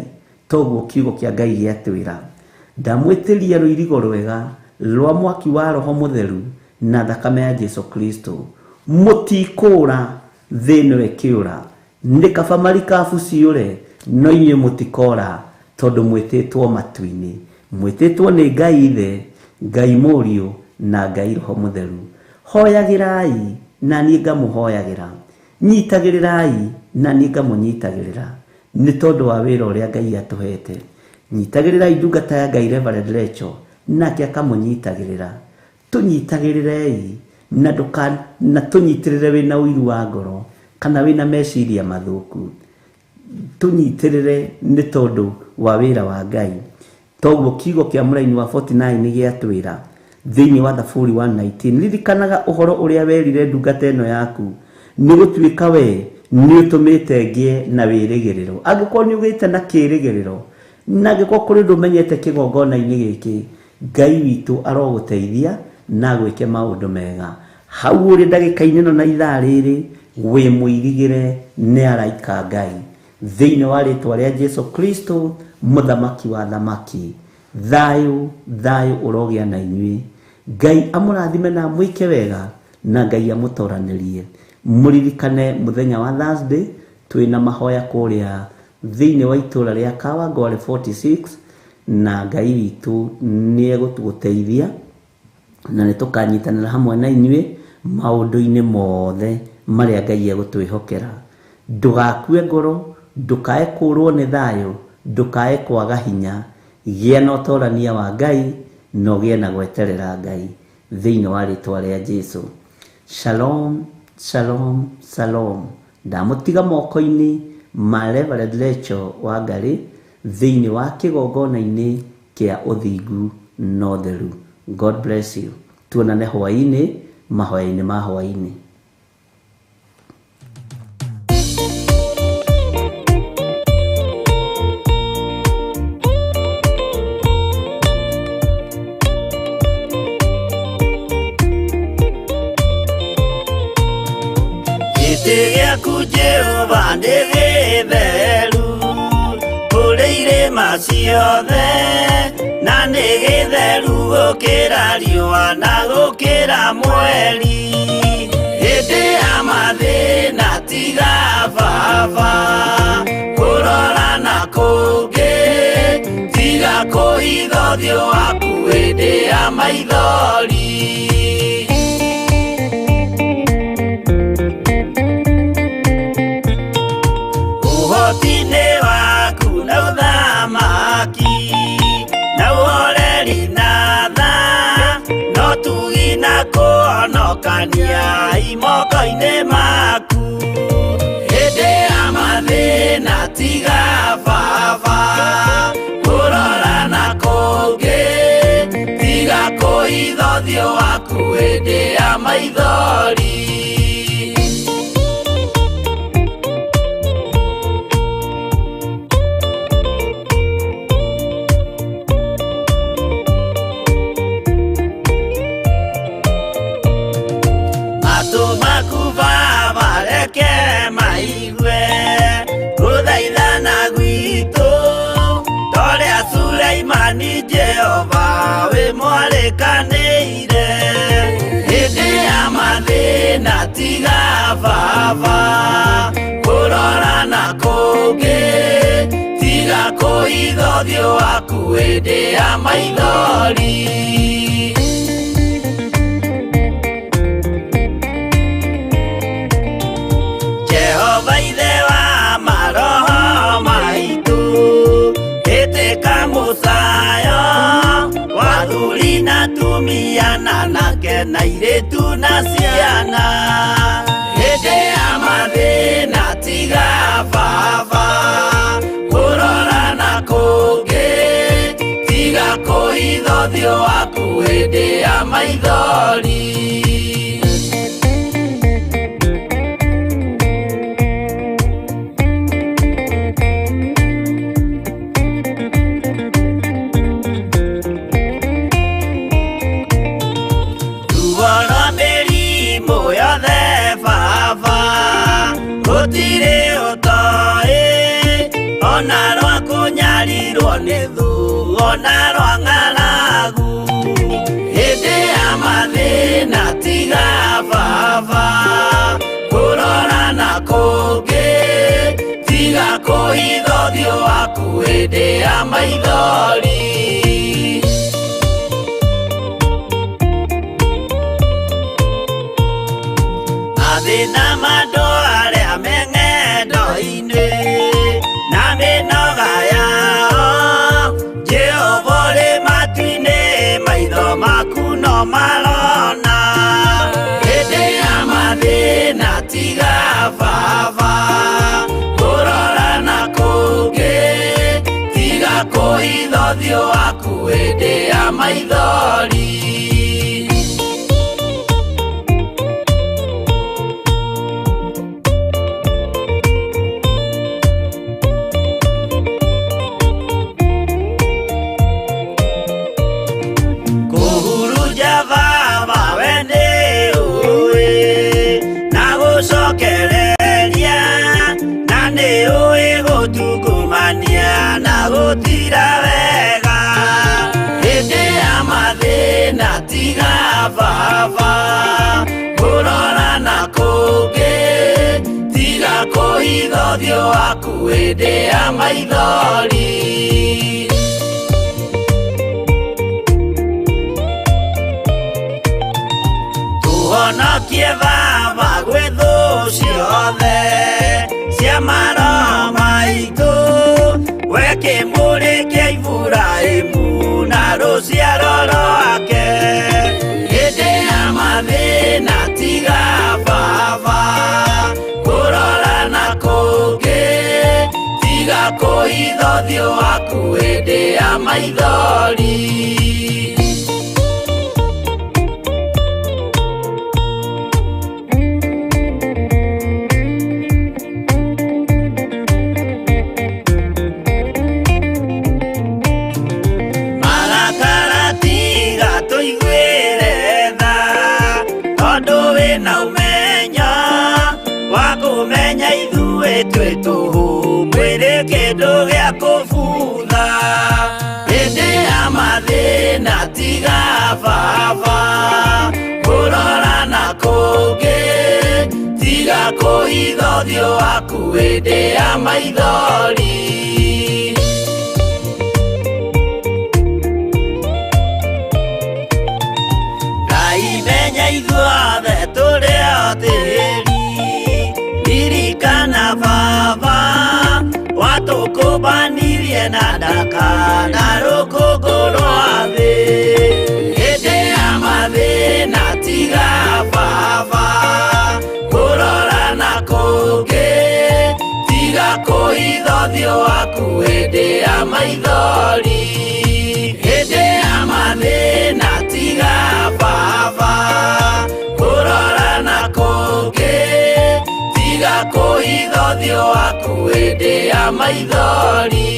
toguo kiugo kĩa Ngai gĩatwĩra. Ndamwĩtĩria rũirigo rwega rwa mwaki wa Roho Mũtheru na thakame ya Jesu Kristo, mũtikũũra thĩ ĩno ĩkĩũra, nĩ kaba marikabu ciũre, no inyuĩ mũtikora, tondũ mwĩtĩtwo matu-inĩ, mwĩtĩtwo nĩ Ngai Ithe, Ngai Mũriũ na Ngai Roho Mũtheru. Hoyagĩrai na niĩ ngamũhoyagĩra, nyitagĩrĩrai na niĩ ngamũnyitagĩrĩra, nĩ tondũ wa wĩra ũrĩa Ngai atũhete. Nyitagĩrĩrai ndungata ya Ngai Reverend Rachel, nake akamũnyitagĩrĩra. Tũnyitagĩrĩrei na tũnyitĩrĩre wĩna ũiru wa ngoro kana wĩna meciria mathũku. Tũnyitĩrĩre nĩ tondũ wa wĩra wa Ngai. Toguo kiugo kĩa mũraini wa 49 nĩ gĩatwĩra thĩinĩ wa Thaburi 119. Ririkanaga ũhoro ũrĩa werire ndungata ĩno yaku, nĩ gũtuĩka we nĩ ũtũmĩte ngĩe na wĩrĩgĩrĩro. Angĩkorwo nĩ ũgĩte na kĩrĩgĩrĩro, na gĩko kũrĩ ndũmenyete kĩgongona-inĩ gĩkĩ, Ngai witũ arogũteithia na gwĩke maũndũ mega. Hau ũrĩ ndagĩka-inĩ ĩno na ithaa rĩrĩ, wĩ mũirigĩre nĩ araika Ngai thĩinĩ wa rĩtwa rĩa Jesu Kristo, mũthamaki wa thamaki. Thayũ ũrogĩa na inyuĩ. Ngai amũrathime na mwĩke wega, na Ngai amũtoranĩrie. Mũririkane mũthenya wa Thursday twĩna mahoya kũrĩa thĩinĩ wa itũra rĩa Kawangware 46, na Ngai witũ nĩ egũtũteithia na nĩ tũkanyitanĩra hamwe na inyuĩ maũndũ-inĩ mothe marĩa Ngai egũtwĩhokera. Ndũgakue ngoro, ndũkae kũrwo nĩ thayũ, ndũkae kwaga hinya. Gĩa na ũtorania wa Ngai na ũgĩe na gweterera Ngai thĩinĩ wa rĩtwa rĩa Jesu. Shalom, shalom, shalom. Ndamũtiga moko-inĩ ma Reverend Rachel Wangarĩ thĩinĩ wa kĩgongona-inĩ kĩa ũthingu na ũtheru. God bless you. Tuonane hwaĩ-inĩ, mahoya-inĩ ma hwaĩ-inĩ. Gĩaku Jehova nĩ gĩtheru kũrĩ irĩma ciothe, na nĩ gĩtheru gũkĩra riũa na gũkĩra mweri. Hĩndĩ ya mathĩna tiga baba kũrora na kũngĩ, tiga kũhitha ũthiũ waku hĩndĩ ya maithori. Ũhoti-nĩ waku na ũthamaki na ũhoreri na tha, no tugi na kũhonokania imoko-inĩ maku. Hĩndĩ ya mathĩna tiga baba kũrora na kũngĩ, tiga kũhitha ũthiũ waku hĩndĩ ya maithori. Suleimani Jehova we mwarekanĩire, hĩndĩ ya mathĩna tiga baba kũrora na kũngĩ, tiga kũhitha ũthiũ waku hĩndĩ ya maithori. Jehova ithe wa maroho maitũ, ĩtĩka mũcayo wathuri na tumia na anake na airĩtu na ciana. Hĩndĩ ya mathĩna tiga baba kũrora na kũngĩ, tiga kũhitha ũthiũ waku hĩndĩ ya maithori. Gũtirĩ ũtoĩ ona rwa kũnyarirwo nĩ thu ona rwa ng'aragu. Hĩndĩ ya mathĩna tiga baba kũrora na kũngĩ, tiga kũhitha ũthiũ waku hĩndĩ ya maithori. Mathĩna mandũ arĩa me ng'endo-inĩ na mĩnoga yao, Jehova ũrĩ matu-inĩ maitho maku no marona. Hĩndĩ ya mathĩna tiga baba kũrora na kũngĩ, tiga kũhitha ũthiũ waku hĩndĩ ya maithori. kũhitha ũthiũ waku hĩndĩ ya maithori. Tũhonokie Baba gwĩ thũ ciothe cia maroho maitũ, we kĩmũrĩ kĩa Iburahĩmu na rũciaro rwake. Hĩndĩ ya mathĩna tiga Baba kũrora na kũngĩ, tiga kũhitha ũthiũ waku hĩndĩ ya maithori. Kũmenya ithuĩ twĩ tũhũ mwĩrĩ kĩndũ gĩa kũbutha. Hĩndĩ ya mathĩna tiga Baba kũrora na kũngĩ, tiga kũhitha ũthiũ waku hĩndĩ ya maithori. Ngai menya ithuothe tũrĩ o tĩĩri, ririkana Baba watũkũmbanirie na ndaka na rũkũngũ rwa thĩ. Hĩndĩ ya mathĩna tiga Baba kũrora na kũngĩ, tiga kũhitha ũthiũ waku hĩndĩ ya maithori. Hĩndĩ ya mathĩna tiga Baba kũrora na kũngĩ, tiga kũhitha ũthiũ waku hĩndĩ ya maithori.